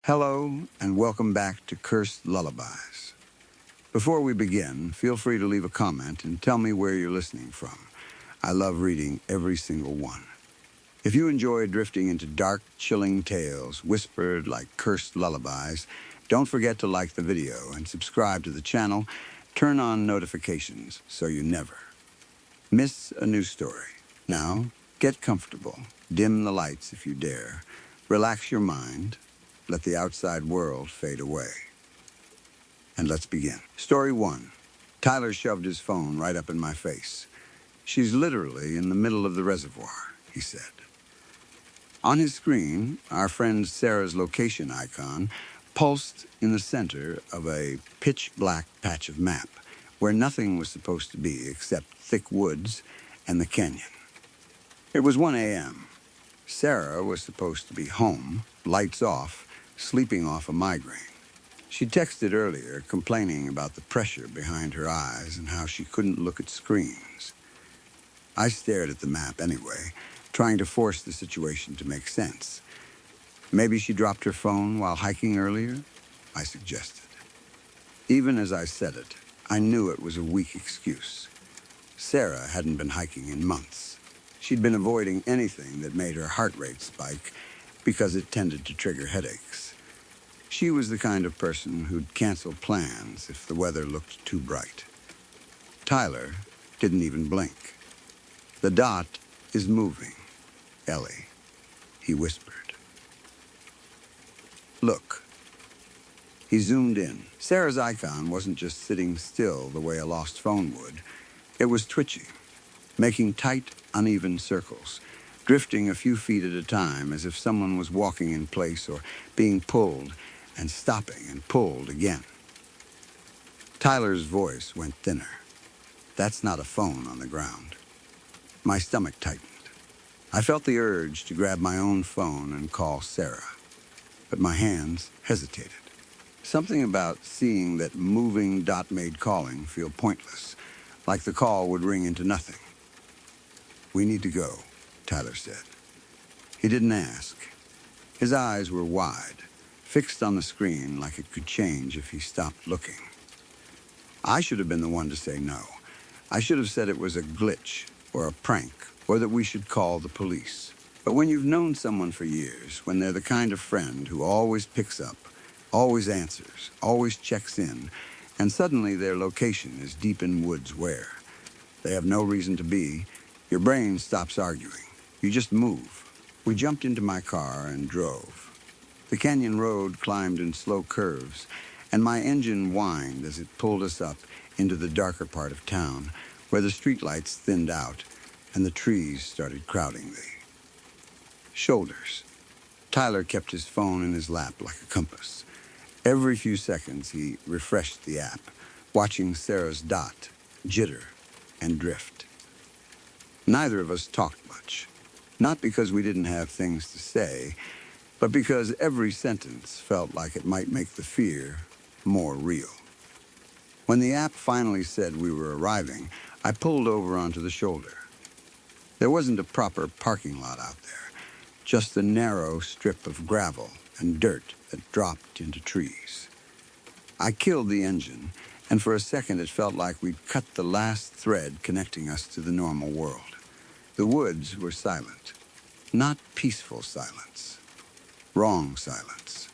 Hello, and welcome back to Cursed Lullabies. Before we begin, feel free to leave a comment and tell me where you're listening from. I love reading every single one. If you enjoy drifting into dark, chilling tales whispered like cursed lullabies, don't forget to like the video and subscribe to the channel. Turn on notifications so you never miss a new story. Now, get comfortable. Dim the lights if you dare. Relax your mind. Let the outside world fade away. And let's begin. Story 1. Tyler shoved his phone right up in my face. She's literally in the middle of the reservoir, he said. On his screen, our friend Sarah's location icon pulsed in the center of a pitch-black patch of map where nothing was supposed to be except thick woods and the canyon. It was 1 a.m. Sarah was supposed to be home, lights off, sleeping off a migraine. She texted earlier, complaining about the pressure behind her eyes and how she couldn't look at screens. I stared at the map anyway, trying to force the situation to make sense. Maybe she dropped her phone while hiking earlier, I suggested. Even as I said it, I knew it was a weak excuse. Sarah hadn't been hiking in months. She'd been avoiding anything that made her heart rate spike because it tended to trigger headaches. She was the kind of person who'd cancel plans if the weather looked too bright. Tyler didn't even blink. "The dot is moving, Ellie," he whispered. "Look." He zoomed in. Sarah's icon wasn't just sitting still the way a lost phone would. It was twitching, making tight, uneven circles, drifting a few feet at a time as if someone was walking in place or being pulled and stopping and pulled again. Tyler's voice went thinner. "That's not a phone on the ground." My stomach tightened. I felt the urge to grab my own phone and call Sarah, but my hands hesitated. Something about seeing that moving dot made calling feel pointless, like the call would ring into nothing. "We need to go," Tyler said. He didn't ask. His eyes were wide, fixed on the screen like it could change if he stopped looking. I should have been the one to say no. I should have said it was a glitch or a prank or that we should call the police. But when you've known someone for years, when they're the kind of friend who always picks up, always answers, always checks in, and suddenly their location is deep in woods where they have no reason to be, your brain stops arguing. You just move. We jumped into my car and drove. The canyon road climbed in slow curves, and my engine whined as it pulled us up into the darker part of town, where the streetlights thinned out and the trees started crowding the shoulders. Tyler kept his phone in his lap like a compass. Every few seconds, he refreshed the app, watching Sarah's dot jitter and drift. Neither of us talked much, not because we didn't have things to say, but because every sentence felt like it might make the fear more real. When the app finally said we were arriving, I pulled over onto the shoulder. There wasn't a proper parking lot out there, just a narrow strip of gravel and dirt that dropped into trees. I killed the engine, and for a second it felt like we'd cut the last thread connecting us to the normal world. The woods were silent, not peaceful silence. Wrong silence.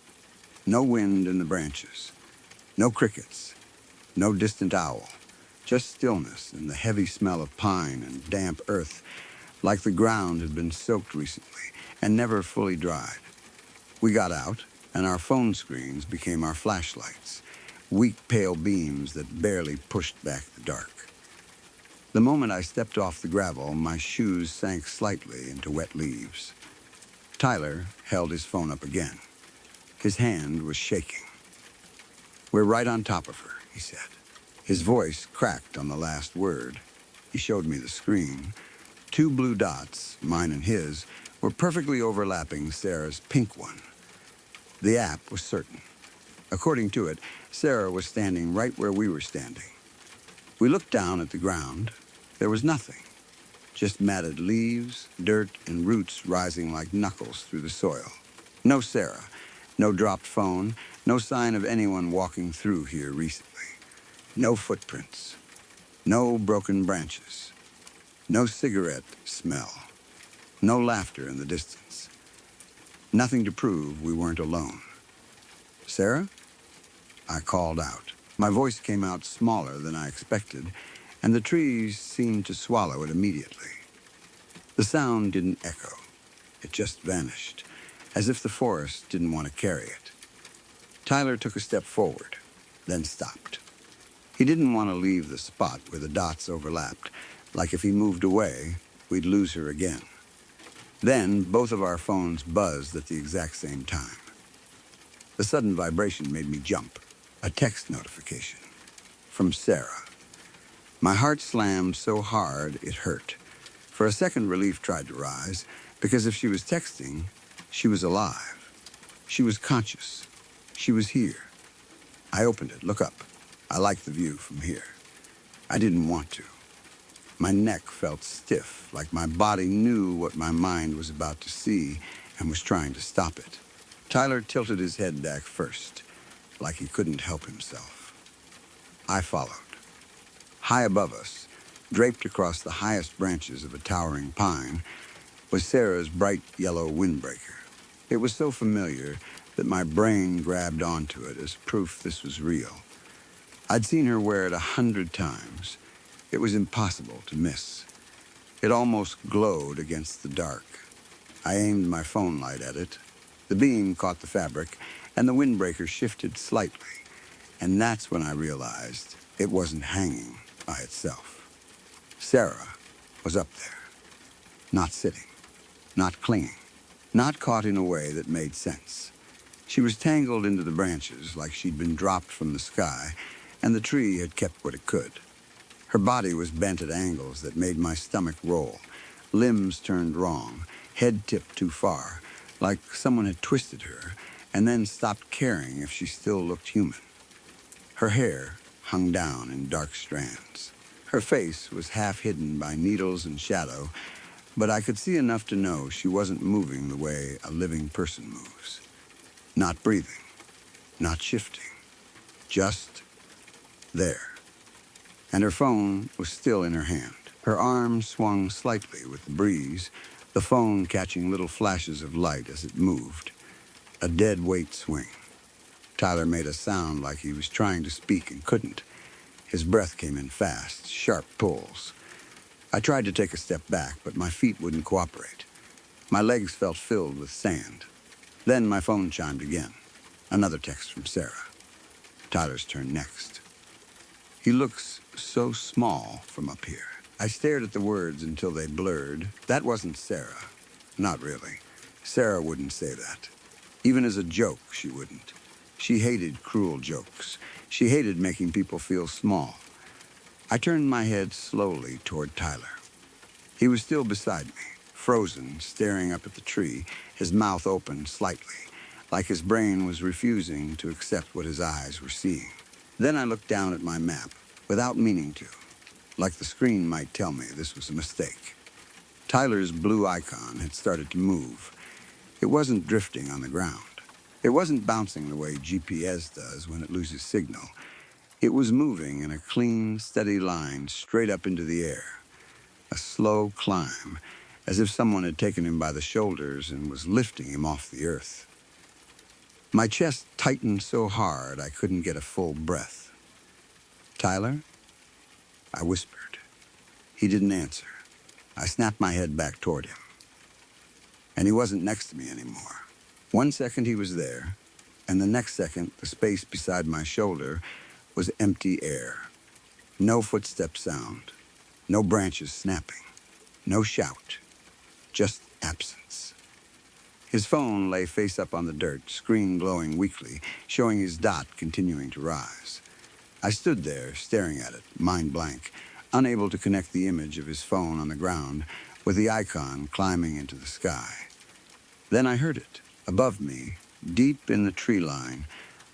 No wind in the branches. No crickets. No distant owl. Just stillness and the heavy smell of pine and damp earth, like the ground had been soaked recently and never fully dried. We got out, and our phone screens became our flashlights, weak pale beams that barely pushed back the dark. The moment I stepped off the gravel, my shoes sank slightly into wet leaves. Tyler held his phone up again. His hand was shaking. "We're right on top of her," he said. His voice cracked on the last word. He showed me the screen. 2 blue dots, mine and his, were perfectly overlapping Sarah's pink one. The app was certain. According to it, Sarah was standing right where we were standing. We looked down at the ground. There was nothing. Just matted leaves, dirt, and roots rising like knuckles through the soil. No Sarah, No dropped phone, no sign of anyone walking through here recently. No footprints, no broken branches, no cigarette smell, no laughter in the distance. Nothing to prove we weren't alone. Sarah? I called out. My voice came out smaller than I expected, and the trees seemed to swallow it immediately. The sound didn't echo. It just vanished, as if the forest didn't want to carry it. Tyler took a step forward, then stopped. He didn't want to leave the spot where the dots overlapped, like if he moved away, we'd lose her again. Then, both of our phones buzzed at the exact same time. The sudden vibration made me jump. A text notification. From Sarah. My heart slammed so hard it hurt. For a second, relief tried to rise, because if she was texting, she was alive. She was conscious. She was here. I opened it. Look up. I liked the view from here. I didn't want to. My neck felt stiff, like my body knew what my mind was about to see and was trying to stop it. Tyler tilted his head back first, like he couldn't help himself. I followed. High above us, draped across the highest branches of a towering pine, was Sarah's bright yellow windbreaker. It was so familiar that my brain grabbed onto it as proof this was real. I'd seen her wear it 100 times. It was impossible to miss. It almost glowed against the dark. I aimed my phone light at it. The beam caught the fabric, and the windbreaker shifted slightly. And that's when I realized it wasn't hanging by itself. Sarah was up there. Not sitting. Not clinging. Not caught in a way that made sense. She was tangled into the branches like she'd been dropped from the sky, and the tree had kept what it could. Her body was bent at angles that made my stomach roll. Limbs turned wrong, head tipped too far, like someone had twisted her and then stopped caring if she still looked human. Her hair hung down in dark strands. Her face was half hidden by needles and shadow, but I could see enough to know she wasn't moving the way a living person moves. Not breathing, not shifting, just there. And her phone was still in her hand. Her arm swung slightly with the breeze, the phone catching little flashes of light as it moved. A dead weight swing. Tyler made a sound like he was trying to speak and couldn't. His breath came in fast, sharp pulls. I tried to take a step back, but my feet wouldn't cooperate. My legs felt filled with sand. Then my phone chimed again. Another text from Sarah. Tyler's turn next. He looks so small from up here. I stared at the words until they blurred. That wasn't Sarah. Not really. Sarah wouldn't say that. Even as a joke, she wouldn't. She hated cruel jokes. She hated making people feel small. I turned my head slowly toward Tyler. He was still beside me, frozen, staring up at the tree, his mouth open slightly, like his brain was refusing to accept what his eyes were seeing. Then I looked down at my map, without meaning to, like the screen might tell me this was a mistake. Tyler's blue icon had started to move. It wasn't drifting on the ground. It wasn't bouncing the way GPS does when it loses signal. It was moving in a clean, steady line straight up into the air. A slow climb, as if someone had taken him by the shoulders and was lifting him off the earth. My chest tightened so hard I couldn't get a full breath. Tyler? I whispered. He didn't answer. I snapped my head back toward him. And he wasn't next to me anymore. 1 second he was there, and the next second the space beside my shoulder was empty air. No footstep sound, no branches snapping, no shout, just absence. His phone lay face up on the dirt, screen glowing weakly, showing his dot continuing to rise. I stood there, staring at it, mind blank, unable to connect the image of his phone on the ground with the icon climbing into the sky. Then I heard it, above me, deep in the tree line,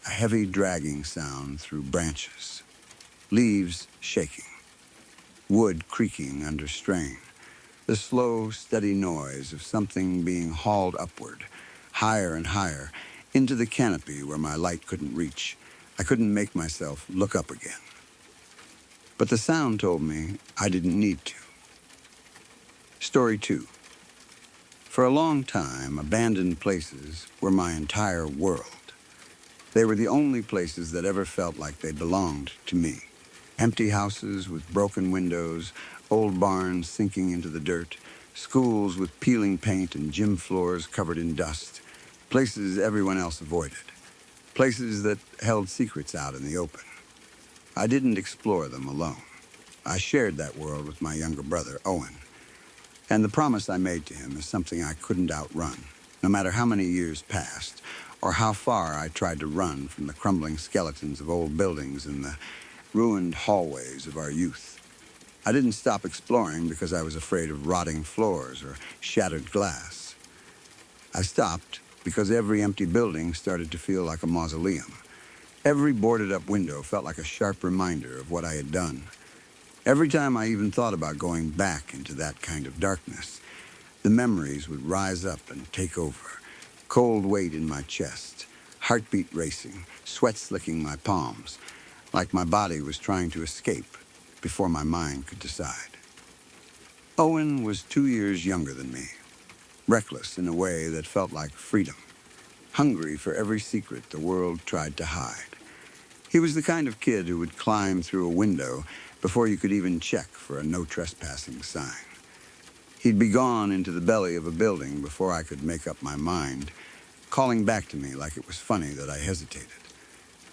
a heavy dragging sound through branches. Leaves shaking. Wood creaking under strain. The slow, steady noise of something being hauled upward, higher and higher, into the canopy where my light couldn't reach. I couldn't make myself look up again. But the sound told me I didn't need to. Story 2. For a long time, abandoned places were my entire world. They were the only places that ever felt like they belonged to me. Empty houses with broken windows, old barns sinking into the dirt, schools with peeling paint and gym floors covered in dust, places everyone else avoided, places that held secrets out in the open. I didn't explore them alone. I shared that world with my younger brother, Owen, and the promise I made to him is something I couldn't outrun, no matter how many years passed, or how far I tried to run from the crumbling skeletons of old buildings and the ruined hallways of our youth. I didn't stop exploring because I was afraid of rotting floors or shattered glass. I stopped because every empty building started to feel like a mausoleum. Every boarded-up window felt like a sharp reminder of what I had done. Every time I even thought about going back into that kind of darkness, the memories would rise up and take over. Cold weight in my chest, heartbeat racing, sweat slicking my palms, like my body was trying to escape before my mind could decide. Owen was 2 years younger than me, reckless in a way that felt like freedom, hungry for every secret the world tried to hide. He was the kind of kid who would climb through a window before you could even check for a no trespassing sign. He'd be gone into the belly of a building before I could make up my mind, calling back to me like it was funny that I hesitated.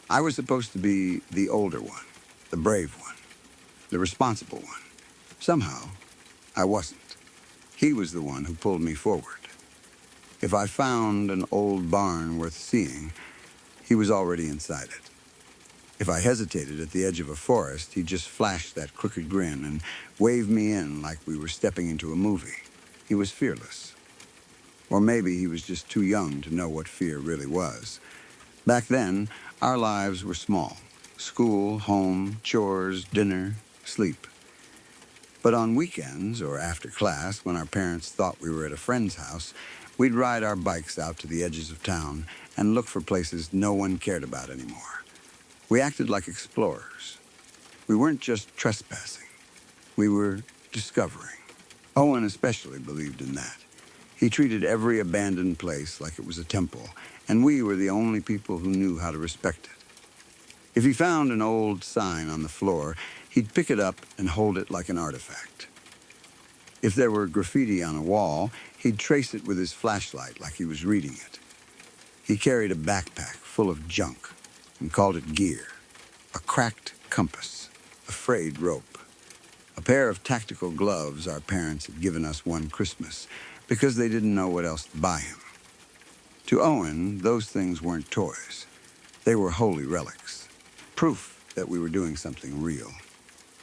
I was supposed to be the older one, the brave one, the responsible one. Somehow, I wasn't. He was the one who pulled me forward. If I found an old barn worth seeing, he was already inside it. If I hesitated at the edge of a forest, he'd just flash that crooked grin and wave me in like we were stepping into a movie. He was fearless. Or maybe he was just too young to know what fear really was. Back then, our lives were small. School, home, chores, dinner, sleep. But on weekends or after class, when our parents thought we were at a friend's house, we'd ride our bikes out to the edges of town and look for places no one cared about anymore. We acted like explorers. We weren't just trespassing. We were discovering. Owen especially believed in that. He treated every abandoned place like it was a temple, and we were the only people who knew how to respect it. If he found an old sign on the floor, he'd pick it up and hold it like an artifact. If there were graffiti on a wall, he'd trace it with his flashlight like he was reading it. He carried a backpack full of junk and called it gear, a cracked compass, a frayed rope, a pair of tactical gloves our parents had given us one Christmas because they didn't know what else to buy him. To Owen, those things weren't toys. They were holy relics, proof that we were doing something real.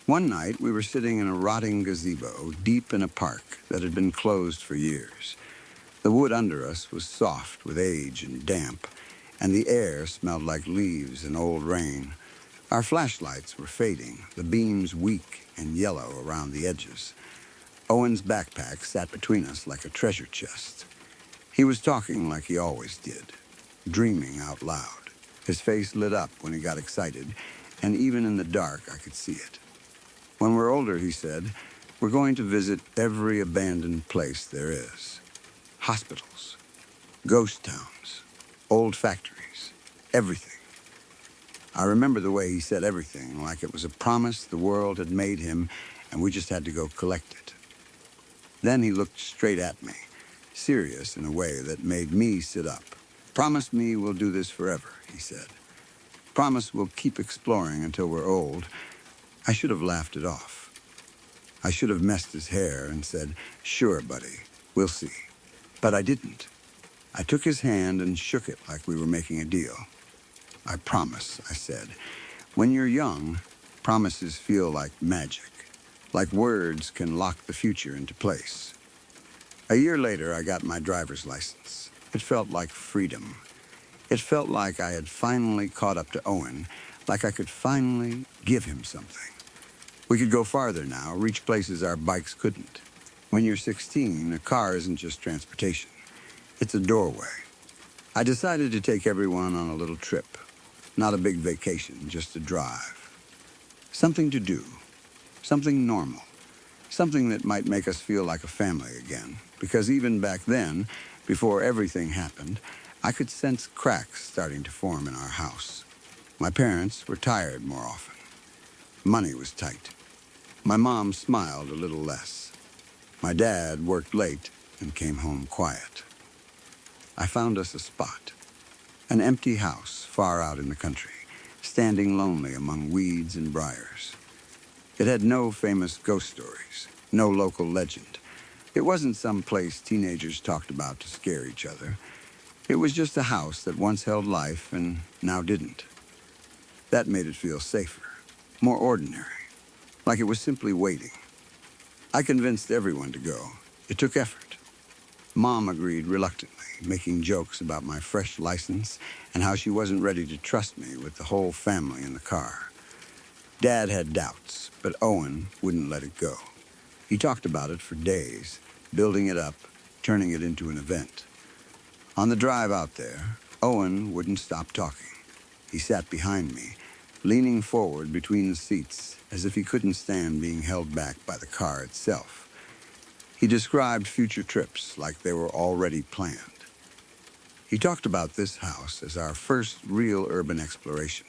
One night, we were sitting in a rotting gazebo deep in a park that had been closed for years. The wood under us was soft with age and damp, and the air smelled like leaves and old rain. Our flashlights were fading, the beams weak and yellow around the edges. Owen's backpack sat between us like a treasure chest. He was talking like he always did, dreaming out loud. His face lit up when he got excited, and even in the dark I could see it. When we're older, he said, we're going to visit every abandoned place there is. Hospitals, ghost towns, old factories, everything. I remember the way he said everything, like it was a promise the world had made him and we just had to go collect it. Then he looked straight at me, serious in a way that made me sit up. Promise me we'll do this forever, he said. Promise we'll keep exploring until we're old. I should have laughed it off. I should have messed his hair and said, sure, buddy, we'll see. But I didn't. I took his hand and shook it like we were making a deal. I promise, I said. When you're young, promises feel like magic, like words can lock the future into place. A year later, I got my driver's license. It felt like freedom. It felt like I had finally caught up to Owen, like I could finally give him something. We could go farther now, reach places our bikes couldn't. When you're 16, a car isn't just transportation. It's a doorway. I decided to take everyone on a little trip. Not a big vacation, just a drive. Something to do. Something normal. Something that might make us feel like a family again. Because even back then, before everything happened, I could sense cracks starting to form in our house. My parents were tired more often. Money was tight. My mom smiled a little less. My dad worked late and came home quiet. I found us a spot. An empty house far out in the country, standing lonely among weeds and briars. It had no famous ghost stories, no local legend. It wasn't some place teenagers talked about to scare each other. It was just a house that once held life and now didn't. That made it feel safer, more ordinary, like it was simply waiting. I convinced everyone to go. It took effort. Mom agreed reluctantly, making jokes about my fresh license and how she wasn't ready to trust me with the whole family in the car. Dad had doubts, but Owen wouldn't let it go. He talked about it for days, building it up, turning it into an event. On the drive out there, Owen wouldn't stop talking. He sat behind me, leaning forward between the seats, as if he couldn't stand being held back by the car itself. He described future trips like they were already planned. He talked about this house as our first real urban exploration,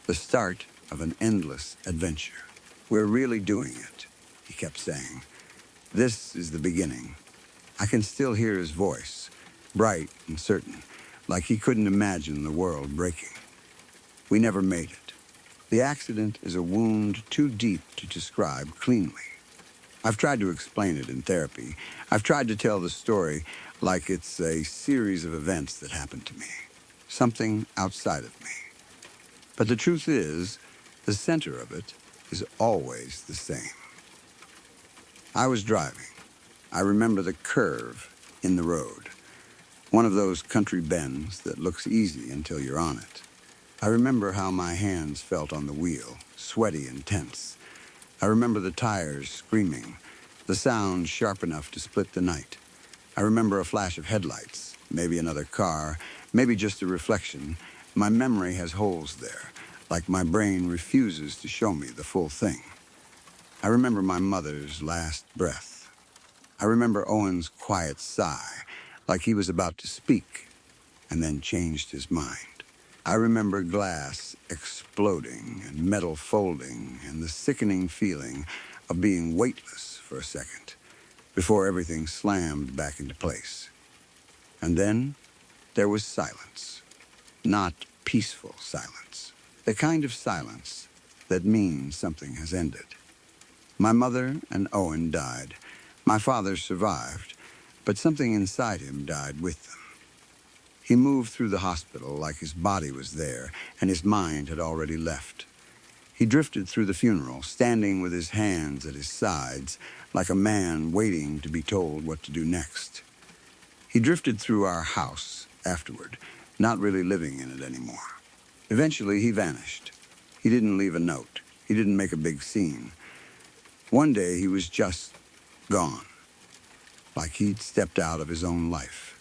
the start of an endless adventure. We're really doing it, he kept saying. This is the beginning. I can still hear his voice, bright and certain, like he couldn't imagine the world breaking. We never made it. The accident is a wound too deep to describe cleanly. I've tried to explain it in therapy. I've tried to tell the story like it's a series of events that happened to me, something outside of me. But the truth is, the center of it is always the same. I was driving. I remember the curve in the road, one of those country bends that looks easy until you're on it. I remember how my hands felt on the wheel, sweaty and tense. I remember the tires screaming, the sound sharp enough to split the night. I remember a flash of headlights, maybe another car, maybe just a reflection. My memory has holes there, like my brain refuses to show me the full thing. I remember my mother's last breath. I remember Owen's quiet sigh, like he was about to speak, and then changed his mind. I remember glass exploding and metal folding and the sickening feeling of being weightless for a second before everything slammed back into place. And then there was silence, not peaceful silence, the kind of silence that means something has ended. My mother and Owen died. My father survived, but something inside him died with them. He moved through the hospital like his body was there and his mind had already left. He drifted through the funeral, standing with his hands at his sides, like a man waiting to be told what to do next. He drifted through our house afterward, not really living in it anymore. Eventually, he vanished. He didn't leave a note. He didn't make a big scene. One day, he was just gone, like he'd stepped out of his own life.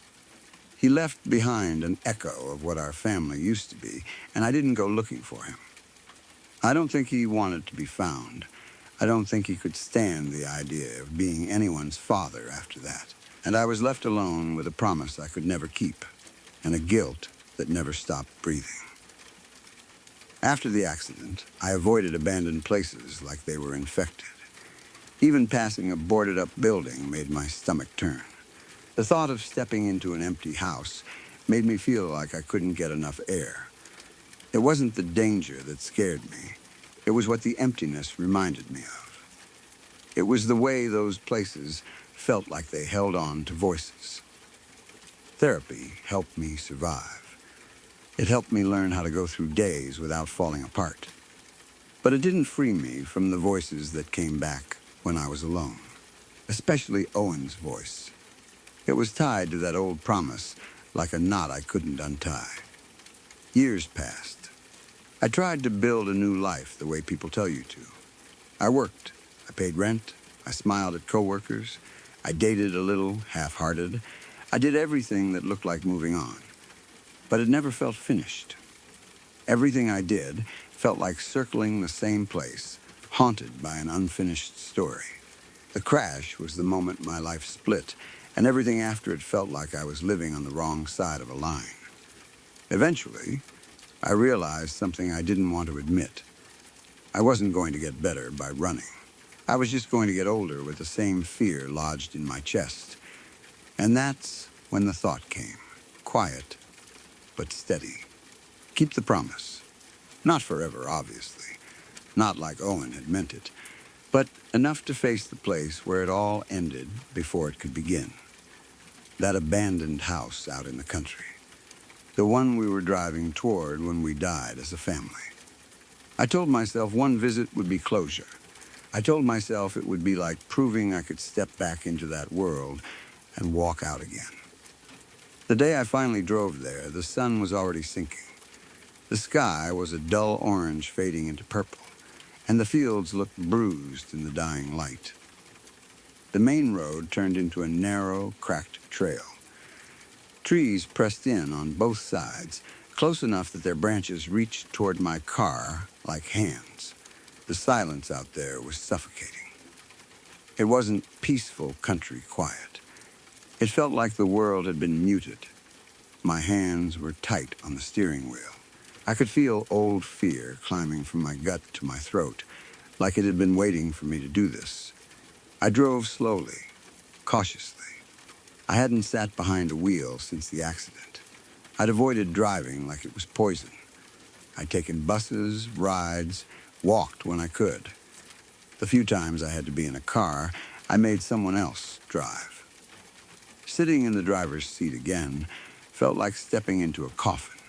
He left behind an echo of what our family used to be, and I didn't go looking for him. I don't think he wanted to be found. I don't think he could stand the idea of being anyone's father after that. And I was left alone with a promise I could never keep, and a guilt that never stopped breathing. After the accident, I avoided abandoned places like they were infected. Even passing a boarded-up building made my stomach turn. The thought of stepping into an empty house made me feel like I couldn't get enough air. It wasn't the danger that scared me. It was what the emptiness reminded me of. It was the way those places felt like they held on to voices. Therapy helped me survive. It helped me learn how to go through days without falling apart. But it didn't free me from the voices that came back when I was alone, especially Owen's voice. It was tied to that old promise, like a knot I couldn't untie. Years passed. I tried to build a new life the way people tell you to. I worked. I paid rent. I smiled at coworkers. I dated a little, half-hearted. I did everything that looked like moving on. but it never felt finished. Everything I did felt like circling the same place, haunted by an unfinished story. The crash was the moment my life split, and everything after it felt like I was living on the wrong side of a line. Eventually, I realized something I didn't want to admit. I wasn't going to get better by running. I was just going to get older with the same fear lodged in my chest. And that's when the thought came. Quiet, but steady. Keep the promise. Not forever, obviously. Not like Owen had meant it. But enough to face the place where it all ended before it could begin. That abandoned house out in the country. The one we were driving toward when we died as a family. I told myself one visit would be closure. I told myself it would be like proving I could step back into that world and walk out again. The day I finally drove there, the sun was already sinking. The sky was a dull orange fading into purple, and the fields looked bruised in the dying light. The main road turned into a narrow, cracked trail. Trees pressed in on both sides, close enough that their branches reached toward my car like hands. The silence out there was suffocating. It wasn't peaceful country quiet. It felt like the world had been muted. My hands were tight on the steering wheel. I could feel old fear climbing from my gut to my throat, like it had been waiting for me to do this. I drove slowly, cautiously. I hadn't sat behind a wheel since the accident. I'd avoided driving like it was poison. I'd taken buses, rides, walked when I could. The few times I had to be in a car, I made someone else drive. Sitting in the driver's seat again felt like stepping into a coffin.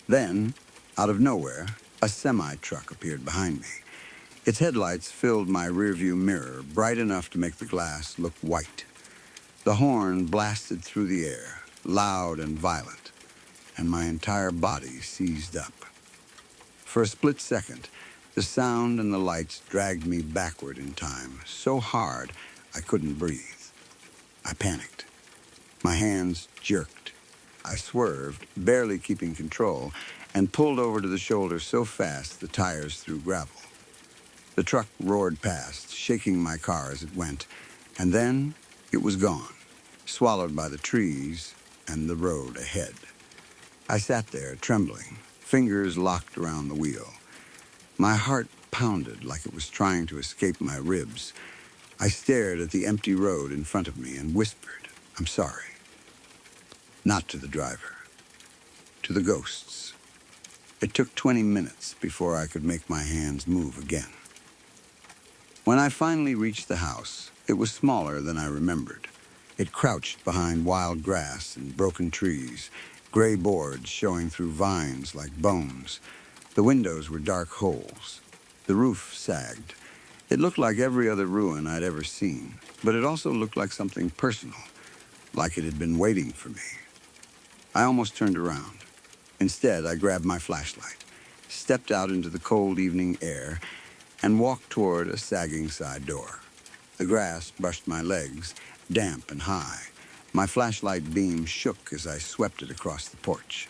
Then, out of nowhere, a semi-truck appeared behind me. Its headlights filled my rearview mirror, bright enough to make the glass look white. The horn blasted through the air, loud and violent, and my entire body seized up. For a split second, the sound and the lights dragged me backward in time, so hard I couldn't breathe. I panicked. My hands jerked. I swerved, barely keeping control, and pulled over to the shoulder so fast the tires threw gravel. The truck roared past, shaking my car as it went, and then it was gone, swallowed by the trees and the road ahead. I sat there, trembling, fingers locked around the wheel. My heart pounded like it was trying to escape my ribs. I stared at the empty road in front of me and whispered, "I'm sorry." Not to the driver, to the ghosts. It took 20 minutes before I could make my hands move again. When I finally reached the house, it was smaller than I remembered. It crouched behind wild grass and broken trees, gray boards showing through vines like bones. The windows were dark holes. The roof sagged. It looked like every other ruin I'd ever seen, but it also looked like something personal, like it had been waiting for me. I almost turned around. Instead, I grabbed my flashlight, stepped out into the cold evening air, and walked toward a sagging side door. The grass brushed my legs, damp and high. My flashlight beam shook as I swept it across the porch.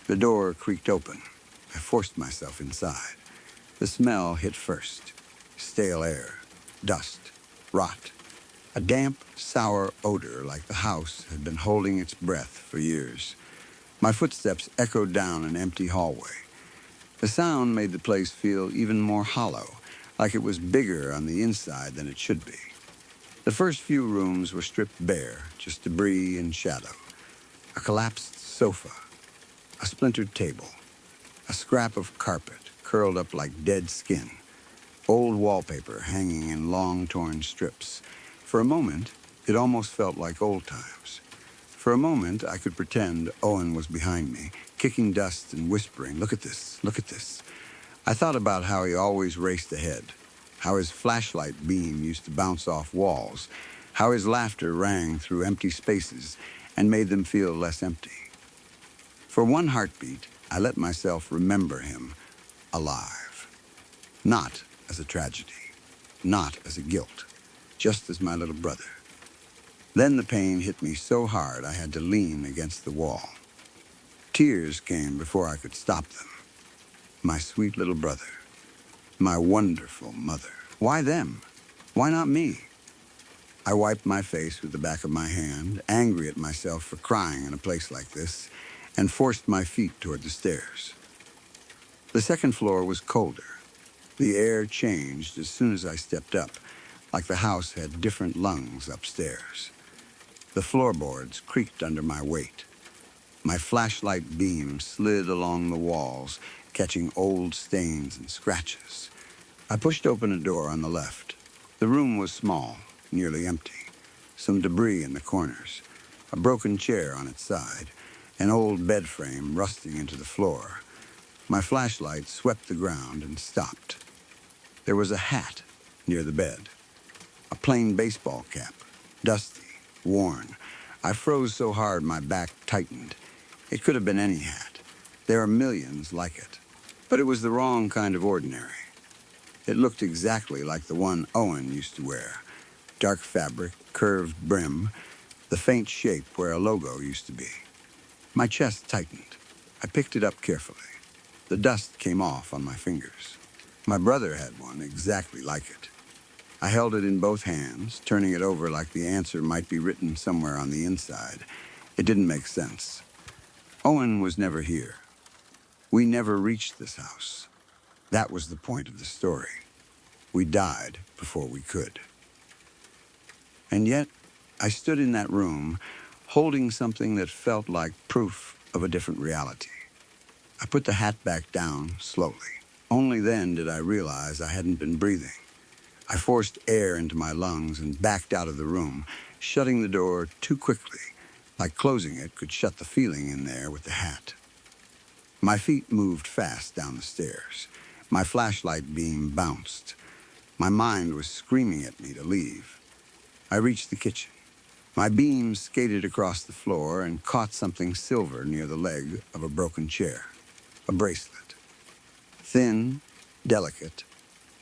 The door creaked open. I forced myself inside. The smell hit first. Stale air, dust, rot. A damp, sour odor like the house had been holding its breath for years. My footsteps echoed down an empty hallway. The sound made the place feel even more hollow, like it was bigger on the inside than it should be. The first few rooms were stripped bare, just debris and shadow. A collapsed sofa, a splintered table, a scrap of carpet curled up like dead skin, old wallpaper hanging in long torn strips. For a moment, it almost felt like old times. For a moment, I could pretend Owen was behind me, kicking dust and whispering, "Look at this, look at this." I thought about how he always raced ahead, how his flashlight beam used to bounce off walls, how his laughter rang through empty spaces and made them feel less empty. For one heartbeat, I let myself remember him alive. Not as a tragedy, not as a guilt, just as my little brother. Then the pain hit me so hard I had to lean against the wall. Tears came before I could stop them. My sweet little brother. My wonderful mother. Why them? Why not me? I wiped my face with the back of my hand, angry at myself for crying in a place like this, and forced my feet toward the stairs. The second floor was colder. The air changed as soon as I stepped up, like the house had different lungs upstairs. The floorboards creaked under my weight. My flashlight beam slid along the walls, catching old stains and scratches. I pushed open a door on the left. The room was small, nearly empty. Some debris in the corners, a broken chair on its side, an old bed frame rusting into the floor. My flashlight swept the ground and stopped. There was a hat near the bed, a plain baseball cap, dusty, worn. I froze so hard my back tightened. It could have been any hat. There are millions like it. But it was the wrong kind of ordinary. It looked exactly like the one Owen used to wear. Dark fabric, curved brim, the faint shape where a logo used to be. My chest tightened. I picked it up carefully. The dust came off on my fingers. My brother had one exactly like it. I held it in both hands, turning it over like the answer might be written somewhere on the inside. It didn't make sense. Owen was never here. We never reached this house. That was the point of the story. We died before we could. And yet, I stood in that room, holding something that felt like proof of a different reality. I put the hat back down slowly. Only then did I realize I hadn't been breathing. I forced air into my lungs and backed out of the room, shutting the door too quickly, like closing it could shut the feeling in there with the hat. My feet moved fast down the stairs. My flashlight beam bounced. My mind was screaming at me to leave. I reached the kitchen. My beam skated across the floor and caught something silver near the leg of a broken chair. A bracelet. Thin, delicate,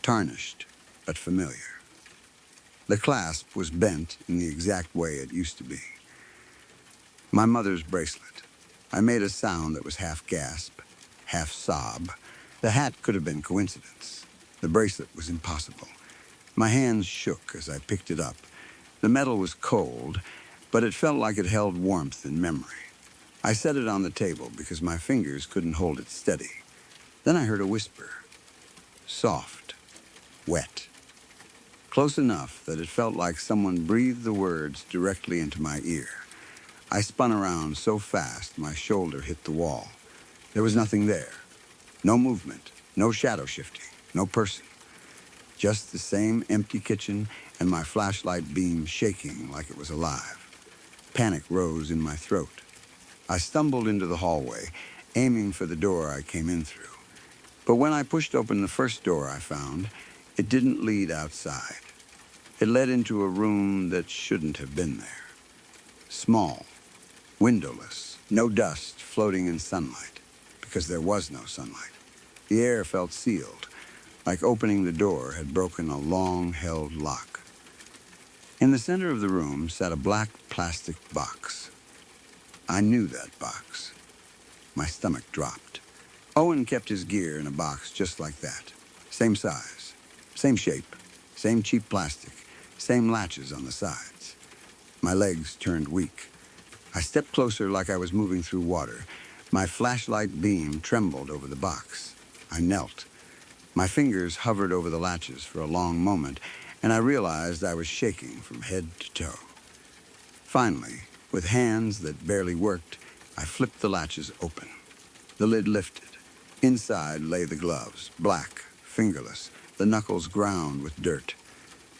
tarnished, but familiar. The clasp was bent in the exact way it used to be. My mother's bracelet. I made a sound that was half gasp, half sob. The hat could have been coincidence. The bracelet was impossible. My hands shook as I picked it up. The metal was cold, but it felt like it held warmth and memory. I set it on the table because my fingers couldn't hold it steady. Then I heard a whisper. Soft, wet. Close enough that it felt like someone breathed the words directly into my ear. I spun around so fast my shoulder hit the wall. There was nothing there. No movement, no shadow shifting, no person. Just the same empty kitchen and my flashlight beam shaking like it was alive. Panic rose in my throat. I stumbled into the hallway, aiming for the door I came in through. But when I pushed open the first door I found, it didn't lead outside. It led into a room that shouldn't have been there. Small, windowless, no dust floating in sunlight, because there was no sunlight. The air felt sealed, like opening the door had broken a long-held lock. In the center of the room sat a black plastic box. I knew that box. My stomach dropped. Owen kept his gear in a box just like that. Same size, same shape, same cheap plastic, same latches on the sides. My legs turned weak. I stepped closer like I was moving through water. My flashlight beam trembled over the box. I knelt. My fingers hovered over the latches for a long moment, and I realized I was shaking from head to toe. Finally, with hands that barely worked, I flipped the latches open. The lid lifted. Inside lay the gloves, black, fingerless, the knuckles ground with dirt.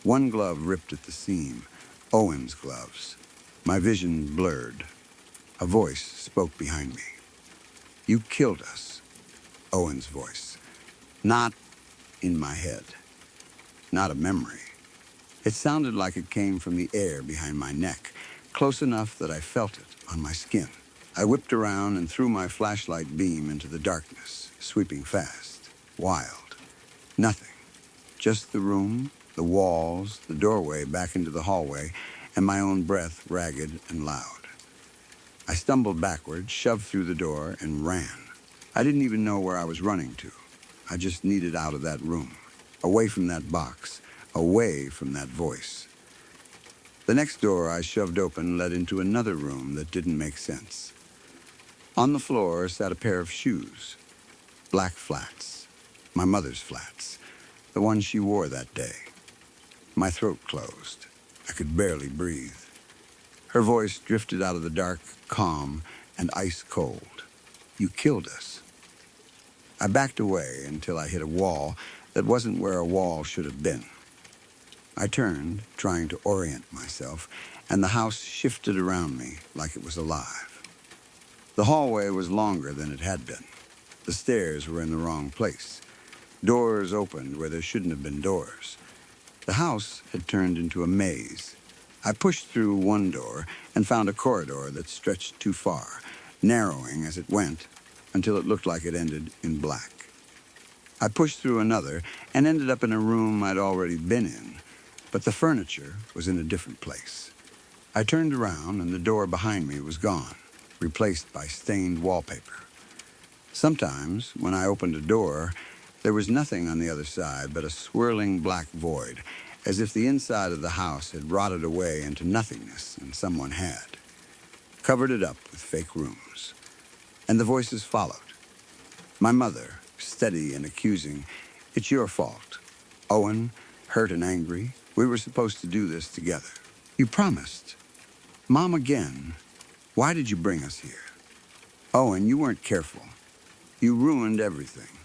One glove ripped at the seam, Owen's gloves. My vision blurred. A voice spoke behind me. "You killed us," Owen's voice. Not in my head. Not a memory. It sounded like it came from the air behind my neck, close enough that I felt it on my skin. I whipped around and threw my flashlight beam into the darkness, sweeping fast, wild. Nothing. Just the room, the walls, the doorway back into the hallway, and my own breath ragged and loud. I stumbled backward, shoved through the door, and ran. I didn't even know where I was running to. I just needed out of that room, away from that box, away from that voice. The next door I shoved open led into another room that didn't make sense. On the floor sat a pair of shoes, black flats, my mother's flats, the ones she wore that day. My throat closed. I could barely breathe. Her voice drifted out of the dark, calm, and ice cold. You killed us. I backed away until I hit a wall that wasn't where a wall should have been. I turned, trying to orient myself, and the house shifted around me like it was alive. The hallway was longer than it had been. The stairs were in the wrong place. Doors opened where there shouldn't have been doors. The house had turned into a maze. I pushed through one door and found a corridor that stretched too far, narrowing as it went until it looked like it ended in black. I pushed through another and ended up in a room I'd already been in, but the furniture was in a different place. I turned around and the door behind me was gone, replaced by stained wallpaper. Sometimes, when I opened a door, there was nothing on the other side but a swirling black void, as if the inside of the house had rotted away into nothingness and someone had covered it up with fake rooms. And the voices followed. My mother, steady and accusing, "It's your fault. Owen, hurt and angry, we were supposed to do this together. You promised. Mom again. Why did you bring us here? Owen, you weren't careful. You ruined everything."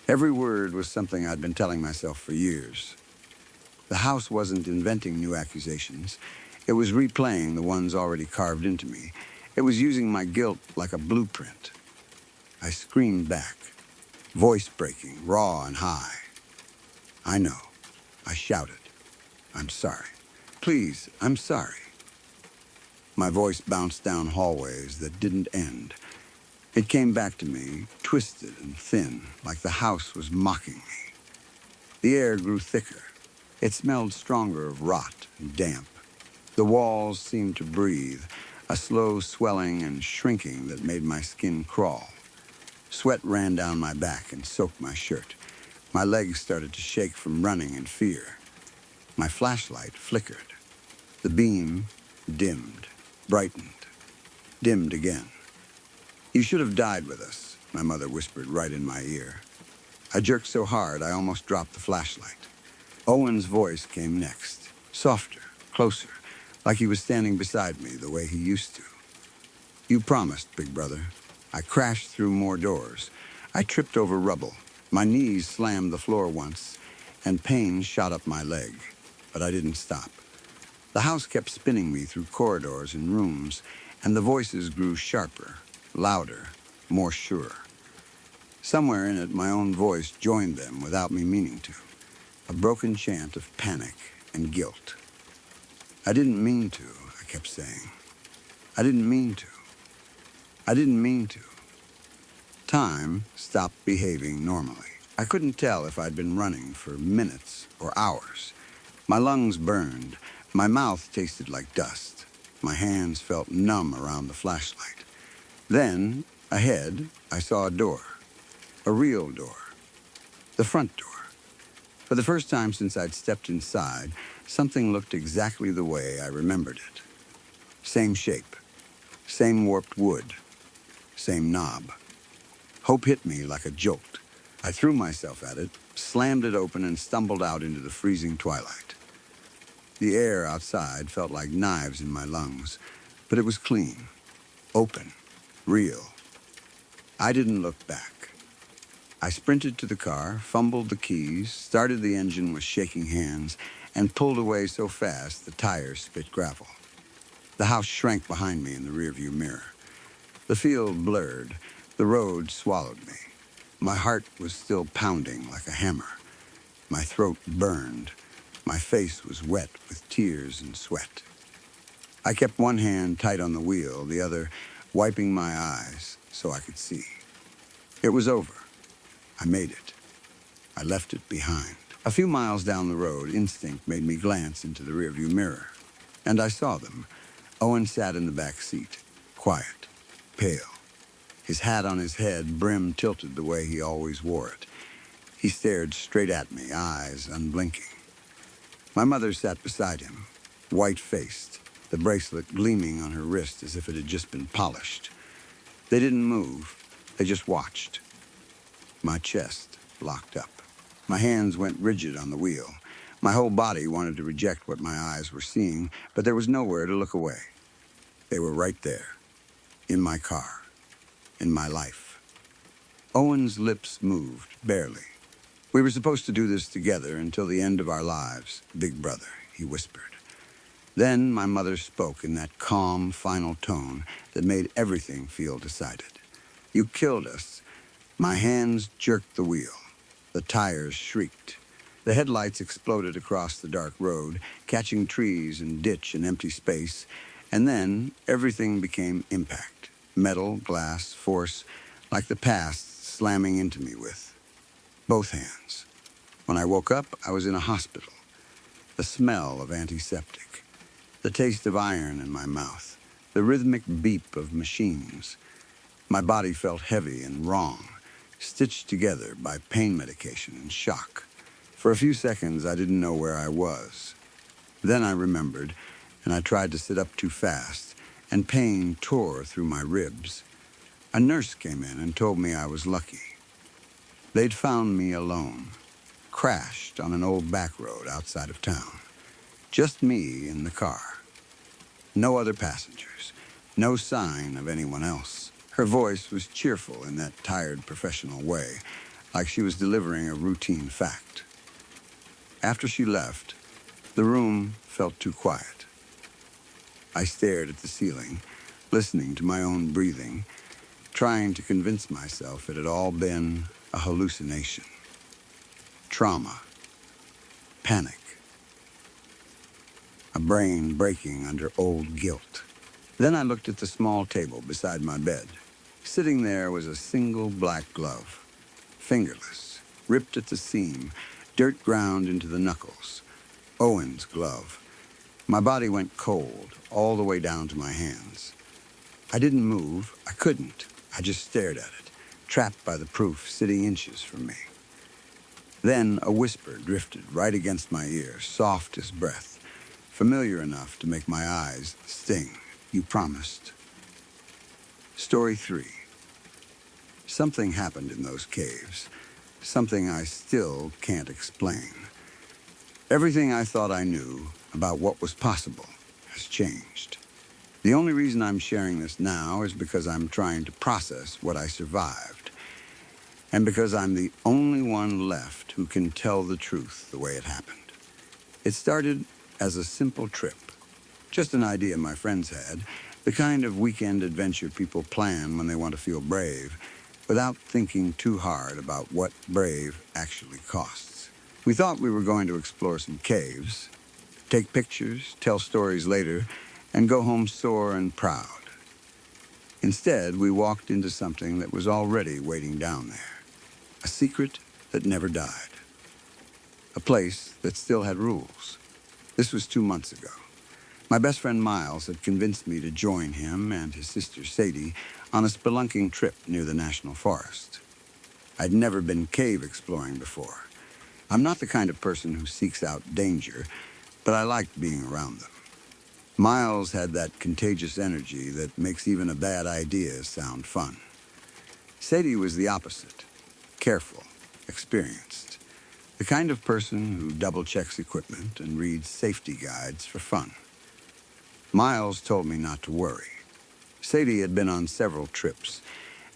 Every word was something I'd been telling myself for years. The house wasn't inventing new accusations. It was replaying the ones already carved into me. It was using my guilt like a blueprint. I screamed back, voice breaking, raw and high. "I know." I shouted. "I'm sorry. Please, I'm sorry." My voice bounced down hallways that didn't end. It came back to me, twisted and thin, like the house was mocking me. The air grew thicker. It smelled stronger of rot and damp. The walls seemed to breathe, a slow swelling and shrinking that made my skin crawl. Sweat ran down my back and soaked my shirt. My legs started to shake from running in fear. My flashlight flickered. The beam dimmed, brightened, dimmed again. "You should have died with us," my mother whispered right in my ear. I jerked so hard I almost dropped the flashlight. Owen's voice came next, softer, closer, like he was standing beside me the way he used to. "You promised, big brother." I crashed through more doors. I tripped over rubble. My knees slammed the floor once, and pain shot up my leg. But I didn't stop. The house kept spinning me through corridors and rooms, and the voices grew sharper, louder, more sure. Somewhere in it, my own voice joined them without me meaning to. A broken chant of panic and guilt. "I didn't mean to," I kept saying. "I didn't mean to. I didn't mean to." Time stopped behaving normally. I couldn't tell if I'd been running for minutes or hours. My lungs burned. My mouth tasted like dust. My hands felt numb around the flashlight. Then, ahead, I saw a door. A real door. The front door. For the first time since I'd stepped inside, something looked exactly the way I remembered it. Same shape. Same warped wood. Same knob. Hope hit me like a jolt. I threw myself at it, slammed it open, and stumbled out into the freezing twilight. The air outside felt like knives in my lungs, but it was clean, open, real. I didn't look back. I sprinted to the car, fumbled the keys, started the engine with shaking hands, and pulled away so fast the tires spit gravel. The house shrank behind me in the rearview mirror. The field blurred. The road swallowed me. My heart was still pounding like a hammer. My throat burned. My face was wet with tears and sweat. I kept one hand tight on the wheel, the other wiping my eyes so I could see. It was over. I made it. I left it behind. A few miles down the road, instinct made me glance into the rearview mirror. And I saw them. Owen sat in the back seat, quiet, pale. His hat on his head, brim tilted the way he always wore it. He stared straight at me, eyes unblinking. My mother sat beside him, white-faced, the bracelet gleaming on her wrist as if it had just been polished. They didn't move. They just watched. My chest locked up. My hands went rigid on the wheel. My whole body wanted to reject what my eyes were seeing, but there was nowhere to look away. They were right there, in my car, in my life. Owen's lips moved, barely. We were supposed to do this together until the end of our lives, big brother, he whispered. Then my mother spoke in that calm, final tone that made everything feel decided. You killed us. My hands jerked the wheel. The tires shrieked. The headlights exploded across the dark road, catching trees and ditch and empty space, and then everything became impact. Metal, glass, force, like the past slamming into me with both hands. When I woke up, I was in a hospital. The smell of antiseptic, the taste of iron in my mouth, the rhythmic beep of machines. My body felt heavy and wrong, stitched together by pain medication and shock. For a few seconds, I didn't know where I was. Then I remembered, and I tried to sit up too fast, and pain tore through my ribs. A nurse came in and told me I was lucky. They'd found me alone, crashed on an old back road outside of town. Just me in the car. No other passengers. No sign of anyone else. Her voice was cheerful in that tired professional way, like she was delivering a routine fact. After she left, the room felt too quiet. I stared at the ceiling, listening to my own breathing, trying to convince myself it had all been a hallucination. Trauma. Panic. A brain breaking under old guilt. Then I looked at the small table beside my bed. Sitting there was a single black glove, fingerless, ripped at the seam, dirt ground into the knuckles. Owen's glove. My body went cold, all the way down to my hands. I didn't move. I couldn't. I just stared at it, trapped by the proof sitting inches from me. Then a whisper drifted right against my ear, soft as breath, familiar enough to make my eyes sting. You promised. Story 3. Something happened in those caves, something I still can't explain. Everything I thought I knew about what was possible has changed. The only reason I'm sharing this now is because I'm trying to process what I survived, and because I'm the only one left who can tell the truth the way it happened. It started as a simple trip, just an idea my friends had, the kind of weekend adventure people plan when they want to feel brave, without thinking too hard about what brave actually costs. We thought we were going to explore some caves, take pictures, tell stories later, and go home sore and proud. Instead, we walked into something that was already waiting down there. A secret that never died. A place that still had rules. This was 2 months ago. My best friend Miles had convinced me to join him and his sister Sadie on a spelunking trip near the National Forest. I'd never been cave exploring before. I'm not the kind of person who seeks out danger, but I liked being around them. Miles had that contagious energy that makes even a bad idea sound fun. Sadie was the opposite. Careful, experienced. The kind of person who double-checks equipment and reads safety guides for fun. Miles told me not to worry. Sadie had been on several trips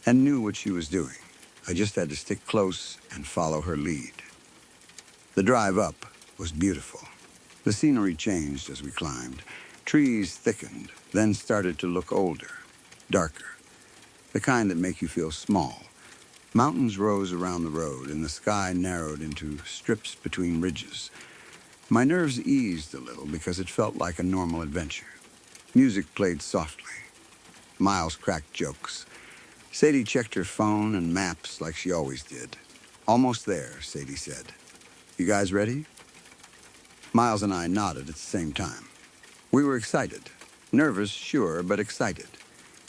and knew what she was doing. I just had to stick close and follow her lead. The drive up was beautiful. The scenery changed as we climbed. Trees thickened, then started to look older, darker. The kind that make you feel small. Mountains rose around the road, and the sky narrowed into strips between ridges. My nerves eased a little because it felt like a normal adventure. Music played softly. Miles cracked jokes. Sadie checked her phone and maps like she always did. Almost there, Sadie said. You guys ready? Miles and I nodded at the same time. We were excited. Nervous, sure, but excited.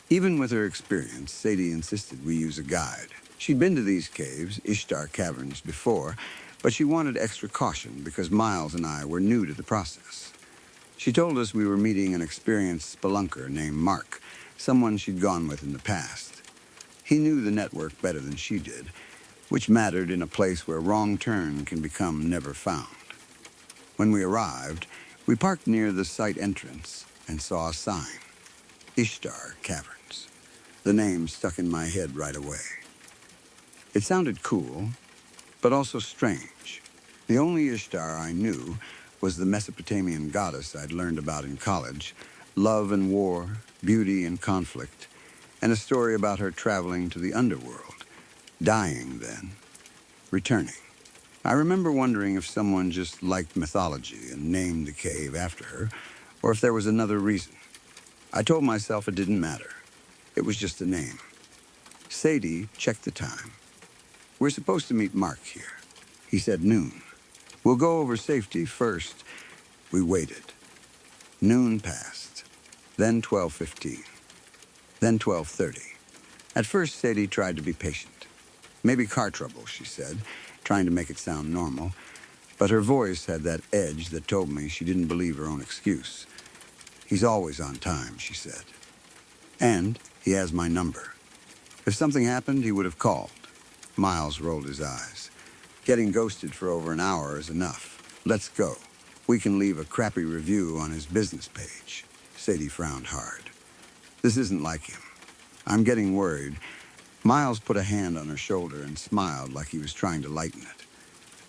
Even with her experience, Sadie insisted we use a guide. She'd been to these caves, Ishtar Caverns, before, but she wanted extra caution because Miles and I were new to the process. She told us we were meeting an experienced spelunker named Mark, someone she'd gone with in the past. He knew the network better than she did, which mattered in a place where wrong turn can become never found. When we arrived, we parked near the site entrance and saw a sign, Ishtar Caverns. The name stuck in my head right away. It sounded cool, but also strange. The only Ishtar I knew was the Mesopotamian goddess I'd learned about in college, love and war, beauty and conflict, and a story about her traveling to the underworld, dying then, returning. I remember wondering if someone just liked mythology and named the cave after her, or if there was another reason. I told myself it didn't matter. It was just a name. Sadie checked the time. We're supposed to meet Mark here. He said noon. We'll go over safety first. We waited. Noon passed. Then 12:15. Then 12:30. At first, Sadie tried to be patient. Maybe car trouble, she said, trying to make it sound normal. But her voice had that edge that told me she didn't believe her own excuse. He's always on time, she said. And he has my number. If something happened, he would have called. Miles rolled his eyes. Getting ghosted for over an hour is enough. Let's go. We can leave a crappy review on his business page. Sadie frowned hard. This isn't like him. I'm getting worried. Miles put a hand on her shoulder and smiled like he was trying to lighten it.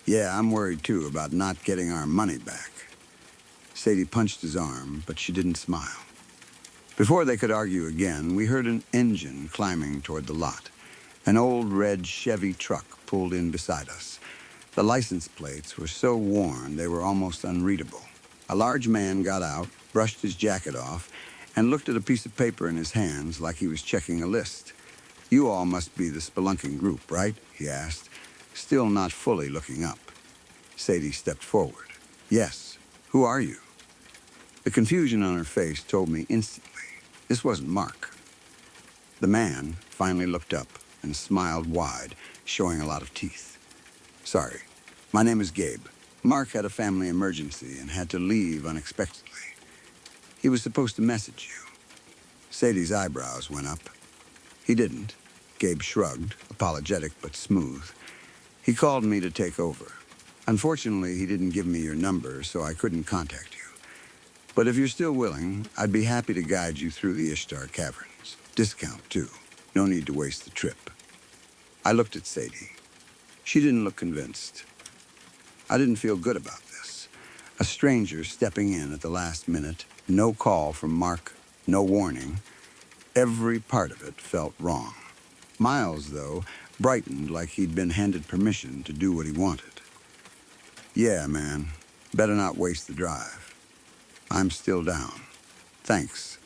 Yeah, I'm worried too about not getting our money back. Sadie punched his arm, but she didn't smile. Before they could argue again, we heard an engine climbing toward the lot. An old red Chevy truck pulled in beside us. The license plates were so worn they were almost unreadable. A large man got out, brushed his jacket off, and looked at a piece of paper in his hands like he was checking a list. You all must be the spelunking group, right? He asked, still not fully looking up. Sadie stepped forward. Yes. Who are you? The confusion on her face told me instantly this wasn't Mark. The man finally looked up and smiled wide, showing a lot of teeth. Sorry, my name is Gabe. Mark had a family emergency and had to leave unexpectedly. He was supposed to message you. Sadie's eyebrows went up. He didn't. Gabe shrugged, apologetic but smooth. He called me to take over. Unfortunately, he didn't give me your number, so I couldn't contact you. But if you're still willing, I'd be happy to guide you through the Ishtar Caverns. Discount, too. No need to waste the trip. I looked at Sadie. She didn't look convinced. I didn't feel good about this. A stranger stepping in at the last minute, no call from Mark, no warning. Every part of it felt wrong. Miles, though, brightened like he'd been handed permission to do what he wanted. Yeah, man. Better not waste the drive. I'm still down. Thanks.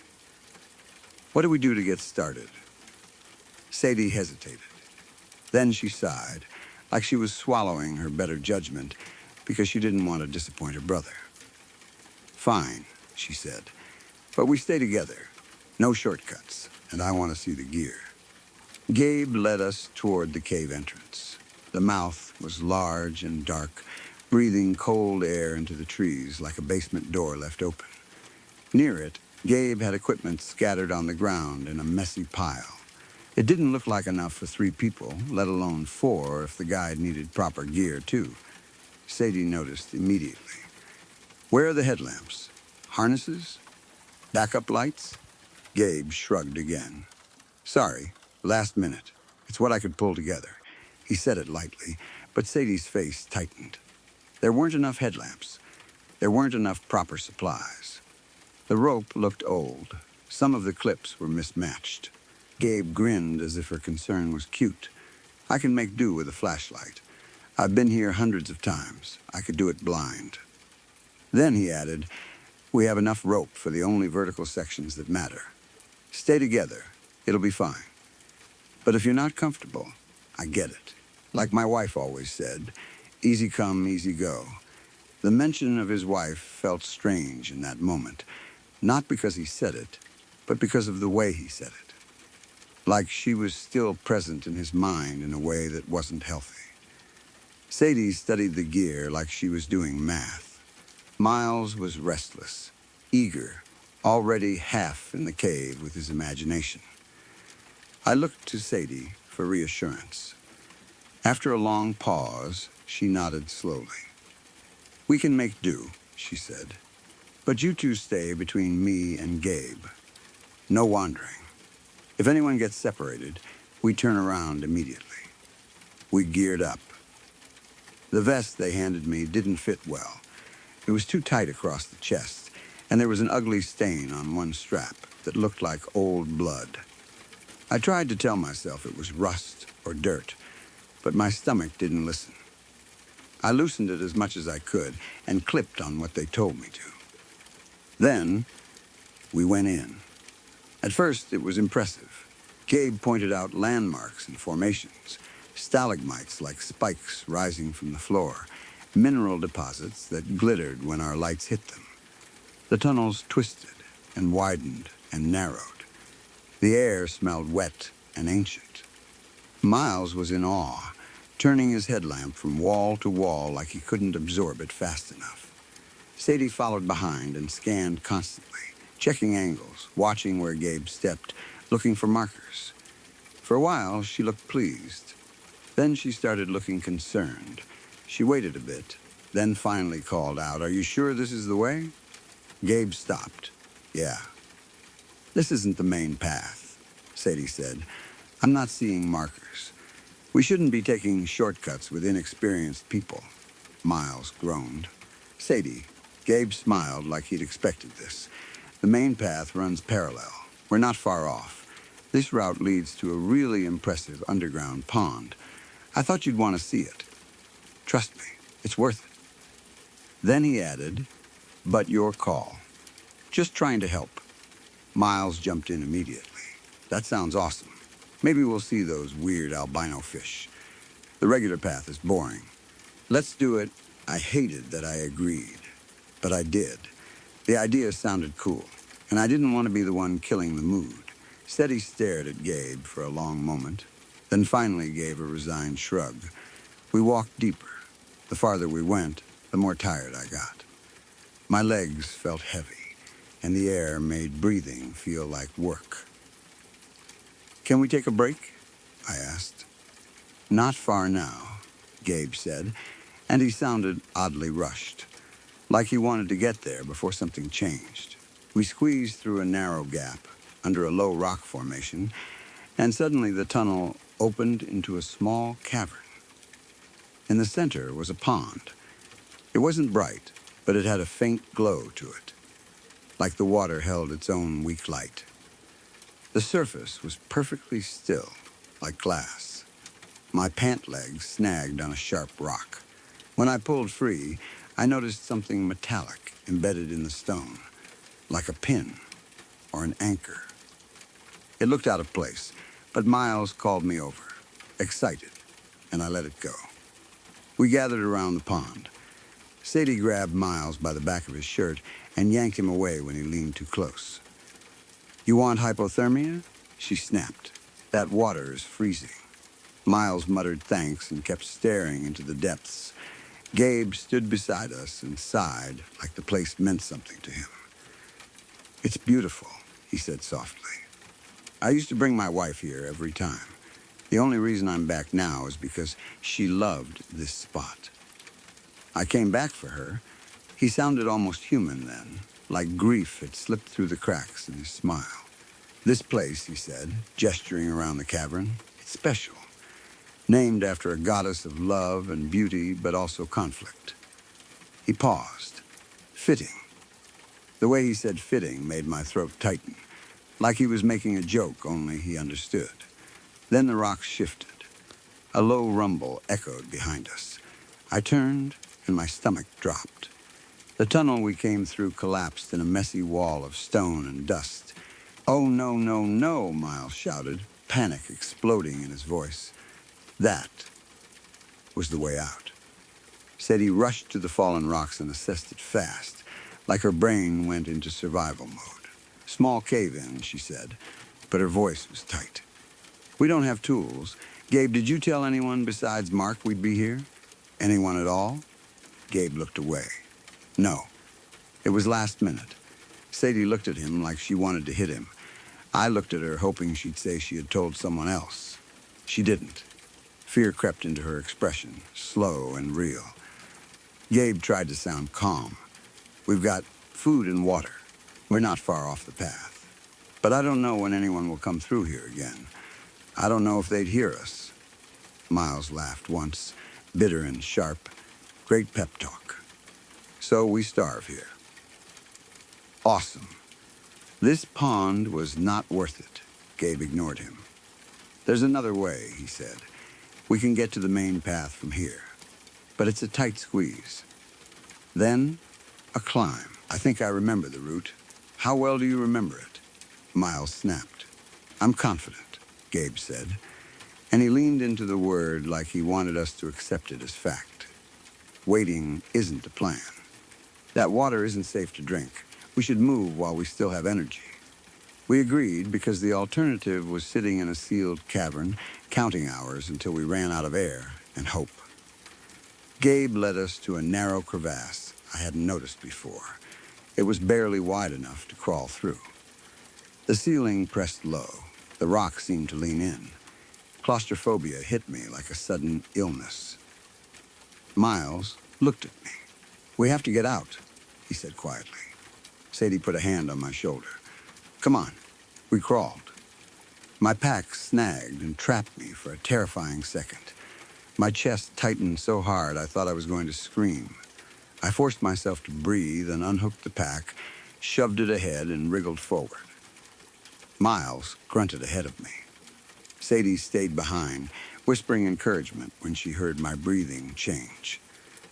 What do we do to get started? Sadie hesitated. Then she sighed, like she was swallowing her better judgment because she didn't want to disappoint her brother. Fine, she said, but we stay together. No shortcuts, and I want to see the gear. Gabe led us toward the cave entrance. The mouth was large and dark, breathing cold air into the trees like a basement door left open. Near it, Gabe had equipment scattered on the ground in a messy pile. It didn't look like enough for 3 people, let alone 4 if the guide needed proper gear, too. Sadie noticed immediately. Where are the headlamps? Harnesses? Backup lights? Gabe shrugged again. Sorry, last minute. It's what I could pull together. He said it lightly, but Sadie's face tightened. There weren't enough headlamps. There weren't enough proper supplies. The rope looked old. Some of the clips were mismatched. Gabe grinned as if her concern was cute. I can make do with a flashlight. I've been here hundreds of times. I could do it blind. Then he added, we have enough rope for the only vertical sections that matter. Stay together. It'll be fine. But if you're not comfortable, I get it. Like my wife always said, easy come, easy go. The mention of his wife felt strange in that moment, not because he said it, but because of the way he said it. like she was still present in his mind in a way that wasn't healthy. Sadie studied the gear like she was doing math. Miles was restless, eager, already half in the cave with his imagination. I looked to Sadie for reassurance. After a long pause, she nodded slowly. "We can make do," she said. "But you two stay between me and Gabe. No wandering. If anyone gets separated, we turn around immediately." We geared up. The vest they handed me didn't fit well. It was too tight across the chest, and there was an ugly stain on one strap that looked like old blood. I tried to tell myself it was rust or dirt, but my stomach didn't listen. I loosened it as much as I could and clipped on what they told me to. Then, we went in. At first, it was impressive. Gabe pointed out landmarks and formations, stalagmites like spikes rising from the floor, mineral deposits that glittered when our lights hit them. The tunnels twisted and widened and narrowed. The air smelled wet and ancient. Miles was in awe, turning his headlamp from wall to wall like he couldn't absorb it fast enough. Sadie followed behind and scanned constantly, checking angles, watching where Gabe stepped, looking for markers. For a while, she looked pleased. Then she started looking concerned. She waited a bit, then finally called out, "Are you sure this is the way?" Gabe stopped. "Yeah. This isn't the main path," Sadie said. "I'm not seeing markers. We shouldn't be taking shortcuts with inexperienced people." Miles groaned. "Sadie," Gabe smiled like he'd expected this. "The main path runs parallel. We're not far off. This route leads to a really impressive underground pond. I thought you'd want to see it. Trust me, it's worth it." Then he added, "But your call. Just trying to help." Miles jumped in immediately. "That sounds awesome. Maybe we'll see those weird albino fish. The regular path is boring. Let's do it." I hated that I agreed, but I did. The idea sounded cool, and I didn't want to be the one killing the mood. Steady stared at Gabe for a long moment, then finally gave a resigned shrug. We walked deeper. The farther we went, the more tired I got. My legs felt heavy, and the air made breathing feel like work. "Can we take a break?" I asked. "Not far now," Gabe said, and he sounded oddly rushed, like he wanted to get there before something changed. We squeezed through a narrow gap under a low rock formation, and suddenly the tunnel opened into a small cavern. In the center was a pond. It wasn't bright, but it had a faint glow to it, like the water held its own weak light. The surface was perfectly still, like glass. My pant legs snagged on a sharp rock. When I pulled free, I noticed something metallic embedded in the stone, like a pin or an anchor. It looked out of place, but Miles called me over, excited, and I let it go. We gathered around the pond. Sadie grabbed Miles by the back of his shirt and yanked him away when he leaned too close. "You want hypothermia?" she snapped. "That water is freezing." Miles muttered thanks and kept staring into the depths. Gabe stood beside us and sighed like the place meant something to him. "It's beautiful," he said softly. "I used to bring my wife here every time. The only reason I'm back now is because she loved this spot." I came back for her. He sounded almost human then, like grief had slipped through the cracks in his smile. "This place," he said, gesturing around the cavern, "it's special. Named after a goddess of love and beauty, but also conflict." He paused. "Fitting." The way he said fitting made my throat tighten, like he was making a joke, only he understood. Then the rocks shifted. A low rumble echoed behind us. I turned, and my stomach dropped. The tunnel we came through collapsed in a messy wall of stone and dust. "Oh, no, no, no," Miles shouted, panic exploding in his voice. That was the way out. Sadie rushed to the fallen rocks and assessed it fast, like her brain went into survival mode. "Small cave-in," she said, but her voice was tight. We don't have tools. Gabe, did you tell anyone besides Mark we'd be here? Anyone at all? Gabe looked away. No. It was last minute. Sadie looked at him like she wanted to hit him. I looked at her hoping she'd say she had told someone else. She didn't. Fear crept into her expression, slow and real. Gabe tried to sound calm. We've got food and water. We're not far off the path. But I don't know when anyone will come through here again. I don't know if they'd hear us. Miles laughed once, bitter and sharp. Great pep talk. So we starve here. Awesome. This pond was not worth it. Gabe ignored him. There's another way, he said. We can get to the main path from here. But it's a tight squeeze. Then, a climb. I think I remember the route. How well do you remember it? Miles snapped. I'm confident, Gabe said. And he leaned into the word like he wanted us to accept it as fact. Waiting isn't the plan. That water isn't safe to drink. We should move while we still have energy. We agreed because the alternative was sitting in a sealed cavern, counting hours until we ran out of air and hope. Gabe led us to a narrow crevasse I hadn't noticed before. It was barely wide enough to crawl through. The ceiling pressed low. The rock seemed to lean in. Claustrophobia hit me like a sudden illness. Miles looked at me. We have to get out, he said quietly. Sadie put a hand on my shoulder. Come on. We crawled. My pack snagged and trapped me for a terrifying second. My chest tightened so hard I thought I was going to scream. I forced myself to breathe and unhooked the pack, shoved it ahead, and wriggled forward. Miles grunted ahead of me. Sadie stayed behind, whispering encouragement when she heard my breathing change.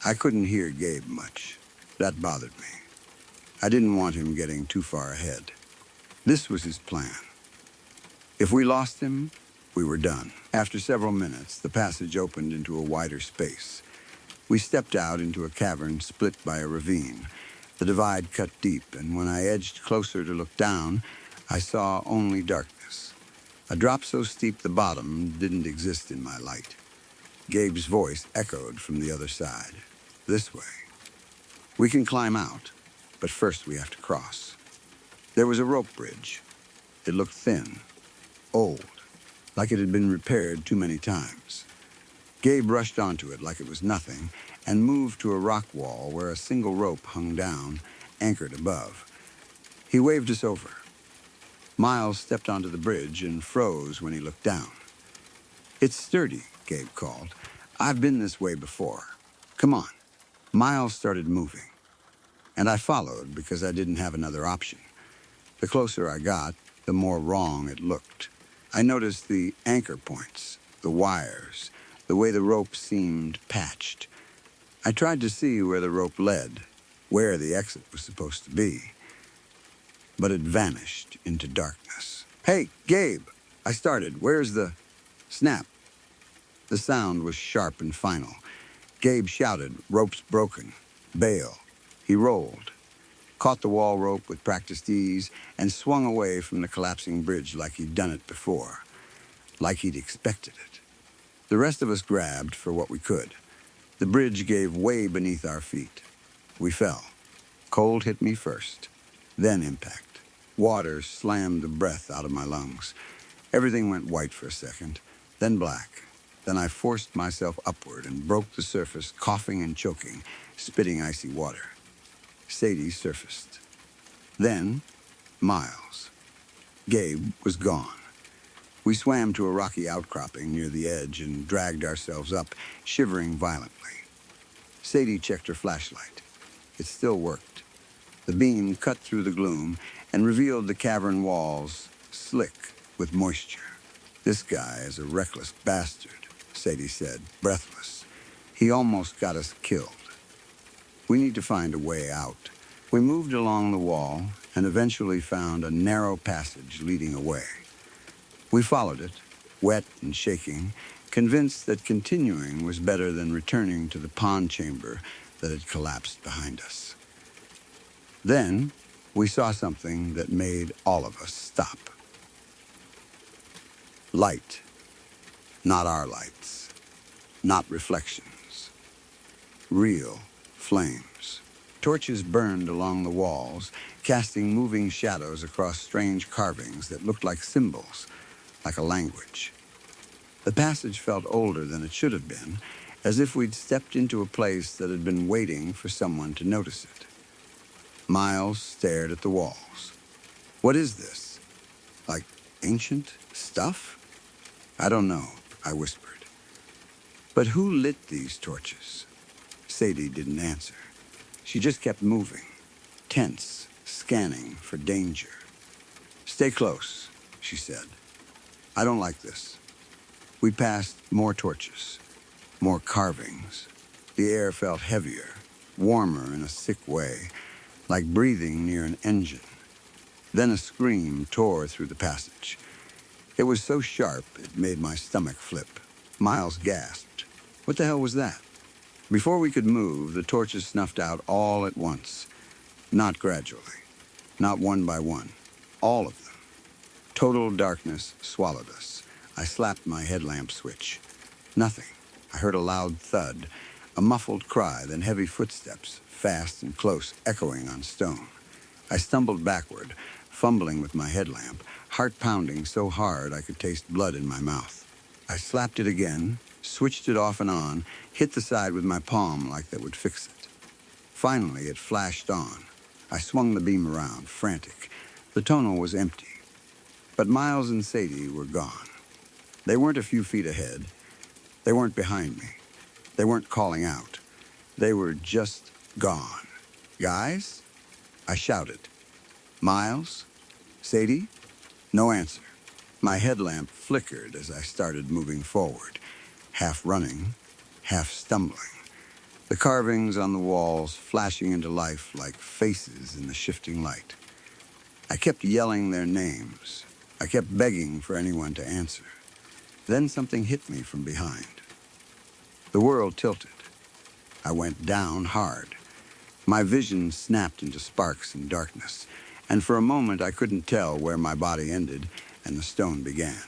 I couldn't hear Gabe much. That bothered me. I didn't want him getting too far ahead. This was his plan. If we lost him, we were done. After several minutes, the passage opened into a wider space. We stepped out into a cavern split by a ravine. The divide cut deep, and when I edged closer to look down, I saw only darkness. A drop so steep the bottom didn't exist in my light. Gabe's voice echoed from the other side. This way. We can climb out, but first we have to cross. There was a rope bridge. It looked thin, old, like it had been repaired too many times. Gabe rushed onto it like it was nothing and moved to a rock wall where a single rope hung down, anchored above. He waved us over. Miles stepped onto the bridge and froze when he looked down. It's sturdy, Gabe called. I've been this way before. Come on. Miles started moving, and I followed because I didn't have another option. The closer I got, the more wrong it looked. I noticed the anchor points, the wires, the way the rope seemed patched. I tried to see where the rope led, where the exit was supposed to be, but it vanished into darkness. Hey, Gabe, I started. Where's the snap? The sound was sharp and final. Gabe shouted, ropes broken, bail. He rolled, caught the wall rope with practiced ease, and swung away from the collapsing bridge like he'd done it before, like he'd expected it. The rest of us grabbed for what we could. The bridge gave way beneath our feet. We fell. Cold hit me first, then impact. Water slammed the breath out of my lungs. Everything went white for a second, then black. Then I forced myself upward and broke the surface, coughing and choking, spitting icy water. Sadie surfaced. Then, Miles. Gabe was gone. We swam to a rocky outcropping near the edge and dragged ourselves up, shivering violently. Sadie checked her flashlight. It still worked. The beam cut through the gloom and revealed the cavern walls, slick with moisture. This guy is a reckless bastard, Sadie said, breathless. He almost got us killed. We need to find a way out. We moved along the wall and eventually found a narrow passage leading away. We followed it, wet and shaking, convinced that continuing was better than returning to the pond chamber that had collapsed behind us. Then, we saw something that made all of us stop. Light Not our lights, not reflections. Real flames. Torches burned along the walls, casting moving shadows across strange carvings that looked like symbols, like a language. The passage felt older than it should have been, as if we'd stepped into a place that had been waiting for someone to notice it. Miles stared at the walls. What is this? Like ancient stuff? I don't know, I whispered. But who lit these torches? Sadie didn't answer. She just kept moving, tense, scanning for danger. Stay close, she said. I don't like this. We passed more torches, more carvings. The air felt heavier, warmer in a sick way, like breathing near an engine. Then a scream tore through the passage. It was so sharp it made my stomach flip. Miles gasped. What the hell was that? Before we could move, the torches snuffed out all at once. Not gradually, not one by one. All of them. Total darkness swallowed us. I slapped my headlamp switch. Nothing. I heard a loud thud, a muffled cry, then heavy footsteps, fast and close, echoing on stone. I stumbled backward, fumbling with my headlamp, heart pounding so hard I could taste blood in my mouth. I slapped it again, switched it off and on, hit the side with my palm like that would fix it. Finally, it flashed on. I swung the beam around, frantic. The tonneau was empty. But Miles and Sadie were gone. They weren't a few feet ahead. They weren't behind me. They weren't calling out. They were just gone. Guys? I shouted. Miles? Sadie? No answer. My headlamp flickered as I started moving forward, half running, half stumbling. The carvings on the walls flashing into life like faces in the shifting light. I kept yelling their names. I kept begging for anyone to answer. Then something hit me from behind. The world tilted. I went down hard. My vision snapped into sparks and darkness, and for a moment I couldn't tell where my body ended and the stone began.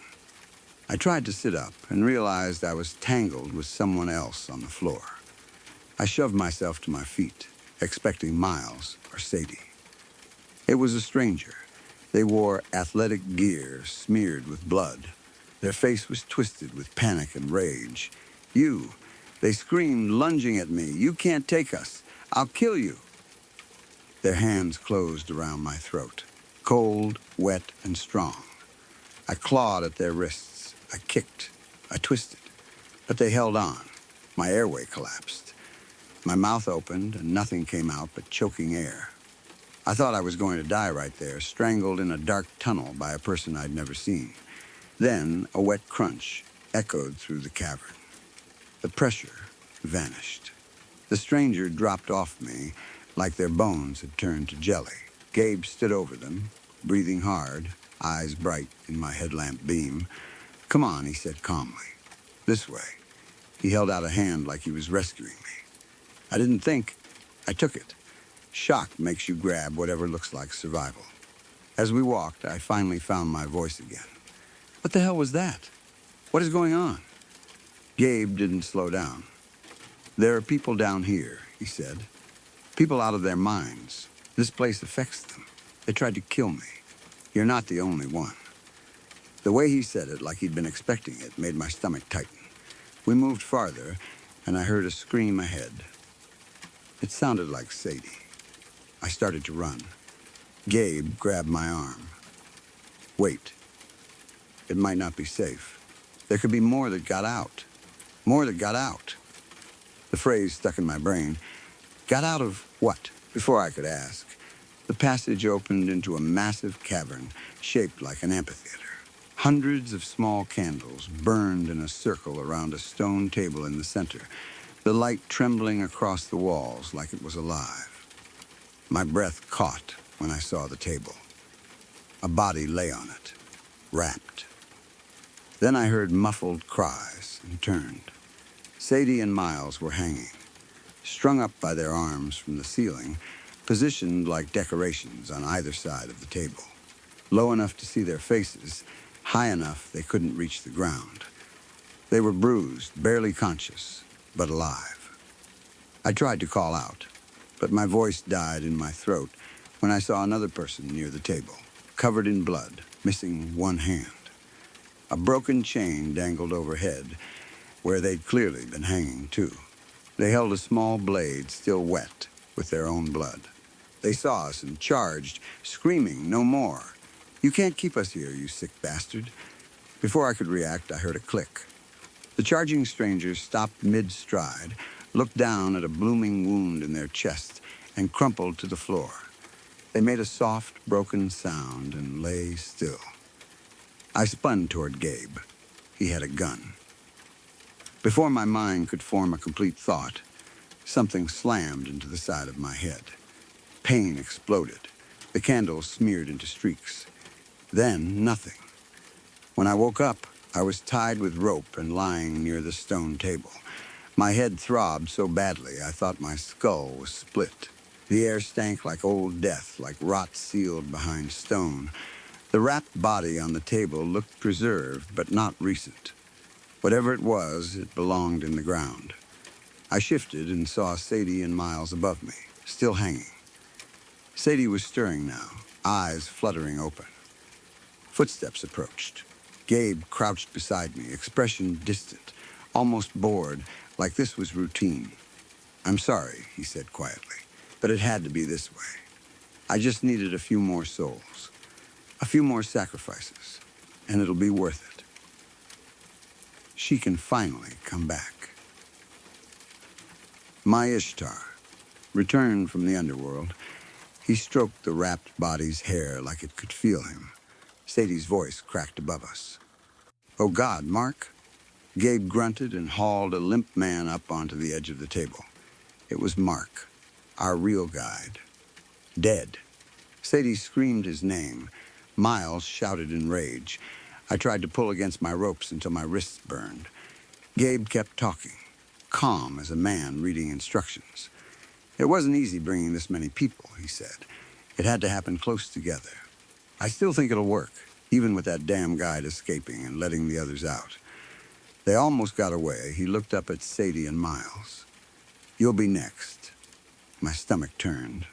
I tried to sit up and realized I was tangled with someone else on the floor. I shoved myself to my feet, expecting Miles or Sadie. It was a stranger. They wore athletic gear smeared with blood. Their face was twisted with panic and rage. You, they screamed, lunging at me. You can't take us. I'll kill you. Their hands closed around my throat, cold, wet, and strong. I clawed at their wrists. I kicked. I twisted. But they held on. My airway collapsed. My mouth opened and nothing came out but choking air. I thought I was going to die right there, strangled in a dark tunnel by a person I'd never seen. Then a wet crunch echoed through the cavern. The pressure vanished. The stranger dropped off me like their bones had turned to jelly. Gabe stood over them, breathing hard, eyes bright in my headlamp beam. Come on, he said calmly. This way. He held out a hand like he was rescuing me. I didn't think. I took it. Shock makes you grab whatever looks like survival. As we walked, I finally found my voice again. What the hell was that? What is going on? Gabe didn't slow down. There are people down here, he said. People out of their minds. This place affects them. They tried to kill me. You're not the only one. The way he said it, like he'd been expecting it, made my stomach tighten. We moved farther, and I heard a scream ahead. It sounded like Sadie. I started to run. Gabe grabbed my arm. Wait. It might not be safe. There could be more that got out. More that got out. The phrase stuck in my brain. Got out of what? Before I could ask, the passage opened into a massive cavern shaped like an amphitheater. Hundreds of small candles burned in a circle around a stone table in the center, the light trembling across the walls like it was alive. My breath caught when I saw the table. A body lay on it, wrapped. Then I heard muffled cries and turned. Sadie and Miles were hanging, strung up by their arms from the ceiling, positioned like decorations on either side of the table. Low enough to see their faces, high enough they couldn't reach the ground. They were bruised, barely conscious, but alive. I tried to call out, but my voice died in my throat when I saw another person near the table, covered in blood, missing one hand. A broken chain dangled overhead, where they'd clearly been hanging too. They held a small blade still wet with their own blood. They saw us and charged, screaming, "No more! You can't keep us here, you sick bastard." Before I could react, I heard a click. The charging strangers stopped mid-stride, looked down at a blooming wound in their chest, and crumpled to the floor. They made a soft, broken sound and lay still. I spun toward Gabe. He had a gun. Before my mind could form a complete thought, something slammed into the side of my head. Pain exploded. The candle smeared into streaks. Then, nothing. When I woke up, I was tied with rope and lying near the stone table. My head throbbed so badly I thought my skull was split. The air stank like old death, like rot sealed behind stone. The wrapped body on the table looked preserved, but not recent. Whatever it was, it belonged in the ground. I shifted and saw Sadie and Miles above me, still hanging. Sadie was stirring now, eyes fluttering open. Footsteps approached. Gabe crouched beside me, expression distant, almost bored, like this was routine. "I'm sorry," he said quietly, "but it had to be this way. I just needed a few more souls, a few more sacrifices, and it'll be worth it. She can finally come back." My Ishtar returned from the underworld. He stroked the wrapped body's hair like it could feel him. Sadie's voice cracked above us. "Oh God, Mark?" Gabe grunted and hauled a limp man up onto the edge of the table. It was Mark, our real guide. Dead. Sadie screamed his name. Miles shouted in rage. I tried to pull against my ropes until my wrists burned. Gabe kept talking, calm as a man reading instructions. "It wasn't easy bringing this many people," he said. "It had to happen close together. I still think it'll work, even with that damn guide escaping and letting the others out." They almost got away. He looked up at Sadie and Miles. "You'll be next." My stomach turned.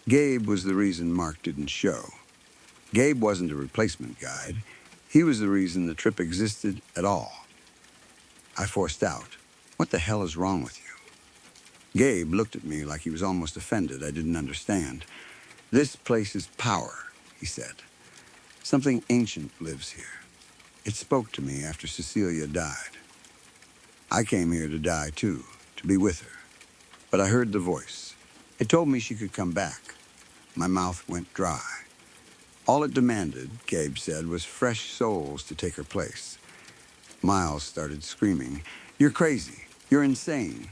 Gabe was the reason Mark didn't show. Gabe wasn't a replacement guide. He was the reason the trip existed at all. I forced out, "What the hell is wrong with you?" Gabe looked at me like he was almost offended I didn't understand. "This place is power," he said. "Something ancient lives here. It spoke to me after Cecilia died. I came here to die too, to be with her. But I heard the voice. It told me she could come back." My mouth went dry. "All it demanded," Gabe said, "was fresh souls to take her place." Miles started screaming, "You're crazy. You're insane."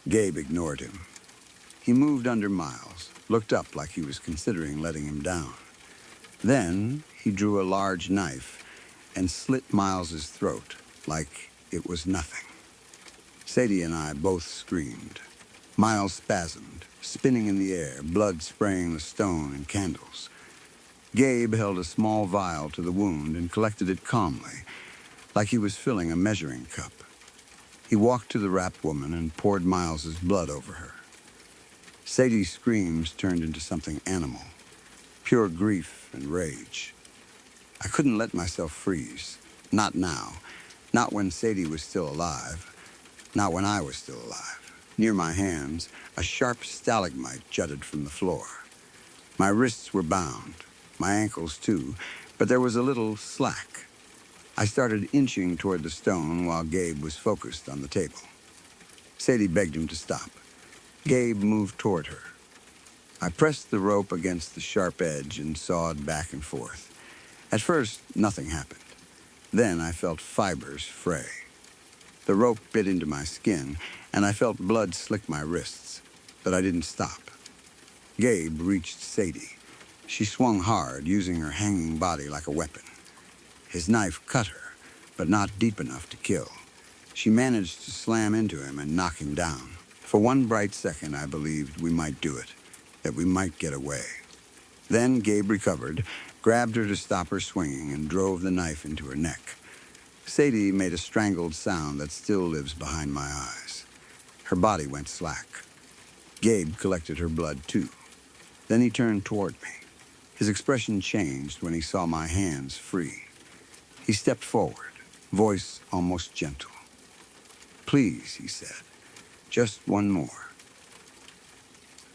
Gabe ignored him. He moved under Miles, looked up like he was considering letting him down. Then he drew a large knife and slit Miles's throat like it was nothing. Sadie and I both screamed. Miles spasmed, spinning in the air, blood spraying the stone and candles. Gabe held a small vial to the wound and collected it calmly, like he was filling a measuring cup. He walked to the wrapped woman and poured Miles's blood over her. Sadie's screams turned into something animal, pure grief and rage. I couldn't let myself freeze. Not now. Not when Sadie was still alive. Not when I was still alive. Near my hands, a sharp stalagmite jutted from the floor. My wrists were bound, my ankles too, but there was a little slack. I started inching toward the stone while Gabe was focused on the table. Sadie begged him to stop. Gabe moved toward her. I pressed the rope against the sharp edge and sawed back and forth. At first, nothing happened. Then I felt fibers fray. The rope bit into my skin, and I felt blood slick my wrists, but I didn't stop. Gabe reached Sadie. She swung hard, using her hanging body like a weapon. His knife cut her, but not deep enough to kill. She managed to slam into him and knock him down. For one bright second, I believed we might do it, that we might get away. Then Gabe recovered, grabbed her to stop her swinging, and drove the knife into her neck. Sadie made a strangled sound that still lives behind my eyes. Her body went slack. Gabe collected her blood too. Then he turned toward me. His expression changed when he saw my hands free. He stepped forward, voice almost gentle. "Please," he said, "just one more.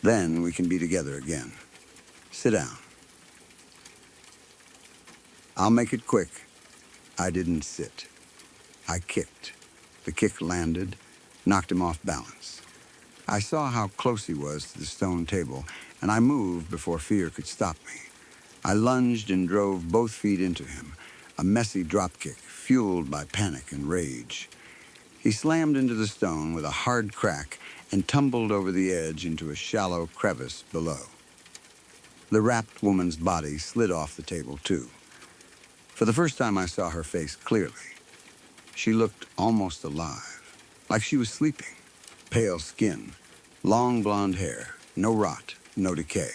Then we can be together again. Sit down." "I'll make it quick." I didn't sit. I kicked. The kick landed, knocked him off balance. I saw how close he was to the stone table, and I moved before fear could stop me. I lunged and drove both feet into him, a messy dropkick fueled by panic and rage. He slammed into the stone with a hard crack and tumbled over the edge into a shallow crevice below. The wrapped woman's body slid off the table, too. For the first time, I saw her face clearly. She looked almost alive, like she was sleeping. Pale skin, long blonde hair, no rot, no decay.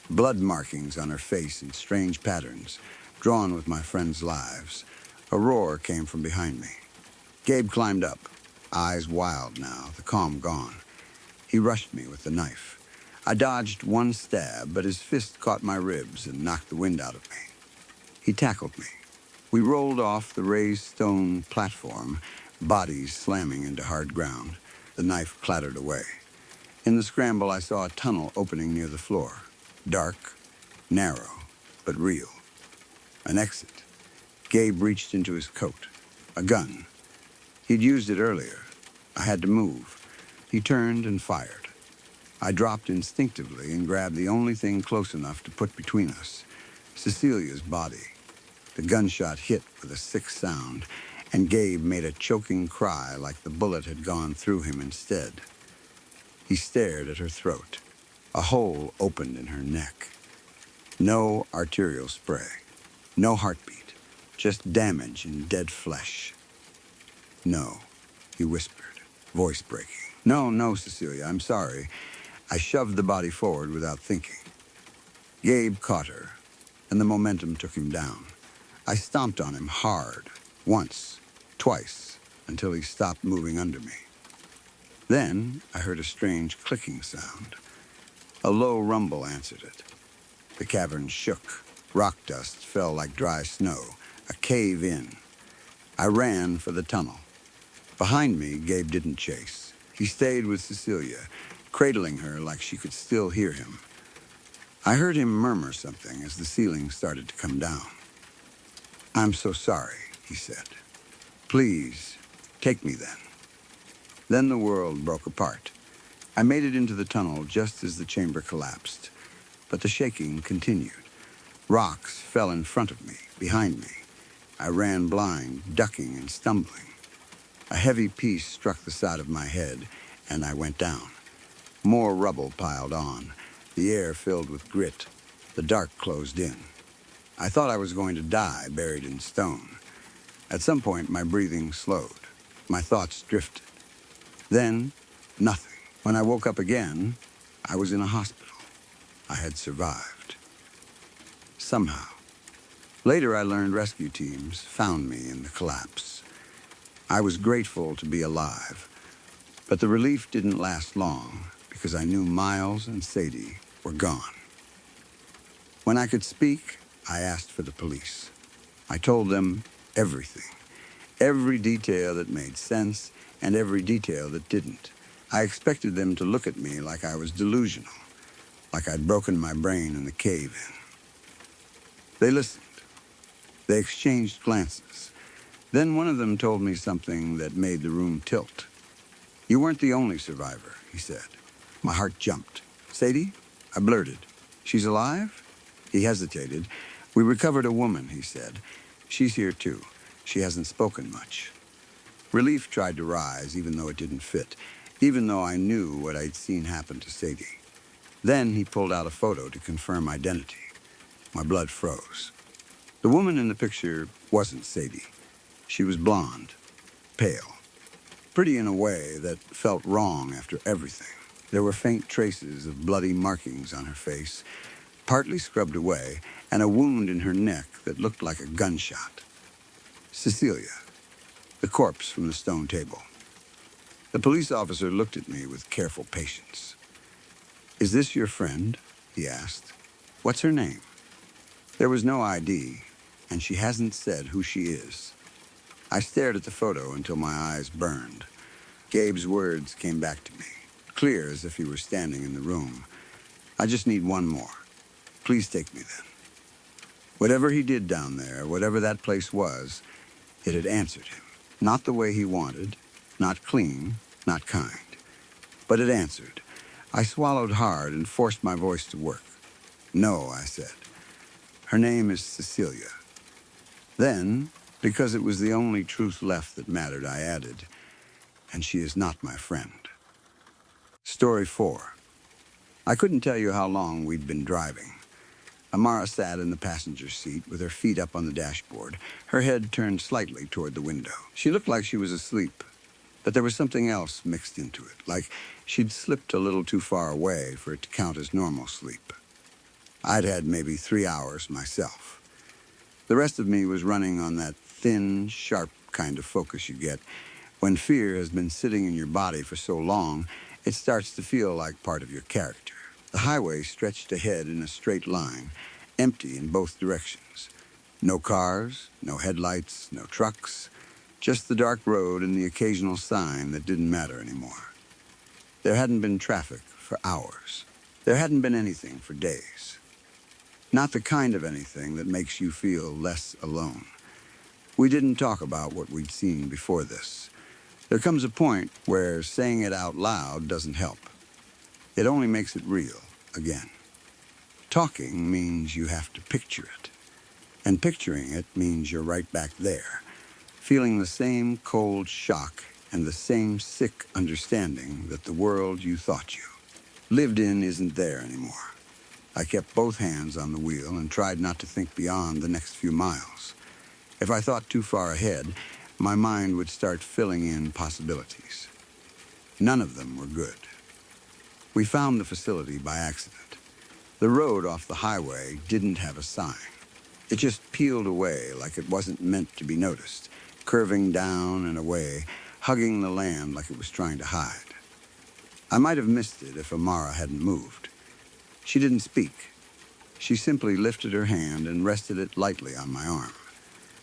Blood markings on her face in strange patterns, drawn with my friends' lives. A roar came from behind me. Gabe climbed up, eyes wild now, the calm gone. He rushed me with the knife. I dodged one stab, but his fist caught my ribs and knocked the wind out of me. He tackled me. We rolled off the raised stone platform, bodies slamming into hard ground. The knife clattered away. In the scramble, I saw a tunnel opening near the floor. Dark, narrow, but real. An exit. Gabe reached into his coat. A gun. He'd used it earlier. I had to move. He turned and fired. I dropped instinctively and grabbed the only thing close enough to put between us. Cecilia's body. The gunshot hit with a sick sound, and Gabe made a choking cry like the bullet had gone through him instead. He stared at her throat. A hole opened in her neck. No arterial spray. No heartbeat. Just damage in dead flesh. "No," he whispered, voice breaking. No, Cecilia, I'm sorry." I shoved the body forward without thinking. Gabe caught her, and the momentum took him down. I stomped on him hard, once, twice, until he stopped moving under me. Then I heard a strange clicking sound. A low rumble answered it. The cavern shook. Rock dust fell like dry snow, a cave in. I ran for the tunnel. Behind me, Gabe didn't chase. He stayed with Cecilia, cradling her like she could still hear him. I heard him murmur something as the ceiling started to come down. "I'm so sorry," he said. "Please, take me then." Then the world broke apart. I made it into the tunnel just as the chamber collapsed, but the shaking continued. Rocks fell in front of me, behind me. I ran blind, ducking and stumbling. A heavy piece struck the side of my head, and I went down. More rubble piled on, the air filled with grit. The dark closed in. I thought I was going to die, buried in stone. At some point, my breathing slowed. My thoughts drifted. Then, nothing. When I woke up again, I was in a hospital. I had survived. Somehow. Later, I learned rescue teams found me in the collapse. I was grateful to be alive, but the relief didn't last long because I knew Miles and Sadie were gone. When I could speak, I asked for the police. I told them everything, every detail that made sense and every detail that didn't. I expected them to look at me like I was delusional, like I'd broken my brain in the cave-in. They listened. They exchanged glances. Then one of them told me something that made the room tilt. "You weren't the only survivor," he said. My heart jumped. "Sadie?" I blurted. "She's alive?" He hesitated. "We recovered a woman," he said. "She's here too. She hasn't spoken much." Relief tried to rise, even though it didn't fit, even though I knew what I'd seen happen to Sadie. Then he pulled out a photo to confirm identity. My blood froze. The woman in the picture wasn't Sadie. She was blonde, pale, pretty in a way that felt wrong after everything. There were faint traces of bloody markings on her face, partly scrubbed away, and a wound in her neck that looked like a gunshot. Cecilia. the corpse from the stone table. The police officer looked at me with careful patience. "Is this your friend?" he asked. "What's her name?" There was no ID, and she hasn't said who she is. I stared at the photo until my eyes burned. Gabe's words came back to me, clear as if he were standing in the room. "I just need one more. Please take me then." Whatever he did down there, whatever that place was, it had answered him. Not the way he wanted, not clean, not kind. But it answered. I swallowed hard and forced my voice to work. "No," I said. "Her name is Cecilia." Then, because it was the only truth left that mattered, I added, "And she is not my friend." Story 4. I couldn't tell you how long we'd been driving. Amara sat in the passenger seat with her feet up on the dashboard, her head turned slightly toward the window. She looked like she was asleep, but there was something else mixed into it, like she'd slipped a little too far away for it to count as normal sleep. I'd had maybe 3 hours myself. The rest of me was running on that thin, sharp kind of focus you get when fear has been sitting in your body for so long, it starts to feel like part of your character. The highway stretched ahead in a straight line, empty in both directions. No cars, no headlights, no trucks, just the dark road and the occasional sign that didn't matter anymore. There hadn't been traffic for hours. There hadn't been anything for days. Not the kind of anything that makes you feel less alone. We didn't talk about what we'd seen before this. There comes a point where saying it out loud doesn't help. It only makes it real, again. Talking means you have to picture it. And picturing it means you're right back there, feeling the same cold shock and the same sick understanding that the world you thought you lived in isn't there anymore. I kept both hands on the wheel and tried not to think beyond the next few miles. If I thought too far ahead, my mind would start filling in possibilities. None of them were good. We found the facility by accident. The road off the highway didn't have a sign. It just peeled away like it wasn't meant to be noticed, curving down and away, hugging the land like it was trying to hide. I might have missed it if Amara hadn't moved. She didn't speak. She simply lifted her hand and rested it lightly on my arm.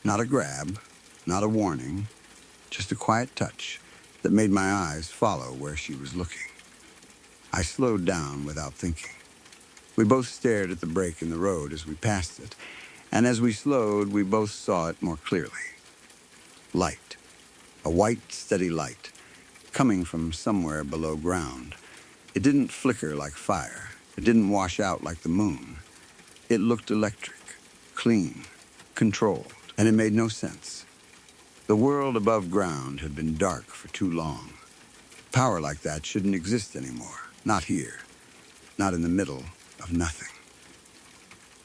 Not a grab, not a warning, just a quiet touch that made my eyes follow where she was looking. I slowed down without thinking. We both stared at the break in the road as we passed it, and as we slowed, we both saw it more clearly. Light. A white, steady light, coming from somewhere below ground. It didn't flicker like fire. It didn't wash out like the moon. It looked electric, clean, controlled, and it made no sense. The world above ground had been dark for too long. Power like that shouldn't exist anymore. Not here. Not in the middle of nothing.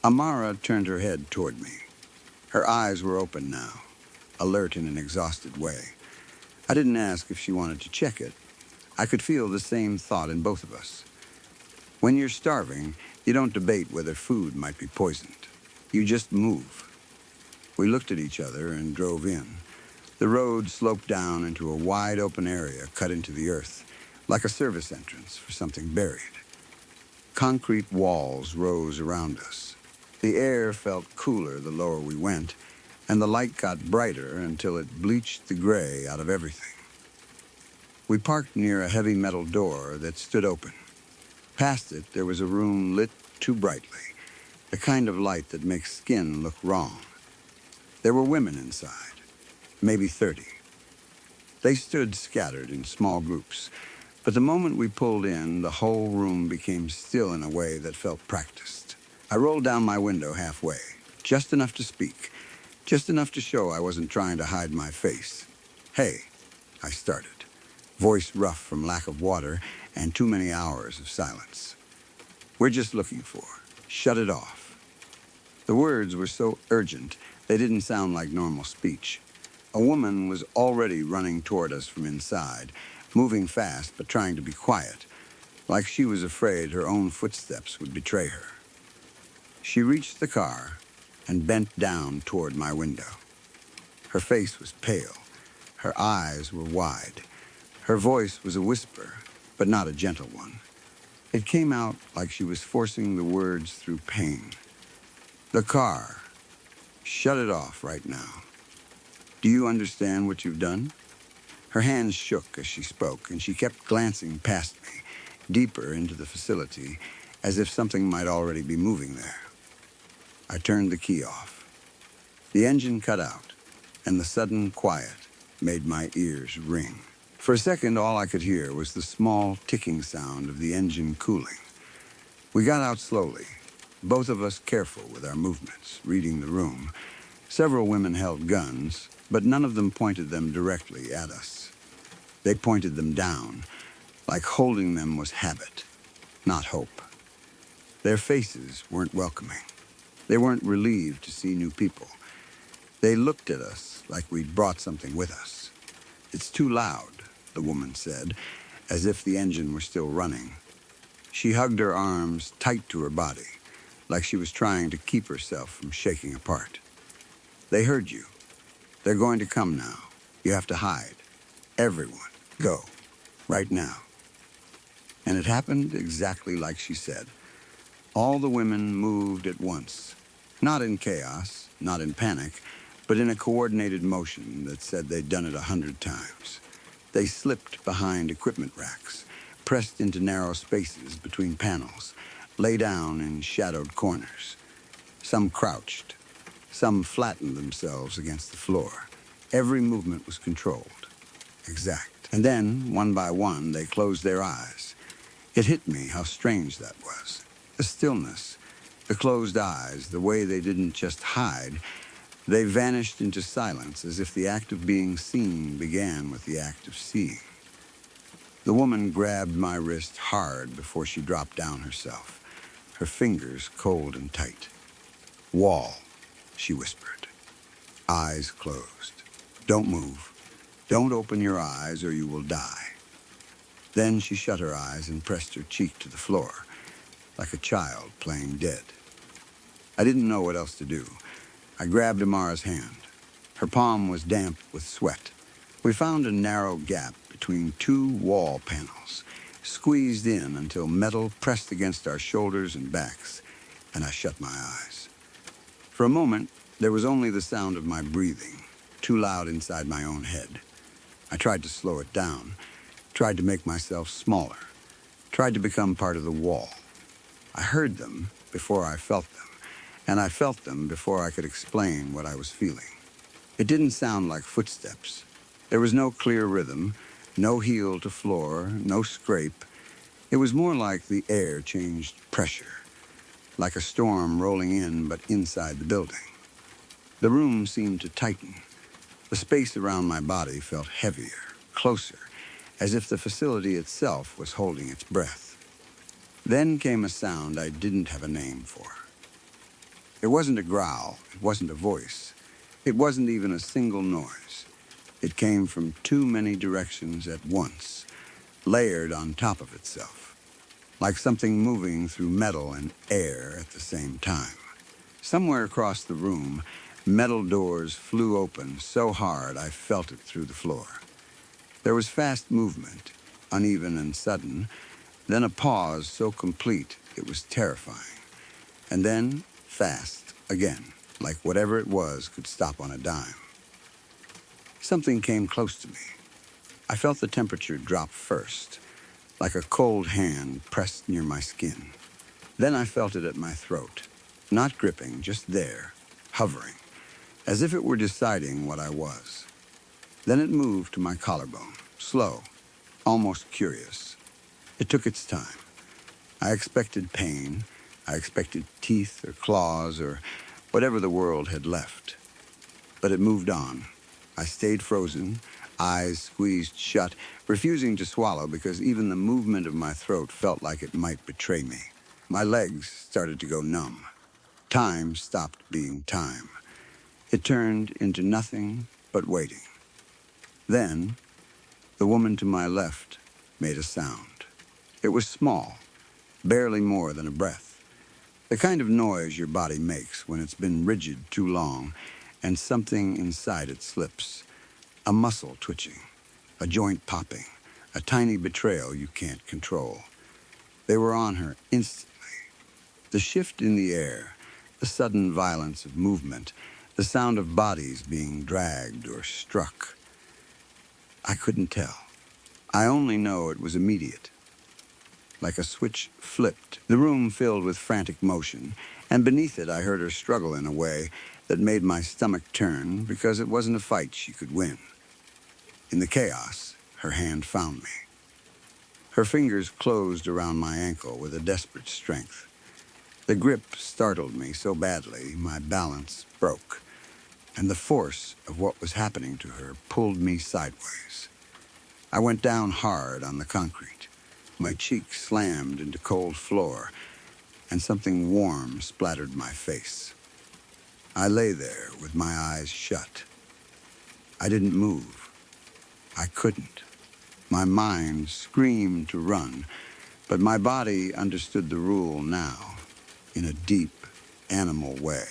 Amara turned her head toward me. Her eyes were open now, alert in an exhausted way. I didn't ask if she wanted to check it. I could feel the same thought in both of us. When you're starving, you don't debate whether food might be poisoned. You just move. We looked at each other and drove in. The road sloped down into a wide open area cut into the earth, like a service entrance for something buried. Concrete walls rose around us. The air felt cooler the lower we went, and the light got brighter until it bleached the gray out of everything. We parked near a heavy metal door that stood open. Past it, there was a room lit too brightly, the kind of light that makes skin look wrong. There were women inside, maybe 30. They stood scattered in small groups, but the moment we pulled in, the whole room became still in a way that felt practiced. I rolled down my window halfway, just enough to speak, just enough to show I wasn't trying to hide my face. "Hey," I started, voice rough from lack of water and too many hours of silence. "We're just looking for. Shut it off." The words were so urgent, they didn't sound like normal speech. A woman was already running toward us from inside, moving fast but trying to be quiet, like she was afraid her own footsteps would betray her. She reached the car and bent down toward my window. Her face was pale, Her eyes were wide. Her voice was a whisper, but not a gentle one. It came out like she was forcing the words through pain. The car. Shut it off right now. Do you understand what you've done? Her hands shook as she spoke, and she kept glancing past me, deeper into the facility, as if something might already be moving there. I turned the key off. The engine cut out, and the sudden quiet made my ears ring. For a second, all I could hear was the small ticking sound of the engine cooling. We got out slowly, both of us careful with our movements, reading the room. Several women held guns, but none of them pointed them directly at us. They pointed them down, like holding them was habit, not hope. Their faces weren't welcoming. They weren't relieved to see new people. They looked at us like we'd brought something with us. It's too loud, the woman said, as if the engine were still running. She hugged her arms tight to her body, like she was trying to keep herself from shaking apart. They heard you. They're going to come now. You have to hide. Everyone, go. Right now. And it happened exactly like she said. All the women moved at once. Not in chaos, not in panic, but in a coordinated motion that said they'd done it 100 times. They slipped behind equipment racks, pressed into narrow spaces between panels, lay down in shadowed corners. Some crouched. Some flattened themselves against the floor. Every movement was controlled. Exact. And then, one by one, they closed their eyes. It hit me how strange that was. The stillness, the closed eyes, the way they didn't just hide. They vanished into silence as if the act of being seen began with the act of seeing. The woman grabbed my wrist hard before she dropped down herself, her fingers cold and tight. Wall, she whispered. Eyes closed. Don't move. Don't open your eyes or you will die. Then she shut her eyes and pressed her cheek to the floor, like a child playing dead. I didn't know what else to do. I grabbed Amara's hand. Her palm was damp with sweat. We found a narrow gap between two wall panels, squeezed in until metal pressed against our shoulders and backs, and I shut my eyes. For a moment, there was only the sound of my breathing, too loud inside my own head. I tried to slow it down, tried to make myself smaller, tried to become part of the wall. I heard them before I felt them, and I felt them before I could explain what I was feeling. It didn't sound like footsteps. There was no clear rhythm, no heel to floor, no scrape. It was more like the air changed pressure, like a storm rolling in but inside the building. The room seemed to tighten. The space around my body felt heavier, closer, as if the facility itself was holding its breath. Then came a sound I didn't have a name for. It wasn't a growl, it wasn't a voice. It wasn't even a single noise. It came from too many directions at once, layered on top of itself, like something moving through metal and air at the same time. Somewhere across the room, metal doors flew open so hard I felt it through the floor. There was fast movement, uneven and sudden, then a pause so complete it was terrifying, and then fast again, like whatever it was could stop on a dime. Something came close to me. I felt the temperature drop first, like a cold hand pressed near my skin. Then I felt it at my throat, not gripping, just there, hovering, as if it were deciding what I was. Then it moved to my collarbone, slow, almost curious. It took its time. I expected pain. I expected teeth or claws or whatever the world had left. But it moved on. I stayed frozen, eyes squeezed shut, refusing to swallow because even the movement of my throat felt like it might betray me. My legs started to go numb. Time stopped being time. It turned into nothing but waiting. Then, the woman to my left made a sound. It was small, barely more than a breath. The kind of noise your body makes when it's been rigid too long and something inside it slips. A muscle twitching, a joint popping, a tiny betrayal you can't control. They were on her instantly. The shift in the air, the sudden violence of movement, the sound of bodies being dragged or struck. I couldn't tell. I only know it was immediate. Like a switch flipped, the room filled with frantic motion, and beneath it I heard her struggle in a way that made my stomach turn because it wasn't a fight she could win. In the chaos, her hand found me. Her fingers closed around my ankle with a desperate strength. The grip startled me so badly my balance broke, and the force of what was happening to her pulled me sideways. I went down hard on the concrete. My cheek slammed into cold floor, and something warm splattered my face. I lay there with my eyes shut. I didn't move. I couldn't. My mind screamed to run, but my body understood the rule now, in a deep, animal way.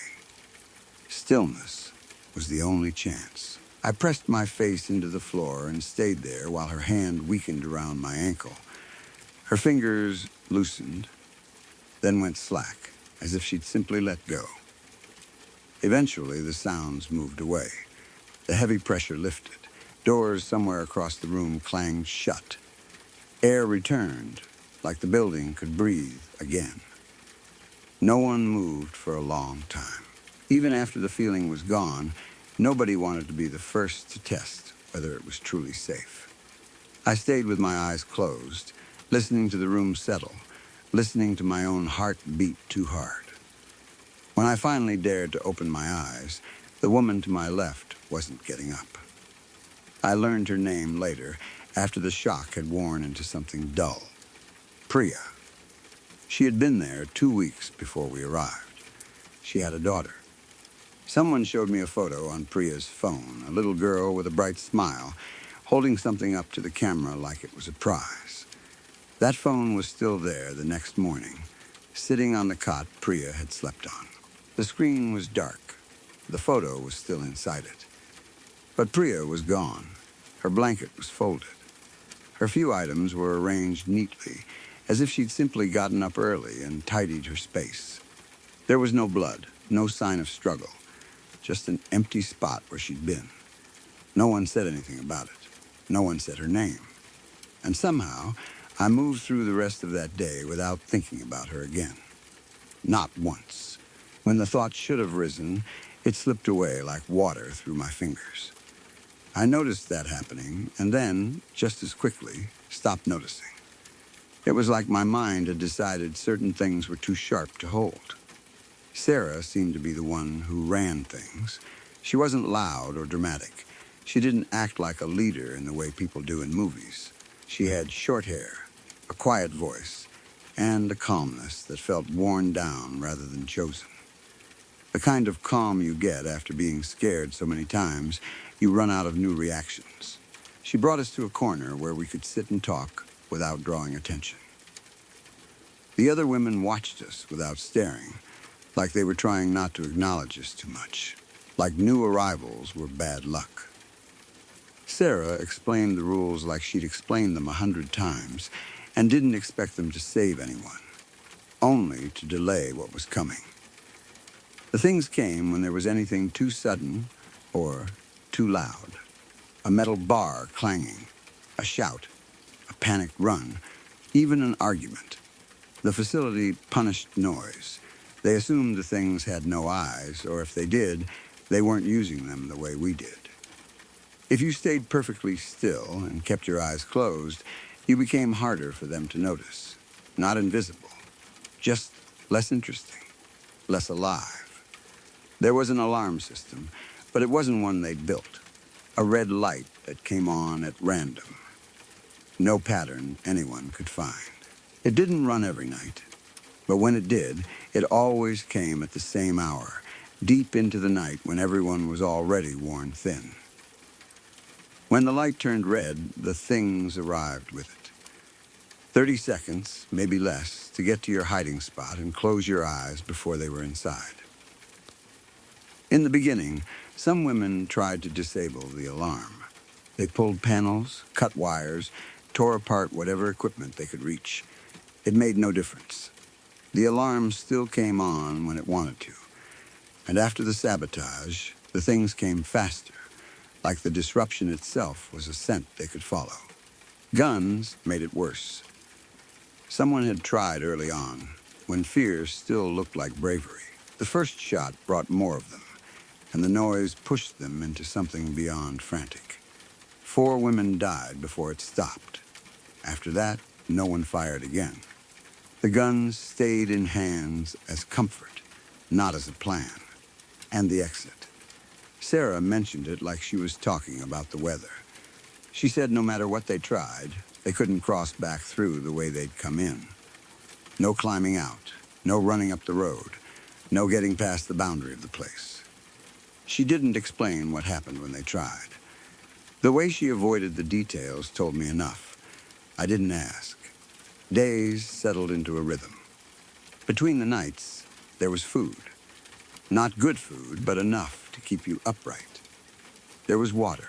Stillness was the only chance. I pressed my face into the floor and stayed there while her hand weakened around my ankle. Her fingers loosened, then went slack, as if she'd simply let go. Eventually, the sounds moved away. The heavy pressure lifted. Doors somewhere across the room clanged shut. Air returned, like the building could breathe again. No one moved for a long time. Even after the feeling was gone, nobody wanted to be the first to test whether it was truly safe. I stayed with my eyes closed, listening to the room settle, listening to my own heart beat too hard. When I finally dared to open my eyes, the woman to my left wasn't getting up. I learned her name later, after the shock had worn into something dull. Priya. She had been there 2 weeks before we arrived. She had a daughter. Someone showed me a photo on Priya's phone, a little girl with a bright smile, holding something up to the camera like it was a prize. That phone was still there the next morning, sitting on the cot Priya had slept on. The screen was dark. The photo was still inside it. But Priya was gone. Her blanket was folded. Her few items were arranged neatly, as if she'd simply gotten up early and tidied her space. There was no blood, no sign of struggle, just an empty spot where she'd been. No one said anything about it. No one said her name. And somehow, I moved through the rest of that day without thinking about her again. Not once. When the thought should have risen, it slipped away like water through my fingers. I noticed that happening, and then, just as quickly, stopped noticing. It was like my mind had decided certain things were too sharp to hold. Sarah seemed to be the one who ran things. She wasn't loud or dramatic. She didn't act like a leader in the way people do in movies. She had short hair, a quiet voice, and a calmness that felt worn down rather than chosen. The kind of calm you get after being scared so many times, you run out of new reactions. She brought us to a corner where we could sit and talk without drawing attention. The other women watched us without staring, like they were trying not to acknowledge us too much, like new arrivals were bad luck. Sarah explained the rules like she'd explained them 100 times and didn't expect them to save anyone, only to delay what was coming. The things came when there was anything too sudden or too loud. A metal bar clanging, a shout, a panicked run, even an argument. The facility punished noise. They assumed the things had no eyes, or if they did, they weren't using them the way we did. If you stayed perfectly still and kept your eyes closed, you became harder for them to notice. Not invisible, just less interesting, less alive. There was an alarm system, but it wasn't one they'd built. A red light that came on at random. No pattern anyone could find. It didn't run every night, but when it did, it always came at the same hour, deep into the night when everyone was already worn thin. When the light turned red, the things arrived with it. 30 seconds, maybe less, to get to your hiding spot and close your eyes before they were inside. In the beginning, some women tried to disable the alarm. They pulled panels, cut wires, tore apart whatever equipment they could reach. It made no difference. The alarm still came on when it wanted to. And after the sabotage, the things came faster, like the disruption itself was a scent they could follow. Guns made it worse. Someone had tried early on, when fear still looked like bravery. The first shot brought more of them, and the noise pushed them into something beyond frantic. 4 women died before it stopped. After that, no one fired again. The guns stayed in hands as comfort, not as a plan, and the exit. Sarah mentioned it like she was talking about the weather. She said no matter what they tried, they couldn't cross back through the way they'd come in. No climbing out, no running up the road, no getting past the boundary of the place. She didn't explain what happened when they tried. The way she avoided the details told me enough. I didn't ask. Days settled into a rhythm. Between the nights, there was food. Not good food, but enough to keep you upright. There was water.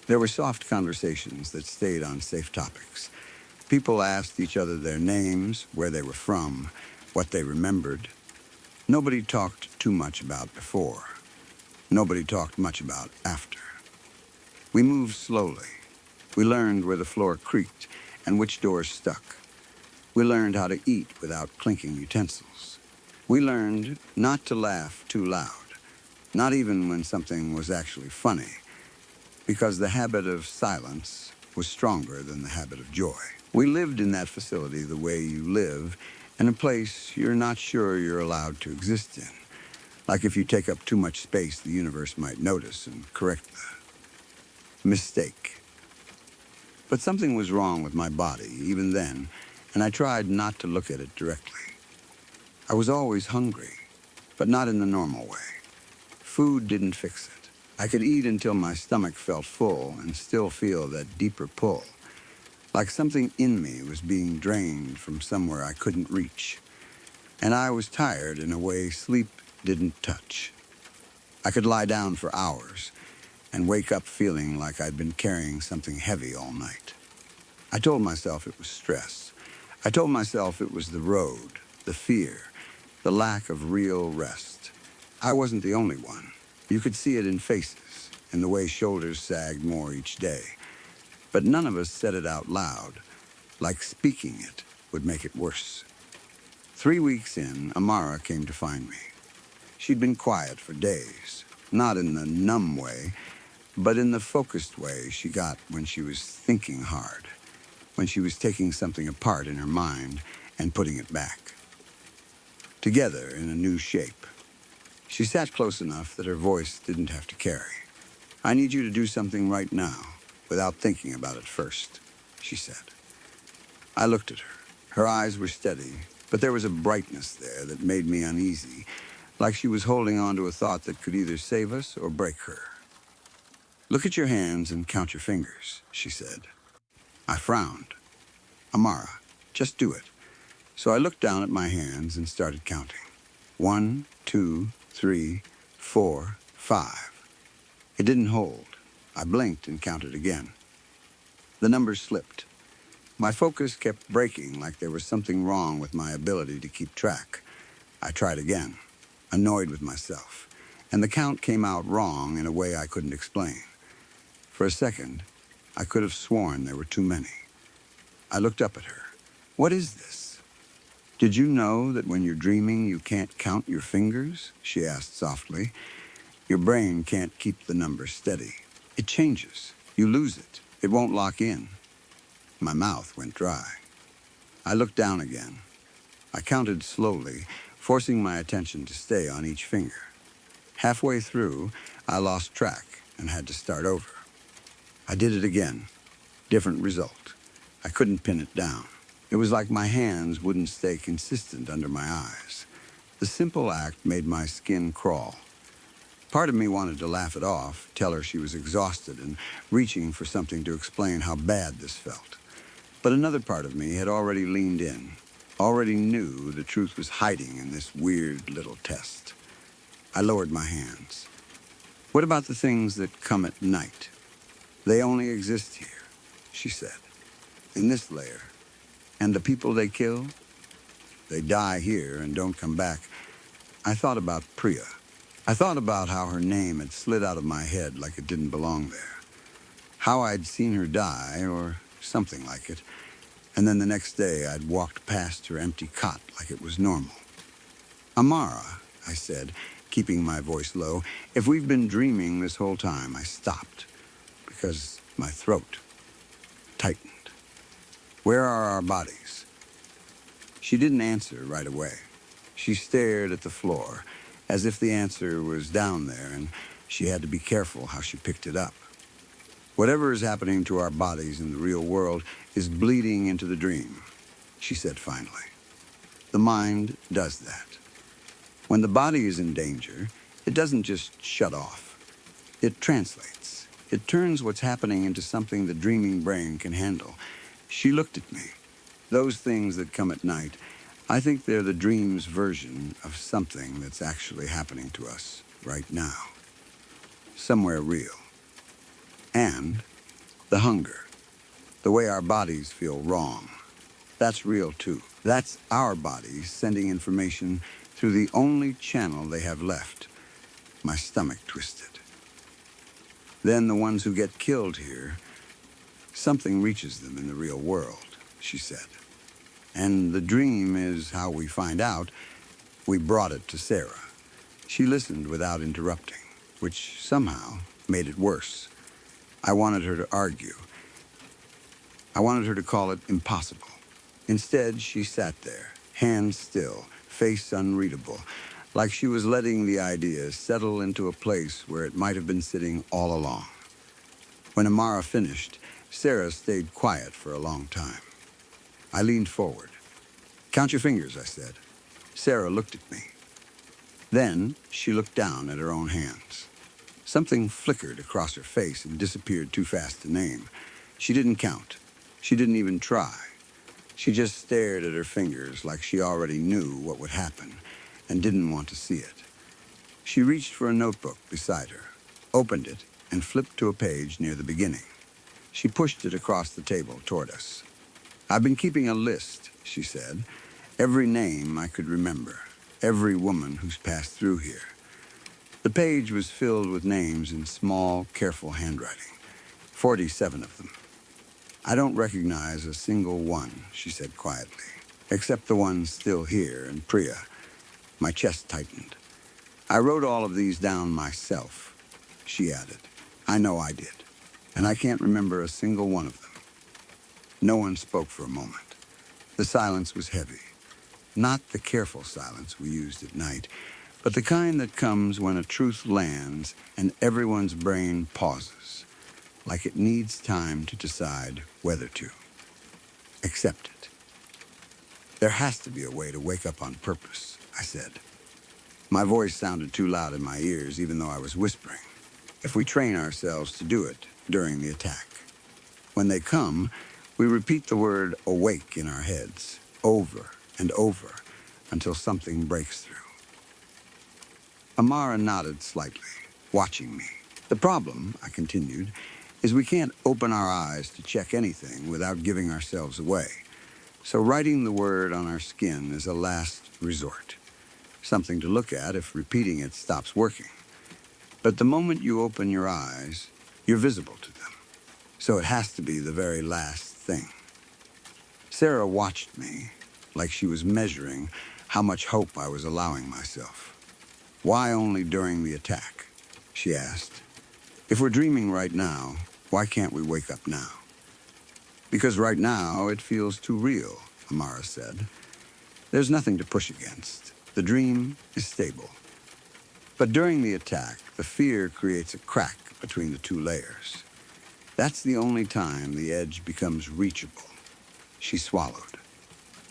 There were soft conversations that stayed on safe topics. People asked each other their names, where they were from, what they remembered. Nobody talked too much about before. Nobody talked much about after. We moved slowly. We learned where the floor creaked and which doors stuck. We learned how to eat without clinking utensils. We learned not to laugh too loud, not even when something was actually funny, because the habit of silence was stronger than the habit of joy. We lived in that facility the way you live in a place you're not sure you're allowed to exist in. Like if you take up too much space, the universe might notice and correct the mistake. But something was wrong with my body, even then, and I tried not to look at it directly. I was always hungry, but not in the normal way. Food didn't fix it. I could eat until my stomach felt full and still feel that deeper pull, like something in me was being drained from somewhere I couldn't reach. And I was tired in a way sleep didn't touch. I could lie down for hours and wake up feeling like I'd been carrying something heavy all night. I told myself it was stress. I told myself it was the road, the fear, the lack of real rest. I wasn't the only one. You could see it in faces, in the way shoulders sagged more each day. But none of us said it out loud, like speaking it would make it worse. 3 weeks in, Amara came to find me. She'd been quiet for days, not in the numb way, but in the focused way she got when she was thinking hard, when she was taking something apart in her mind and putting it back. Together in a new shape. She sat close enough that her voice didn't have to carry. "I need you to do something right now, without thinking about it first," she said. I looked at her. Her eyes were steady, but there was a brightness there that made me uneasy, like she was holding on to a thought that could either save us or break her. "Look at your hands and count your fingers," she said. I frowned. "Amara, just do it." So I looked down at my hands and started counting. 1, 2, 3, 4, 5. It didn't hold. I blinked and counted again. The numbers slipped. My focus kept breaking like there was something wrong with my ability to keep track. I tried again, annoyed with myself, and the count came out wrong in a way I couldn't explain. For a second, I could have sworn there were too many. I looked up at her. "What is this?" "Did you know that when you're dreaming you can't count your fingers?" she asked softly. "Your brain can't keep the numbers steady. It changes. You lose it. It won't lock in." My mouth went dry. I looked down again. I counted slowly, forcing my attention to stay on each finger. Halfway through, I lost track and had to start over. I did it again. Different result. I couldn't pin it down. It was like my hands wouldn't stay consistent under my eyes. The simple act made my skin crawl. Part of me wanted to laugh it off, tell her she was exhausted and reaching for something to explain how bad this felt. But another part of me had already leaned in, already knew the truth was hiding in this weird little test. I lowered my hands. "What about the things that come at night?" They only exist here, she said, in this layer. And the people they kill, they die here and don't come back. I thought about Priya. I thought about how her name had slid out of my head like it didn't belong there. How I'd seen her die, or something like it. And then the next day I'd walked past her empty cot like it was normal. Amara, I said, keeping my voice low, if we've been dreaming this whole time. I stopped because my throat tightened. Where are our bodies? She didn't answer right away. She stared at the floor as if the answer was down there and she had to be careful how she picked it up. Whatever is happening to our bodies in the real world is bleeding into the dream, she said finally. The mind does that. When the body is in danger, it doesn't just shut off. It translates. It turns what's happening into something the dreaming brain can handle. She looked at me. Those things that come at night, I think they're the dream's version of something that's actually happening to us right now. Somewhere real. And the hunger, the way our bodies feel wrong, that's real too. That's our bodies sending information through the only channel they have left. My stomach twisted. Then the ones who get killed here, something reaches them in the real world, she said. And the dream is how we find out. We brought it to Sarah. She listened without interrupting, which somehow made it worse. I wanted her to argue. I wanted her to call it impossible. Instead, she sat there, hands still, face unreadable, like she was letting the idea settle into a place where it might have been sitting all along. When Amara finished, Sarah stayed quiet for a long time. I leaned forward. Count your fingers, I said. Sarah looked at me. Then she looked down at her own hands. Something flickered across her face and disappeared too fast to name. She didn't count. She didn't even try. She just stared at her fingers like she already knew what would happen and didn't want to see it. She reached for a notebook beside her, opened it, and flipped to a page near the beginning. She pushed it across the table toward us. I've been keeping a list, she said. Every name I could remember, every woman who's passed through here. The page was filled with names in small, careful handwriting, 47 of them. I don't recognize a single one, she said quietly, except the ones still here and Priya. My chest tightened. I wrote all of these down myself, she added. I know I did, and I can't remember a single one of them. No one spoke for a moment. The silence was heavy. Not the careful silence we used at night, but the kind that comes when a truth lands and everyone's brain pauses, like it needs time to decide whether to accept it. There has to be a way to wake up on purpose, I said. My voice sounded too loud in my ears, even though I was whispering. If we train ourselves to do it during the attack. When they come, we repeat the word awake in our heads, over and over, until something breaks through. Amara nodded slightly, watching me. The problem, I continued, is we can't open our eyes to check anything without giving ourselves away. So writing the word on our skin is a last resort. Something to look at if repeating it stops working. But the moment you open your eyes, you're visible to them. So it has to be the very last thing. Sarah watched me like she was measuring how much hope I was allowing myself. Why only during the attack? She asked. If we're dreaming right now, why can't we wake up now? Because right now it feels too real, Amara said. There's nothing to push against. The dream is stable. But during the attack, the fear creates a crack between the two layers. That's the only time the edge becomes reachable. She swallowed.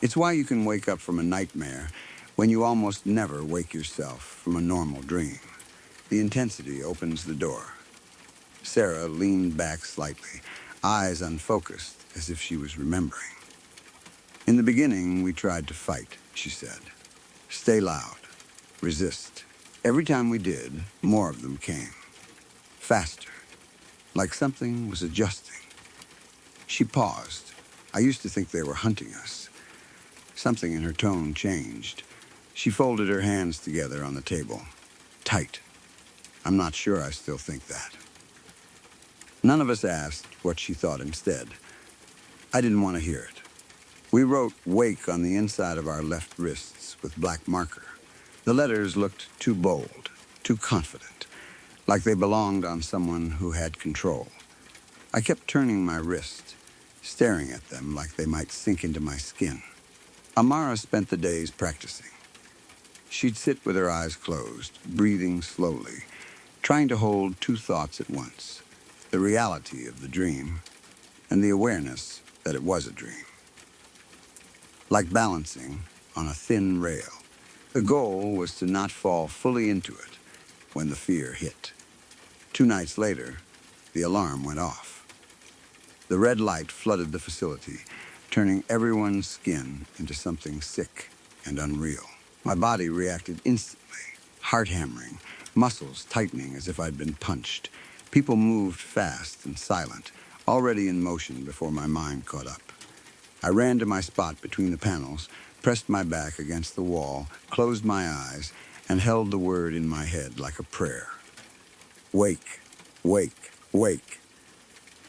It's why you can wake up from a nightmare when you almost never wake yourself from a normal dream. The intensity opens the door. Sarah leaned back slightly, eyes unfocused, as if she was remembering. In the beginning, we tried to fight, she said. Stay loud. Resist. Every time we did, more of them came. Faster. like something was adjusting. She paused. I used to think they were hunting us. Something in her tone changed. She folded her hands together on the table. Tight. I'm not sure I still think that. None of us asked what she thought instead. I didn't want to hear it. We wrote "wake" on the inside of our left wrists with black marker. The letters looked too bold, too confident, like they belonged on someone who had control. I kept turning my wrist, staring at them like they might sink into my skin. Amara spent the days practicing. She'd sit with her eyes closed, breathing slowly, trying to hold two thoughts at once, the reality of the dream and the awareness that it was a dream. Like balancing on a thin rail. The goal was to not fall fully into it when the fear hit. 2 nights later, the alarm went off. The red light flooded the facility, turning everyone's skin into something sick and unreal. My body reacted instantly, heart hammering, muscles tightening as if I'd been punched. People moved fast and silent, already in motion before my mind caught up. I ran to my spot between the panels, pressed my back against the wall, closed my eyes, and held the word in my head like a prayer. Wake, wake, wake.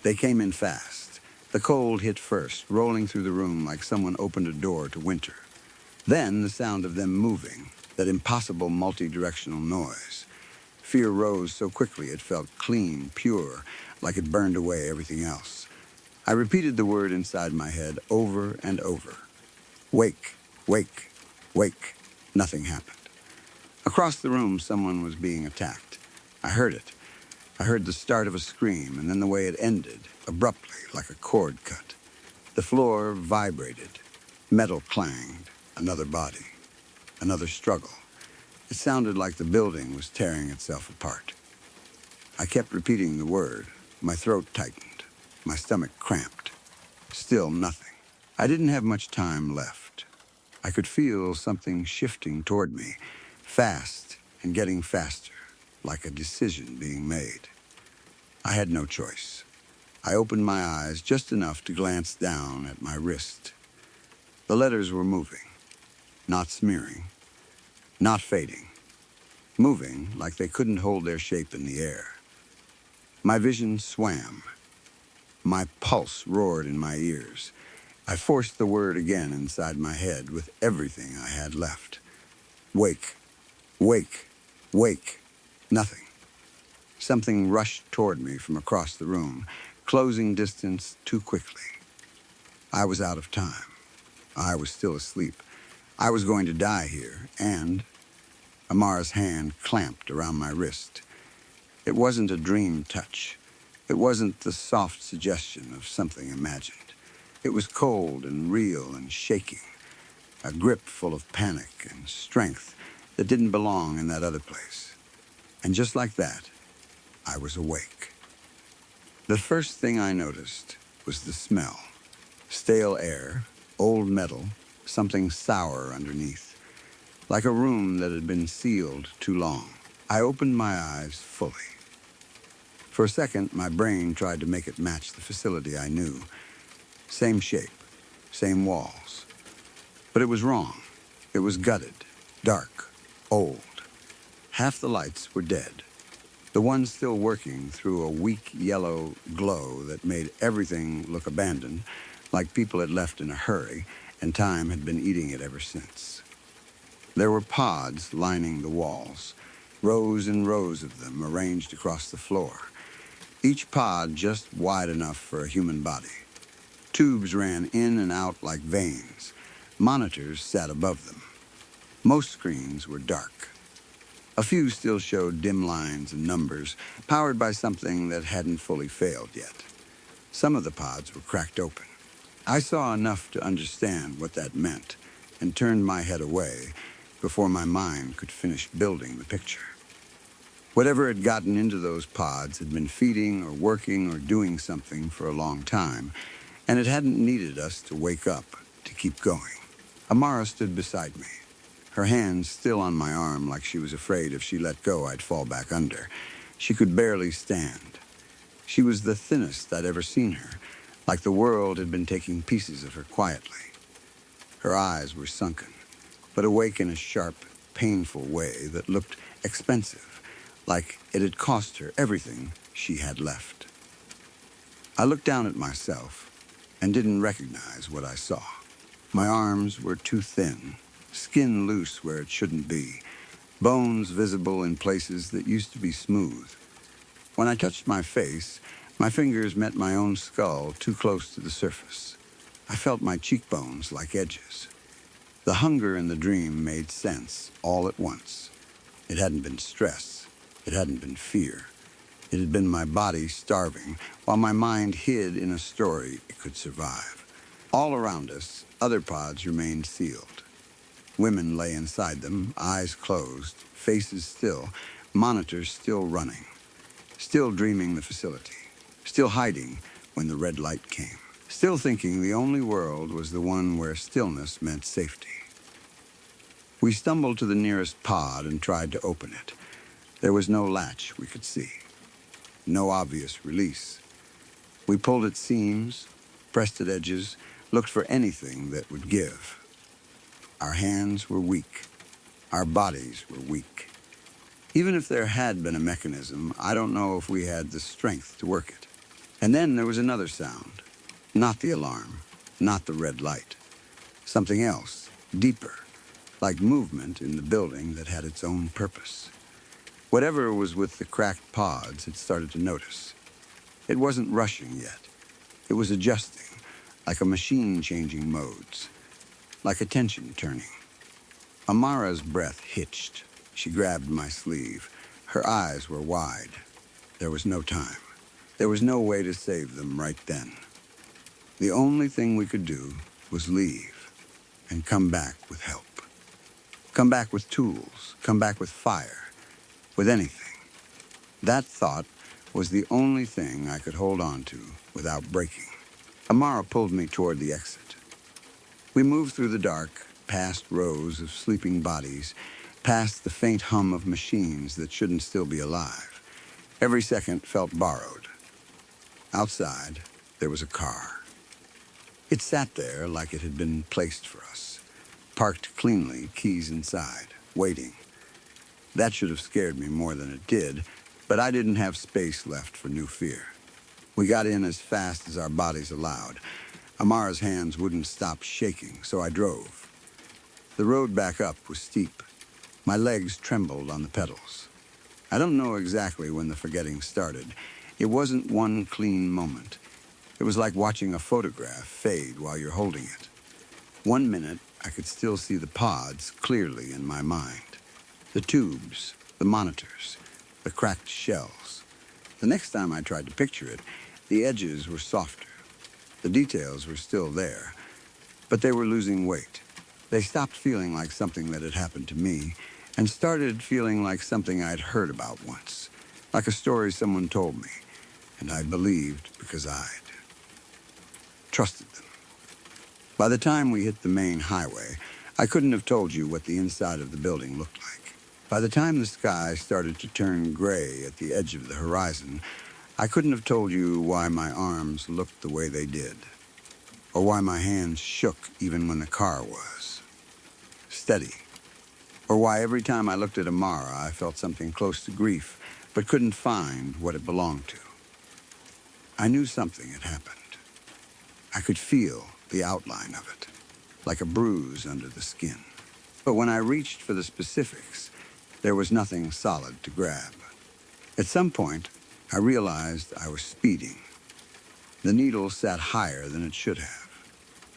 They came in fast. The cold hit first, rolling through the room like someone opened a door to winter. Then the sound of them moving, that impossible multi-directional noise. Fear rose so quickly it felt clean, pure, like it burned away everything else. I repeated the word inside my head over and over. Wake, wake, wake. Nothing happened. Across the room, someone was being attacked. I heard it. I heard the start of a scream, and then the way it ended, abruptly, like a cord cut. The floor vibrated. Metal clanged. Another body. Another struggle. It sounded like the building was tearing itself apart. I kept repeating the word. My throat tightened. My stomach cramped. Still nothing. I didn't have much time left. I could feel something shifting toward me, fast and getting faster, like a decision being made. I had no choice. I opened my eyes just enough to glance down at my wrist. The letters were moving, not smearing, not fading, moving like they couldn't hold their shape in the air. My vision swam. My pulse roared in my ears. I forced the word again inside my head with everything I had left. Wake, wake, wake. Nothing. Something rushed toward me from across the room, closing distance too quickly. I was out of time. I was still asleep. I was going to die here, and Amara's hand clamped around my wrist. It wasn't a dream touch. It wasn't the soft suggestion of something imagined. It was cold and real and shaking, a grip full of panic and strength that didn't belong in that other place. And just like that, I was awake. The first thing I noticed was the smell. Stale air, old metal, something sour underneath, like a room that had been sealed too long. I opened my eyes fully. For a second, my brain tried to make it match the facility I knew. Same shape, same walls. But it was wrong. It was gutted, dark, old. Half the lights were dead. The ones still working threw a weak yellow glow that made everything look abandoned, like people had left in a hurry, and time had been eating it ever since. There were pods lining the walls, rows and rows of them arranged across the floor. Each pod just wide enough for a human body. Tubes ran in and out like veins. Monitors sat above them. Most screens were dark. A few still showed dim lines and numbers, powered by something that hadn't fully failed yet. Some of the pods were cracked open. I saw enough to understand what that meant and turned my head away before my mind could finish building the picture. Whatever had gotten into those pods had been feeding or working or doing something for a long time, and it hadn't needed us to wake up to keep going. Amara stood beside me, her hands still on my arm like she was afraid if she let go I'd fall back under. She could barely stand. She was the thinnest I'd ever seen her, like the world had been taking pieces of her quietly. Her eyes were sunken, but awake in a sharp, painful way that looked expensive, like it had cost her everything she had left. I looked down at myself and didn't recognize what I saw. My arms were too thin, skin loose where it shouldn't be, bones visible in places that used to be smooth. When I touched my face, my fingers met my own skull too close to the surface. I felt my cheekbones like edges. The hunger in the dream made sense all at once. It hadn't been stress. It hadn't been fear. It had been my body starving, while my mind hid in a story it could survive. All around us, other pods remained sealed. Women lay inside them, eyes closed, faces still, monitors still running, still dreaming the facility, still hiding when the red light came, still thinking the only world was the one where stillness meant safety. We stumbled to the nearest pod and tried to open it. There was no latch we could see, no obvious release. We pulled at seams, pressed at edges, looked for anything that would give. Our hands were weak. Our bodies were weak. Even if there had been a mechanism, I don't know if we had the strength to work it. And then there was another sound. Not the alarm, not the red light. Something else, deeper, like movement in the building that had its own purpose. Whatever was with the cracked pods had started to notice. It wasn't rushing yet. It was adjusting, like a machine changing modes, like attention turning. Amara's breath hitched. She grabbed my sleeve. Her eyes were wide. There was no time. There was no way to save them right then. The only thing we could do was leave and come back with help. Come back with tools. Come back with fire. With anything. That thought was the only thing I could hold on to without breaking. Amara pulled me toward the exit. We moved through the dark, past rows of sleeping bodies, past the faint hum of machines that shouldn't still be alive. Every second felt borrowed. Outside, there was a car. It sat there like it had been placed for us, parked cleanly, keys inside, waiting. That should have scared me more than it did, but I didn't have space left for new fear. We got in as fast as our bodies allowed. Amara's hands wouldn't stop shaking, so I drove. The road back up was steep. My legs trembled on the pedals. I don't know exactly when the forgetting started. It wasn't one clean moment. It was like watching a photograph fade while you're holding it. 1 minute, I could still see the pods clearly in my mind. The tubes, the monitors, the cracked shells. The next time I tried to picture it, the edges were softer. The details were still there, but they were losing weight. They stopped feeling like something that had happened to me and started feeling like something I'd heard about once, like a story someone told me, and I believed because I'd trusted them. By the time we hit the main highway, I couldn't have told you what the inside of the building looked like. By the time the sky started to turn gray at the edge of the horizon, I couldn't have told you why my arms looked the way they did, or why my hands shook even when the car was steady, or why every time I looked at Amara I felt something close to grief, but couldn't find what it belonged to. I knew something had happened. I could feel the outline of it, like a bruise under the skin. But when I reached for the specifics, there was nothing solid to grab. At some point, I realized I was speeding. The needle sat higher than it should have.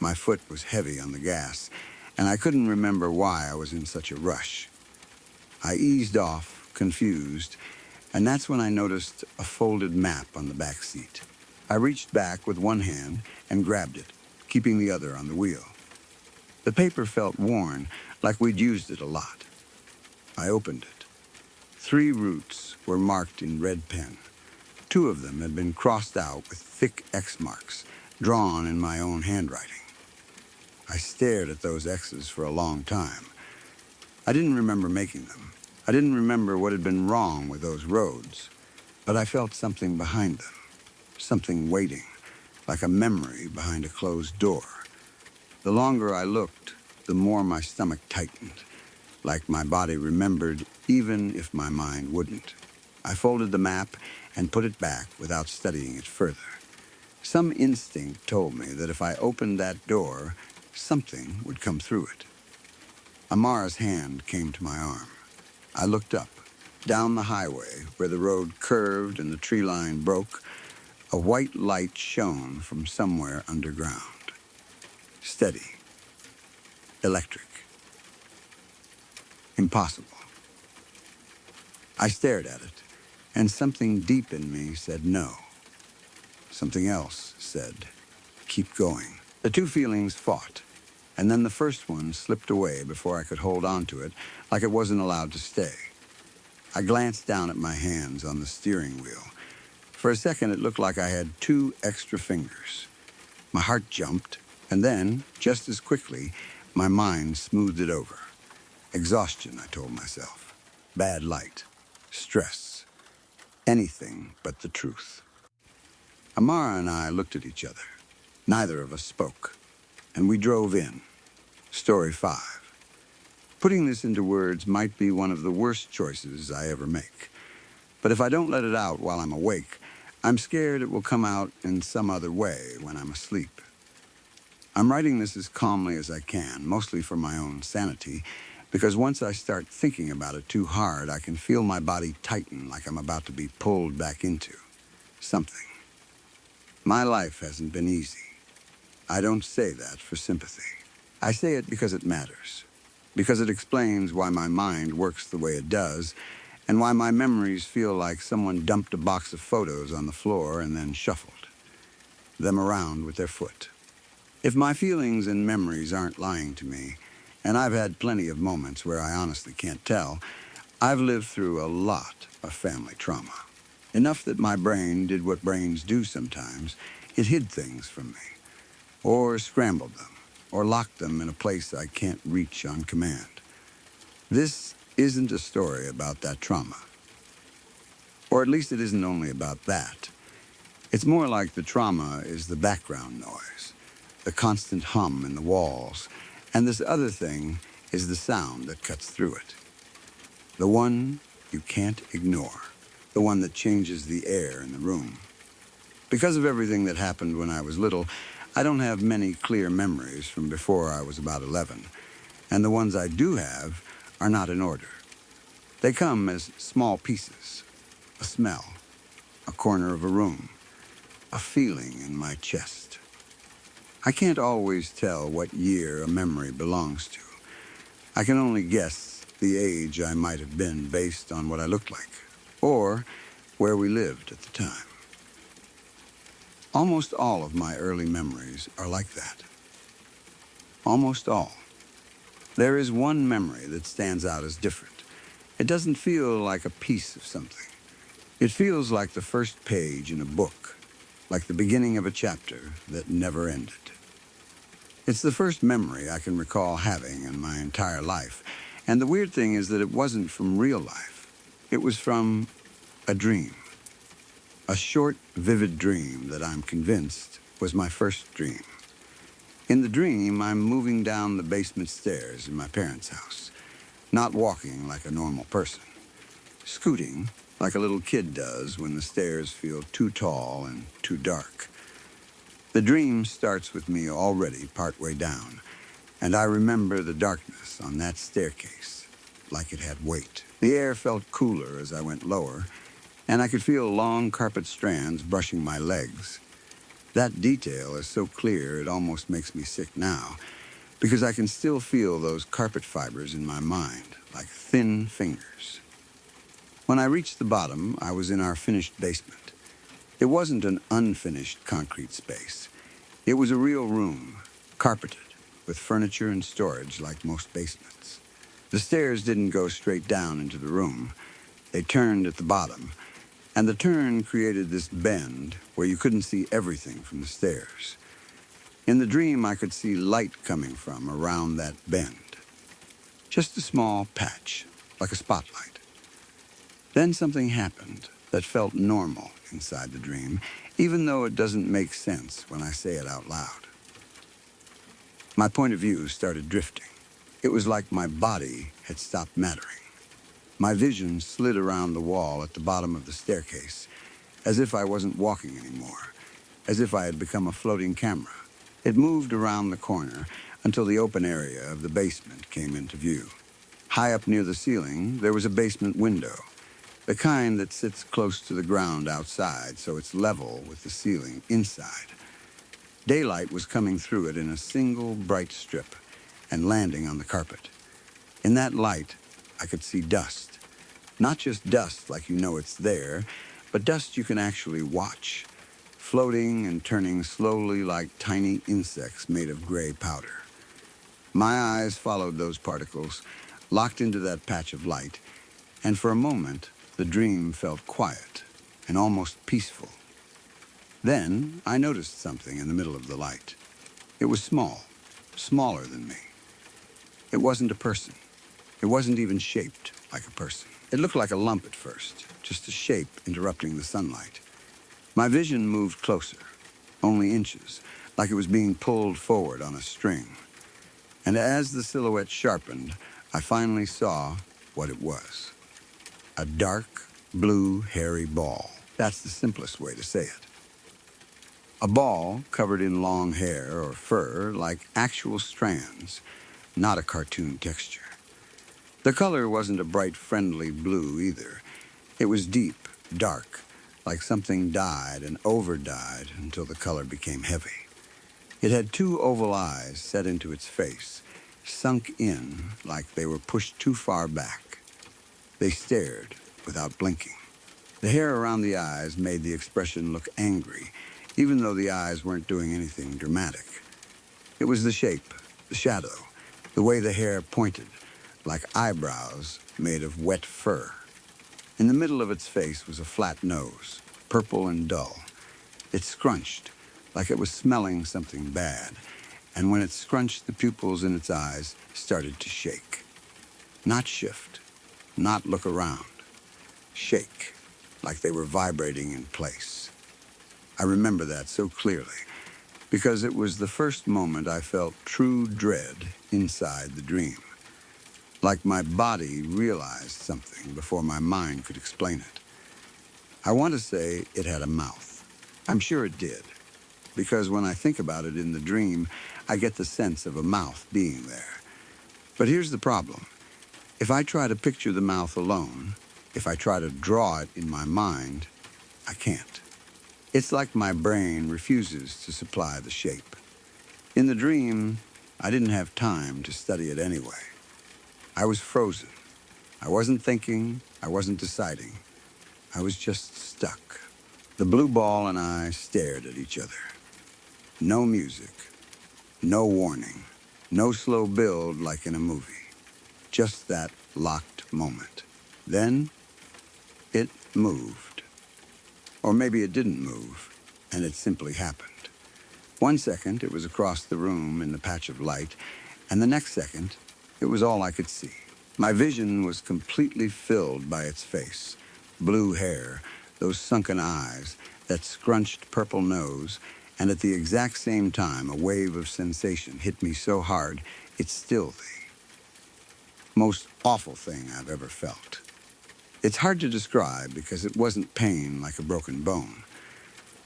My foot was heavy on the gas, and I couldn't remember why I was in such a rush. I eased off, confused, and that's when I noticed a folded map on the back seat. I reached back with one hand and grabbed it, keeping the other on the wheel. The paper felt worn, like we'd used it a lot. I opened it. 3 routes were marked in red pen. 2 of them had been crossed out with thick X marks, drawn in my own handwriting. I stared at those X's for a long time. I didn't remember making them. I didn't remember what had been wrong with those roads, but I felt something behind them. something waiting, like a memory behind a closed door. The longer I looked, the more my stomach tightened, like my body remembered even if my mind wouldn't. I folded the map and put it back without studying it further. Some instinct told me that if I opened that door, something would come through it. Amara's hand came to my arm. I looked up. Down the highway, where the road curved and the tree line broke, a white light shone from somewhere underground. Steady. Electric. Impossible. I stared at it, and something deep in me said no. Something else said, keep going. The two feelings fought, and then the first one slipped away before I could hold on to it, like it wasn't allowed to stay. I glanced down at my hands on the steering wheel. For a second, it looked like I had 2 extra fingers. My heart jumped, and then, just as quickly, my mind smoothed it over. Exhaustion, I told myself. Bad light. Stress. Anything but the truth. Amara and I looked at each other. Neither of us spoke, and we drove in. Story 5. Putting this into words might be one of the worst choices I ever make. But if I don't let it out while I'm awake, I'm scared it will come out in some other way when I'm asleep. I'm writing this as calmly as I can, mostly for my own sanity, because once I start thinking about it too hard, I can feel my body tighten like I'm about to be pulled back into something. My life hasn't been easy. I don't say that for sympathy. I say it because it matters, because it explains why my mind works the way it does, and why my memories feel like someone dumped a box of photos on the floor and then shuffled them around with their foot. If my feelings and memories aren't lying to me, and I've had plenty of moments where I honestly can't tell, I've lived through a lot of family trauma. Enough that my brain did what brains do sometimes. It hid things from me, or scrambled them, or locked them in a place I can't reach on command. This isn't a story about that trauma. Or at least it isn't only about that. It's more like the trauma is the background noise, the constant hum in the walls, and this other thing is the sound that cuts through it. The one you can't ignore, the one that changes the air in the room. Because of everything that happened when I was little, I don't have many clear memories from before I was about 11, and the ones I do have are not in order. They come as small pieces, a smell, a corner of a room, a feeling in my chest. I can't always tell what year a memory belongs to. I can only guess the age I might have been based on what I looked like, or where we lived at the time. Almost all of my early memories are like that. Almost all. There is one memory that stands out as different. It doesn't feel like a piece of something. It feels like the first page in a book, like the beginning of a chapter that never ended. It's the first memory I can recall having in my entire life, and the weird thing is that it wasn't from real life. It was from a dream. A short, vivid dream that I'm convinced was my first dream. In the dream, I'm moving down the basement stairs in my parents' house, not walking like a normal person, scooting like a little kid does when the stairs feel too tall and too dark. The dream starts with me already partway down, and I remember the darkness on that staircase, like it had weight. The air felt cooler as I went lower, and I could feel long carpet strands brushing my legs. That detail is so clear it almost makes me sick now, because I can still feel those carpet fibers in my mind, like thin fingers. When I reached the bottom, I was in our finished basement. It wasn't an unfinished concrete space. It was a real room, carpeted, with furniture and storage like most basements. The stairs didn't go straight down into the room. They turned at the bottom, and the turn created this bend where you couldn't see everything from the stairs. In the dream, I could see light coming from around that bend. Just a small patch, like a spotlight. Then something happened, that felt normal inside the dream, even though it doesn't make sense when I say it out loud. My point of view started drifting. It was like my body had stopped mattering. My vision slid around the wall at the bottom of the staircase, as if I wasn't walking anymore, as if I had become a floating camera. It moved around the corner until the open area of the basement came into view. High up near the ceiling, there was a basement window, the kind that sits close to the ground outside, so it's level with the ceiling inside. Daylight was coming through it in a single bright strip and landing on the carpet. In that light, I could see dust. Not just dust like you know it's there, but dust you can actually watch, floating and turning slowly like tiny insects made of gray powder. My eyes followed those particles, locked into that patch of light, and for a moment, the dream felt quiet and almost peaceful. Then I noticed something in the middle of the light. It was small, smaller than me. It wasn't a person. It wasn't even shaped like a person. It looked like a lump at first, just a shape interrupting the sunlight. My vision moved closer, only inches, like it was being pulled forward on a string. And as the silhouette sharpened, I finally saw what it was. A dark, blue, hairy ball. That's the simplest way to say it. A ball covered in long hair or fur like actual strands, not a cartoon texture. The color wasn't a bright, friendly blue either. It was deep, dark, like something dyed and over-dyed until the color became heavy. It had two oval eyes set into its face, sunk in like they were pushed too far back. They stared without blinking. The hair around the eyes made the expression look angry, even though the eyes weren't doing anything dramatic. It was the shape, the shadow, the way the hair pointed, like eyebrows made of wet fur. In the middle of its face was a flat nose, purple and dull. It scrunched, like it was smelling something bad, and when it scrunched, the pupils in its eyes started to shake. Not shift, not look around. Shake, like they were vibrating in place. I remember that so clearly, because it was the first moment I felt true dread inside the dream. Like my body realized something before my mind could explain it. I want to say it had a mouth. I'm sure it did, because when I think about it in the dream, I get the sense of a mouth being there. But here's the problem. If I try to picture the mouth alone, if I try to draw it in my mind, I can't. It's like my brain refuses to supply the shape. In the dream, I didn't have time to study it anyway. I was frozen. I wasn't thinking. I wasn't deciding. I was just stuck. The blue ball and I stared at each other. No music. No warning. No slow build like in a movie. Just that locked moment. Then, it moved. Or maybe it didn't move, and it simply happened. 1 second, it was across the room in the patch of light, and the next second, it was all I could see. My vision was completely filled by its face. Blue hair, those sunken eyes, that scrunched purple nose, and at the exact same time, a wave of sensation hit me so hard, it stilled the most awful thing I've ever felt. It's hard to describe because it wasn't pain like a broken bone.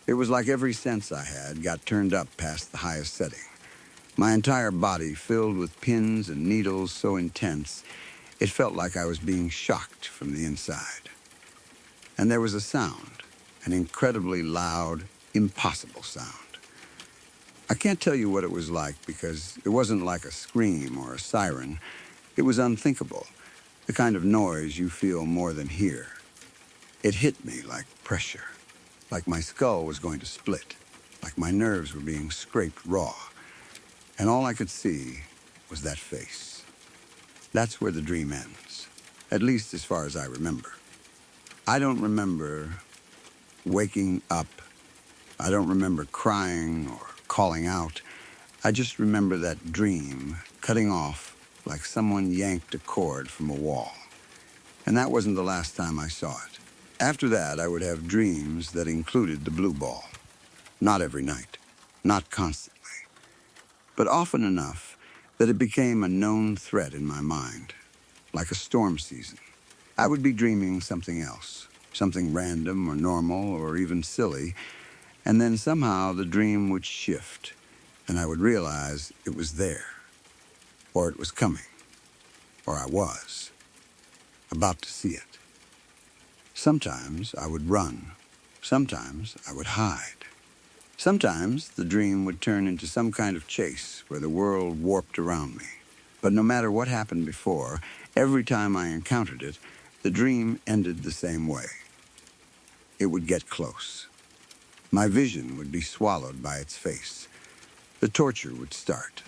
It was like every sense I had got turned up past the highest setting. My entire body filled with pins and needles so intense, it felt like I was being shocked from the inside. And there was a sound, an incredibly loud, impossible sound. I can't tell you what it was like because it wasn't like a scream or a siren. It was unthinkable, the kind of noise you feel more than hear. It hit me like pressure, like my skull was going to split, like my nerves were being scraped raw. And all I could see was that face. That's where the dream ends, at least as far as I remember. I don't remember waking up. I don't remember crying or calling out. I just remember that dream cutting off like someone yanked a cord from a wall. And that wasn't the last time I saw it. After that, I would have dreams that included the blue ball. Not every night, not constantly, but often enough that it became a known threat in my mind, like a storm season. I would be dreaming something else, something random or normal or even silly, and then somehow the dream would shift, and I would realize it was there, or it was coming, or I was about to see it. Sometimes I would run. Sometimes I would hide. Sometimes the dream would turn into some kind of chase where the world warped around me. But no matter what happened before, every time I encountered it, the dream ended the same way. It would get close. My vision would be swallowed by its face. The torture would start.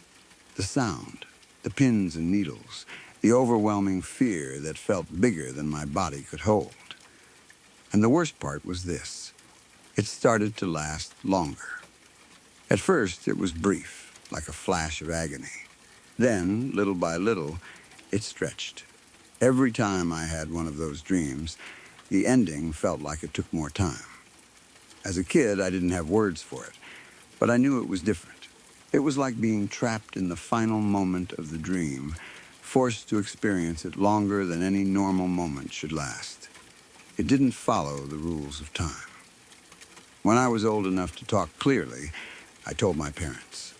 The sound, the pins and needles, the overwhelming fear that felt bigger than my body could hold. And the worst part was this. It started to last longer. At first, it was brief, like a flash of agony. Then, little by little, it stretched. Every time I had one of those dreams, the ending felt like it took more time. As a kid, I didn't have words for it, but I knew it was different. It was like being trapped in the final moment of the dream, forced to experience it longer than any normal moment should last. It didn't follow the rules of time. When I was old enough to talk clearly, I told my parents.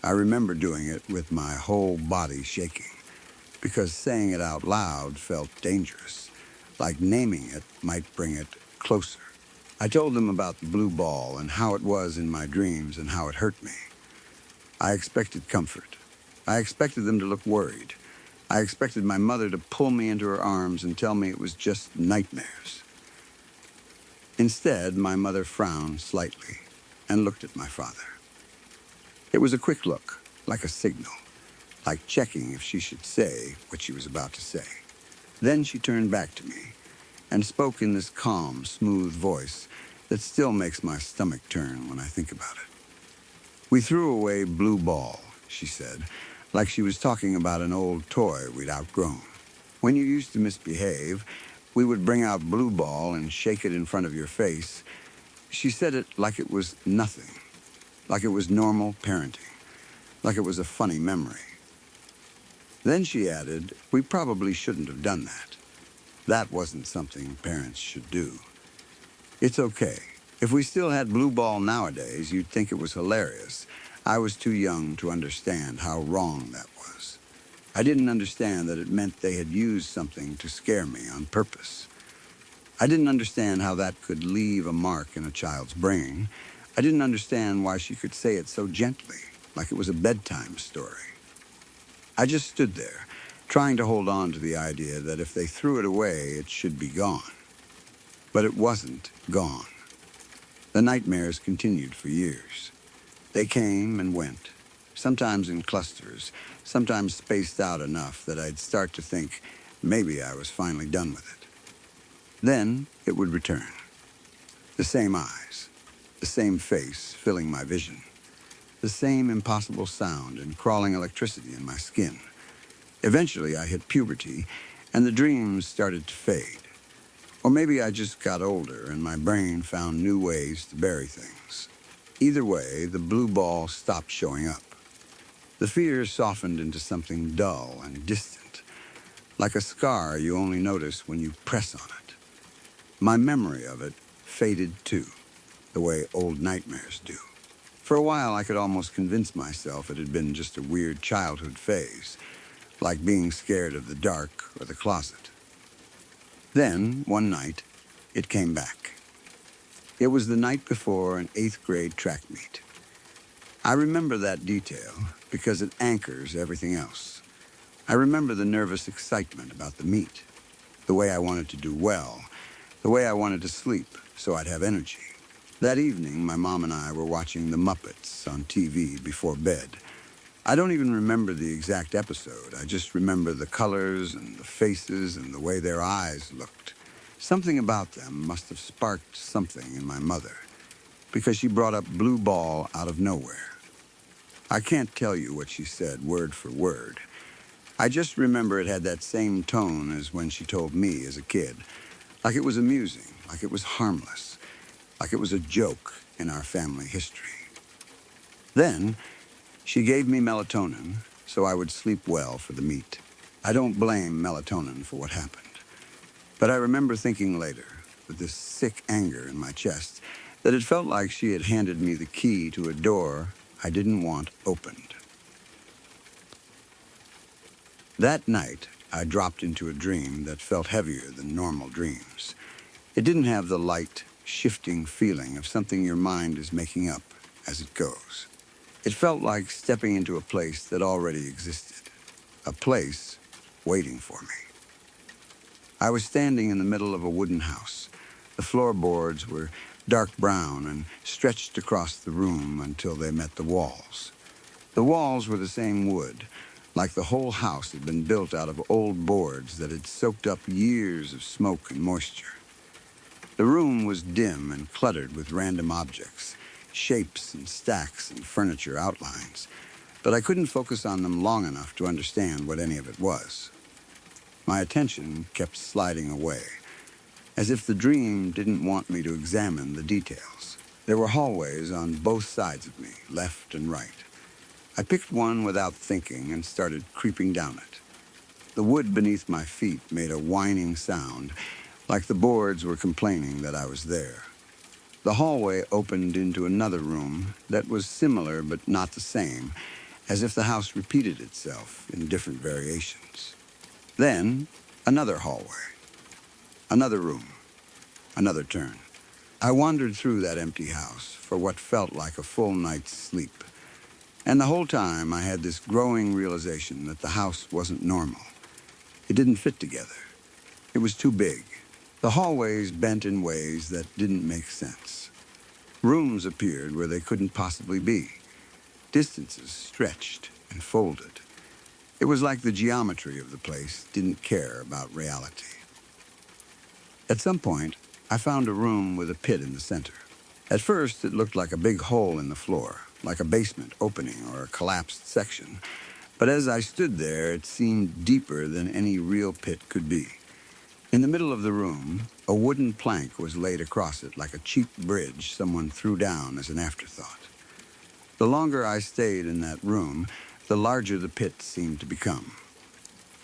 I remember doing it with my whole body shaking, because saying it out loud felt dangerous, like naming it might bring it closer. I told them about the blue ball and how it was in my dreams and how it hurt me. I expected comfort. I expected them to look worried. I expected my mother to pull me into her arms and tell me it was just nightmares. Instead, my mother frowned slightly and looked at my father. It was a quick look, like a signal, like checking if she should say what she was about to say. Then she turned back to me and spoke in this calm, smooth voice that still makes my stomach turn when I think about it. "We threw away blue ball," she said, like she was talking about an old toy we'd outgrown. "When you used to misbehave, we would bring out blue ball and shake it in front of your face." She said it like it was nothing, like it was normal parenting, like it was a funny memory. Then she added, "We probably shouldn't have done that. That wasn't something parents should do. It's okay. If we still had blue ball nowadays, you'd think it was hilarious. I was too young to understand how wrong that was. I didn't understand that it meant they had used something to scare me on purpose. I didn't understand how that could leave a mark in a child's brain. I didn't understand why she could say it so gently, like it was a bedtime story. I just stood there, trying to hold on to the idea that if they threw it away, it should be gone. But it wasn't gone. The nightmares continued for years. They came and went, sometimes in clusters, sometimes spaced out enough that I'd start to think maybe I was finally done with it. Then it would return. The same eyes, the same face filling my vision, the same impossible sound and crawling electricity in my skin. Eventually I hit puberty, and the dreams started to fade. Or maybe I just got older and my brain found new ways to bury things. Either way, the blue ball stopped showing up. The fear softened into something dull and distant, like a scar you only notice when you press on it. My memory of it faded too, the way old nightmares do. For a while, I could almost convince myself it had been just a weird childhood phase, like being scared of the dark or the closet. Then, one night, it came back. It was the night before an 8th grade track meet. I remember that detail because it anchors everything else. I remember the nervous excitement about the meet, the way I wanted to do well, the way I wanted to sleep so I'd have energy. That evening, my mom and I were watching The Muppets on TV before bed. I don't even remember the exact episode. I just remember the colors and the faces and the way their eyes looked. Something about them must have sparked something in my mother, because she brought up blue ball out of nowhere. I can't tell you what she said word for word. I just remember it had that same tone as when she told me as a kid, like it was amusing, like it was harmless, like it was a joke in our family history. Then, she gave me melatonin so I would sleep well for the meet. I don't blame melatonin for what happened, but I remember thinking later, with this sick anger in my chest, that it felt like she had handed me the key to a door I didn't want opened. That night, I dropped into a dream that felt heavier than normal dreams. It didn't have the light, shifting feeling of something your mind is making up as it goes. It felt like stepping into a place that already existed, a place waiting for me. I was standing in the middle of a wooden house. The floorboards were dark brown and stretched across the room until they met the walls. The walls were the same wood, like the whole house had been built out of old boards that had soaked up years of smoke and moisture. The room was dim and cluttered with random objects, shapes and stacks and furniture outlines, but I couldn't focus on them long enough to understand what any of it was. My attention kept sliding away, as if the dream didn't want me to examine the details. There were hallways on both sides of me, left and right. I picked one without thinking and started creeping down it. The wood beneath my feet made a whining sound, like the boards were complaining that I was there. The hallway opened into another room that was similar but not the same, as if the house repeated itself in different variations. Then, another hallway, another room, another turn. I wandered through that empty house for what felt like a full night's sleep. And the whole time I had this growing realization that the house wasn't normal. It didn't fit together. It was too big. The hallways bent in ways that didn't make sense. Rooms appeared where they couldn't possibly be. Distances stretched and folded. It was like the geometry of the place didn't care about reality. At some point, I found a room with a pit in the center. At first, it looked like a big hole in the floor, like a basement opening or a collapsed section. But as I stood there, it seemed deeper than any real pit could be. In the middle of the room, a wooden plank was laid across it like a cheap bridge someone threw down as an afterthought. The longer I stayed in that room, the larger the pit seemed to become.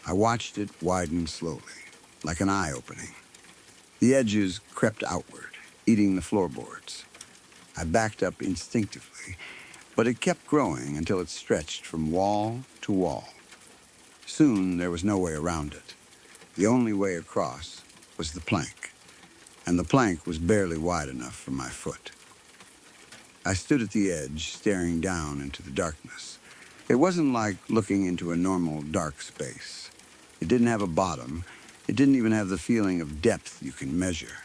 I watched it widen slowly, like an eye opening. The edges crept outward, eating the floorboards. I backed up instinctively, but it kept growing until it stretched from wall to wall. Soon there was no way around it. The only way across was the plank, and the plank was barely wide enough for my foot. I stood at the edge, staring down into the darkness. It wasn't like looking into a normal dark space. It didn't have a bottom. It didn't even have the feeling of depth you can measure.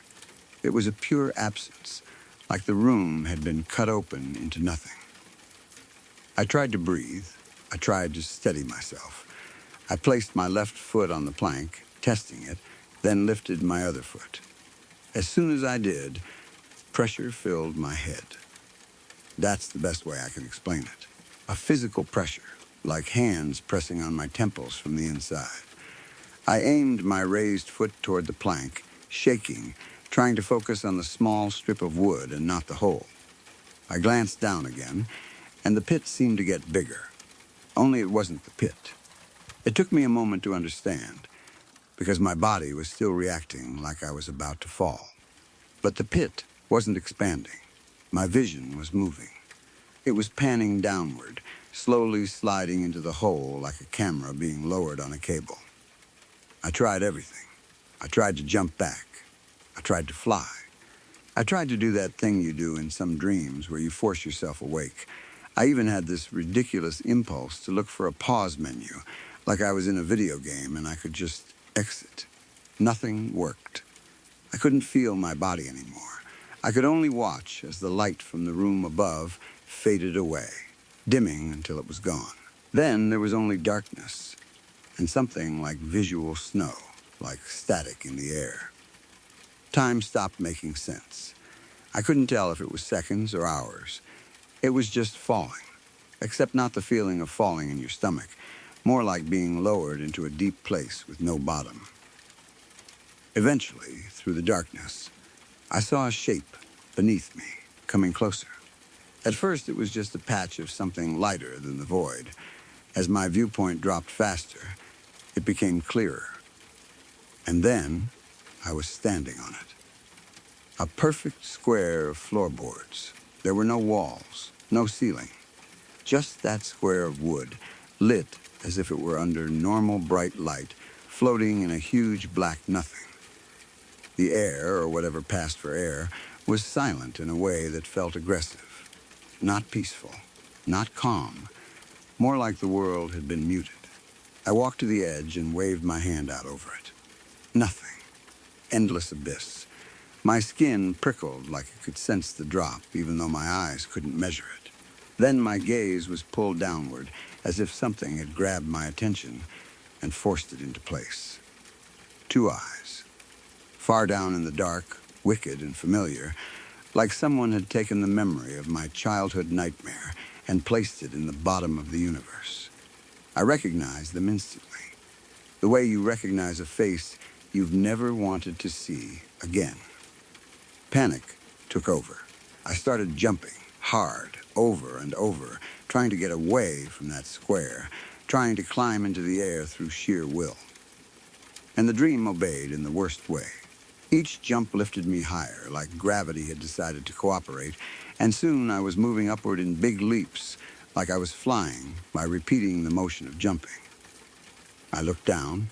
It was a pure absence, like the room had been cut open into nothing. I tried to breathe. I tried to steady myself. I placed my left foot on the plank, testing it, then lifted my other foot. As soon as I did, pressure filled my head. That's the best way I can explain it. A physical pressure, like hands pressing on my temples from the inside. I aimed my raised foot toward the plank, shaking, trying to focus on the small strip of wood and not the hole. I glanced down again, and the pit seemed to get bigger. Only it wasn't the pit. It took me a moment to understand, because my body was still reacting like I was about to fall. But the pit wasn't expanding. My vision was moving. It was panning downward, slowly sliding into the hole like a camera being lowered on a cable. I tried everything. I tried to jump back. I tried to fly. I tried to do that thing you do in some dreams where you force yourself awake. I even had this ridiculous impulse to look for a pause menu, like I was in a video game and I could just exit. Nothing worked. I couldn't feel my body anymore. I could only watch as the light from the room above faded away, dimming until it was gone. Then there was only darkness and something like visual snow, like static in the air. Time stopped making sense. I couldn't tell if it was seconds or hours. It was just falling, except not the feeling of falling in your stomach, more like being lowered into a deep place with no bottom. Eventually, through the darkness, I saw a shape beneath me, coming closer. At first, it was just a patch of something lighter than the void. As my viewpoint dropped faster, it became clearer. And then, I was standing on it. A perfect square of floorboards. There were no walls, no ceiling. Just that square of wood, lit as if it were under normal bright light, floating in a huge black nothing. The air, or whatever passed for air, was silent in a way that felt aggressive. Not peaceful, not calm, more like the world had been muted. I walked to the edge and waved my hand out over it. Nothing. Endless abyss. My skin prickled like it could sense the drop, even though my eyes couldn't measure it. Then my gaze was pulled downward, as if something had grabbed my attention and forced it into place. Two eyes. Far down in the dark, wicked and familiar, like someone had taken the memory of my childhood nightmare and placed it in the bottom of the universe. I recognized them instantly. The way you recognize a face you've never wanted to see again. Panic took over. I started jumping, hard, over and over, trying to get away from that square, trying to climb into the air through sheer will. And the dream obeyed in the worst way. Each jump lifted me higher, like gravity had decided to cooperate, and soon I was moving upward in big leaps, like I was flying by repeating the motion of jumping. I looked down.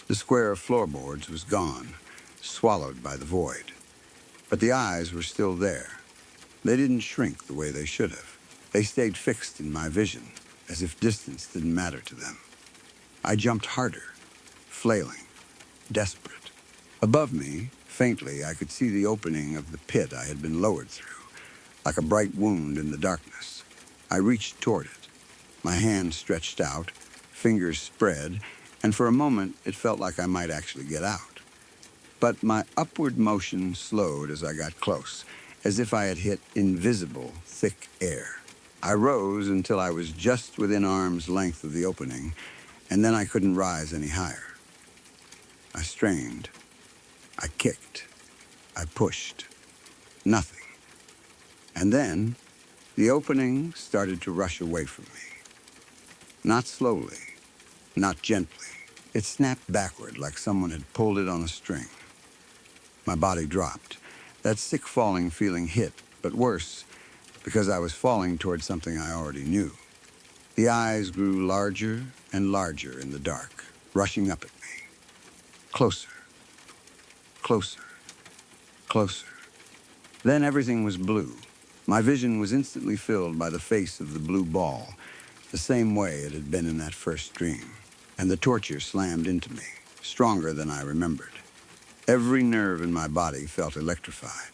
The square of floorboards was gone, swallowed by the void. But the eyes were still there. They didn't shrink the way they should have. They stayed fixed in my vision, as if distance didn't matter to them. I jumped harder, flailing, desperate. Above me, faintly, I could see the opening of the pit I had been lowered through, like a bright wound in the darkness. I reached toward it, my hand stretched out, fingers spread, and for a moment it felt like I might actually get out. But my upward motion slowed as I got close, as if I had hit invisible, thick air. I rose until I was just within arm's length of the opening, and then I couldn't rise any higher. I strained. I kicked. I pushed. Nothing. And then, the opening started to rush away from me. Not slowly, not gently. It snapped backward like someone had pulled it on a string. My body dropped. That sick falling feeling hit, but worse, because I was falling toward something I already knew. The eyes grew larger and larger in the dark, rushing up at me. Closer. Closer. Closer. Then everything was blue. My vision was instantly filled by the face of the blue ball, the same way it had been in that first dream. And the torture slammed into me, stronger than I remembered. Every nerve in my body felt electrified.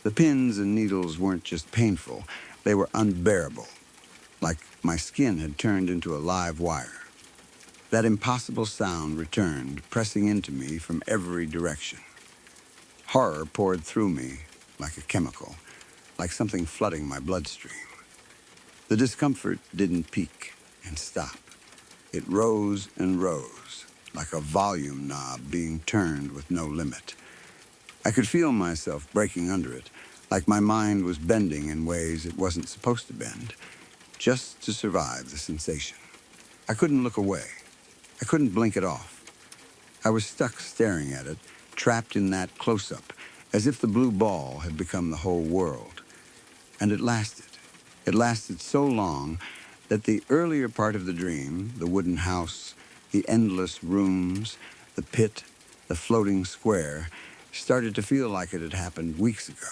The pins and needles weren't just painful, they were unbearable, like my skin had turned into a live wire. That impossible sound returned, pressing into me from every direction. Horror poured through me like a chemical, like something flooding my bloodstream. The discomfort didn't peak and stop. It rose and rose, like a volume knob being turned with no limit. I could feel myself breaking under it, like my mind was bending in ways it wasn't supposed to bend, just to survive the sensation. I couldn't look away. I couldn't blink it off. I was stuck staring at it, trapped in that close-up, as if the blue ball had become the whole world. And it lasted. It lasted so long that the earlier part of the dream, the wooden house, the endless rooms, the pit, the floating square, started to feel like it had happened weeks ago.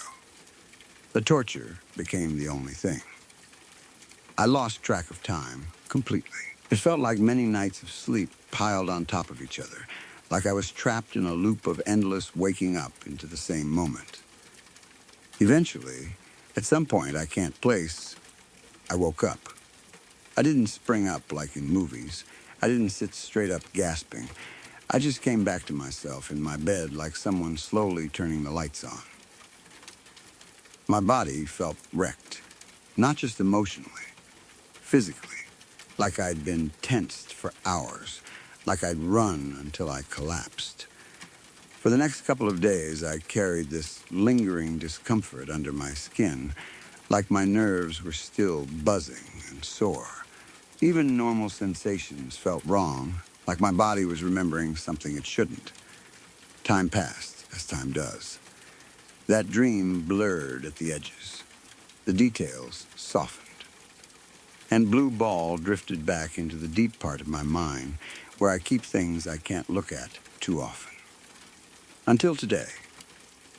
The torture became the only thing. I lost track of time completely. It felt like many nights of sleep piled on top of each other, like I was trapped in a loop of endless waking up into the same moment. Eventually, at some point I can't place, I woke up. I didn't spring up like in movies. I didn't sit straight up gasping. I just came back to myself in my bed like someone slowly turning the lights on. My body felt wrecked, not just emotionally, physically, like I'd been tensed for hours, like I'd run until I collapsed. For the next couple of days, I carried this lingering discomfort under my skin, like my nerves were still buzzing and sore. Even normal sensations felt wrong, like my body was remembering something it shouldn't. Time passed, as time does. That dream blurred at the edges. The details softened. And Blue Ball drifted back into the deep part of my mind, where I keep things I can't look at too often. Until today.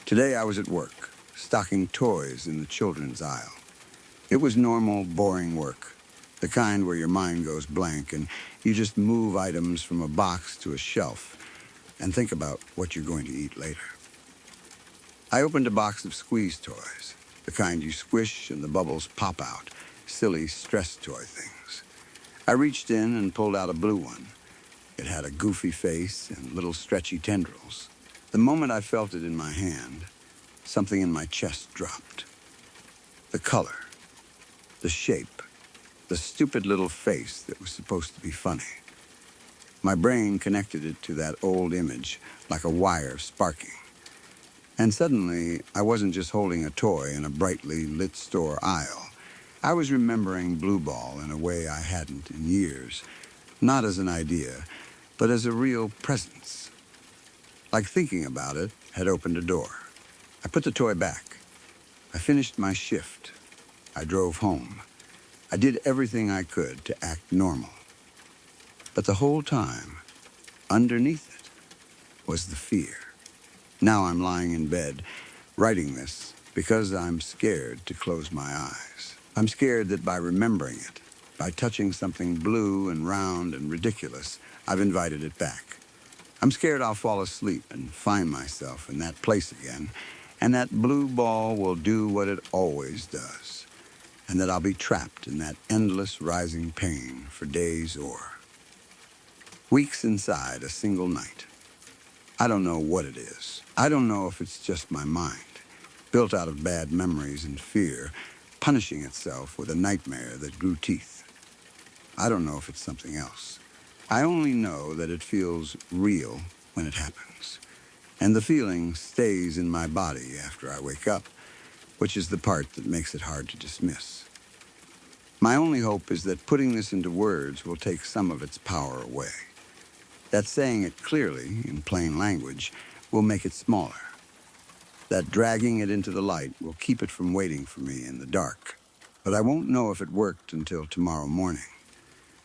Today I was at work, stocking toys in the children's aisle. It was normal, boring work, the kind where your mind goes blank and you just move items from a box to a shelf and think about what you're going to eat later. I opened a box of squeeze toys, the kind you squish and the bubbles pop out, silly stress toy things. I reached in and pulled out a blue one. It had a goofy face and little stretchy tendrils. The moment I felt it in my hand, something in my chest dropped. The color, the shape, the stupid little face that was supposed to be funny. My brain connected it to that old image like a wire sparking. And suddenly, I wasn't just holding a toy in a brightly lit store aisle. I was remembering Blue Ball in a way I hadn't in years, not as an idea, but as a real presence. Like thinking about it had opened a door. I put the toy back. I finished my shift. I drove home. I did everything I could to act normal. But the whole time, underneath it, was the fear. Now I'm lying in bed, writing this, because I'm scared to close my eyes. I'm scared that by remembering it, by touching something blue and round and ridiculous, I've invited it back. I'm scared I'll fall asleep and find myself in that place again, and that Blue Ball will do what it always does, and that I'll be trapped in that endless rising pain for days or weeks inside a single night. I don't know what it is. I don't know if it's just my mind, built out of bad memories and fear, punishing itself with a nightmare that grew teeth. I don't know if it's something else. I only know that it feels real when it happens. And the feeling stays in my body after I wake up, which is the part that makes it hard to dismiss. My only hope is that putting this into words will take some of its power away. That saying it clearly, in plain language, will make it smaller. That dragging it into the light will keep it from waiting for me in the dark. But I won't know if it worked until tomorrow morning.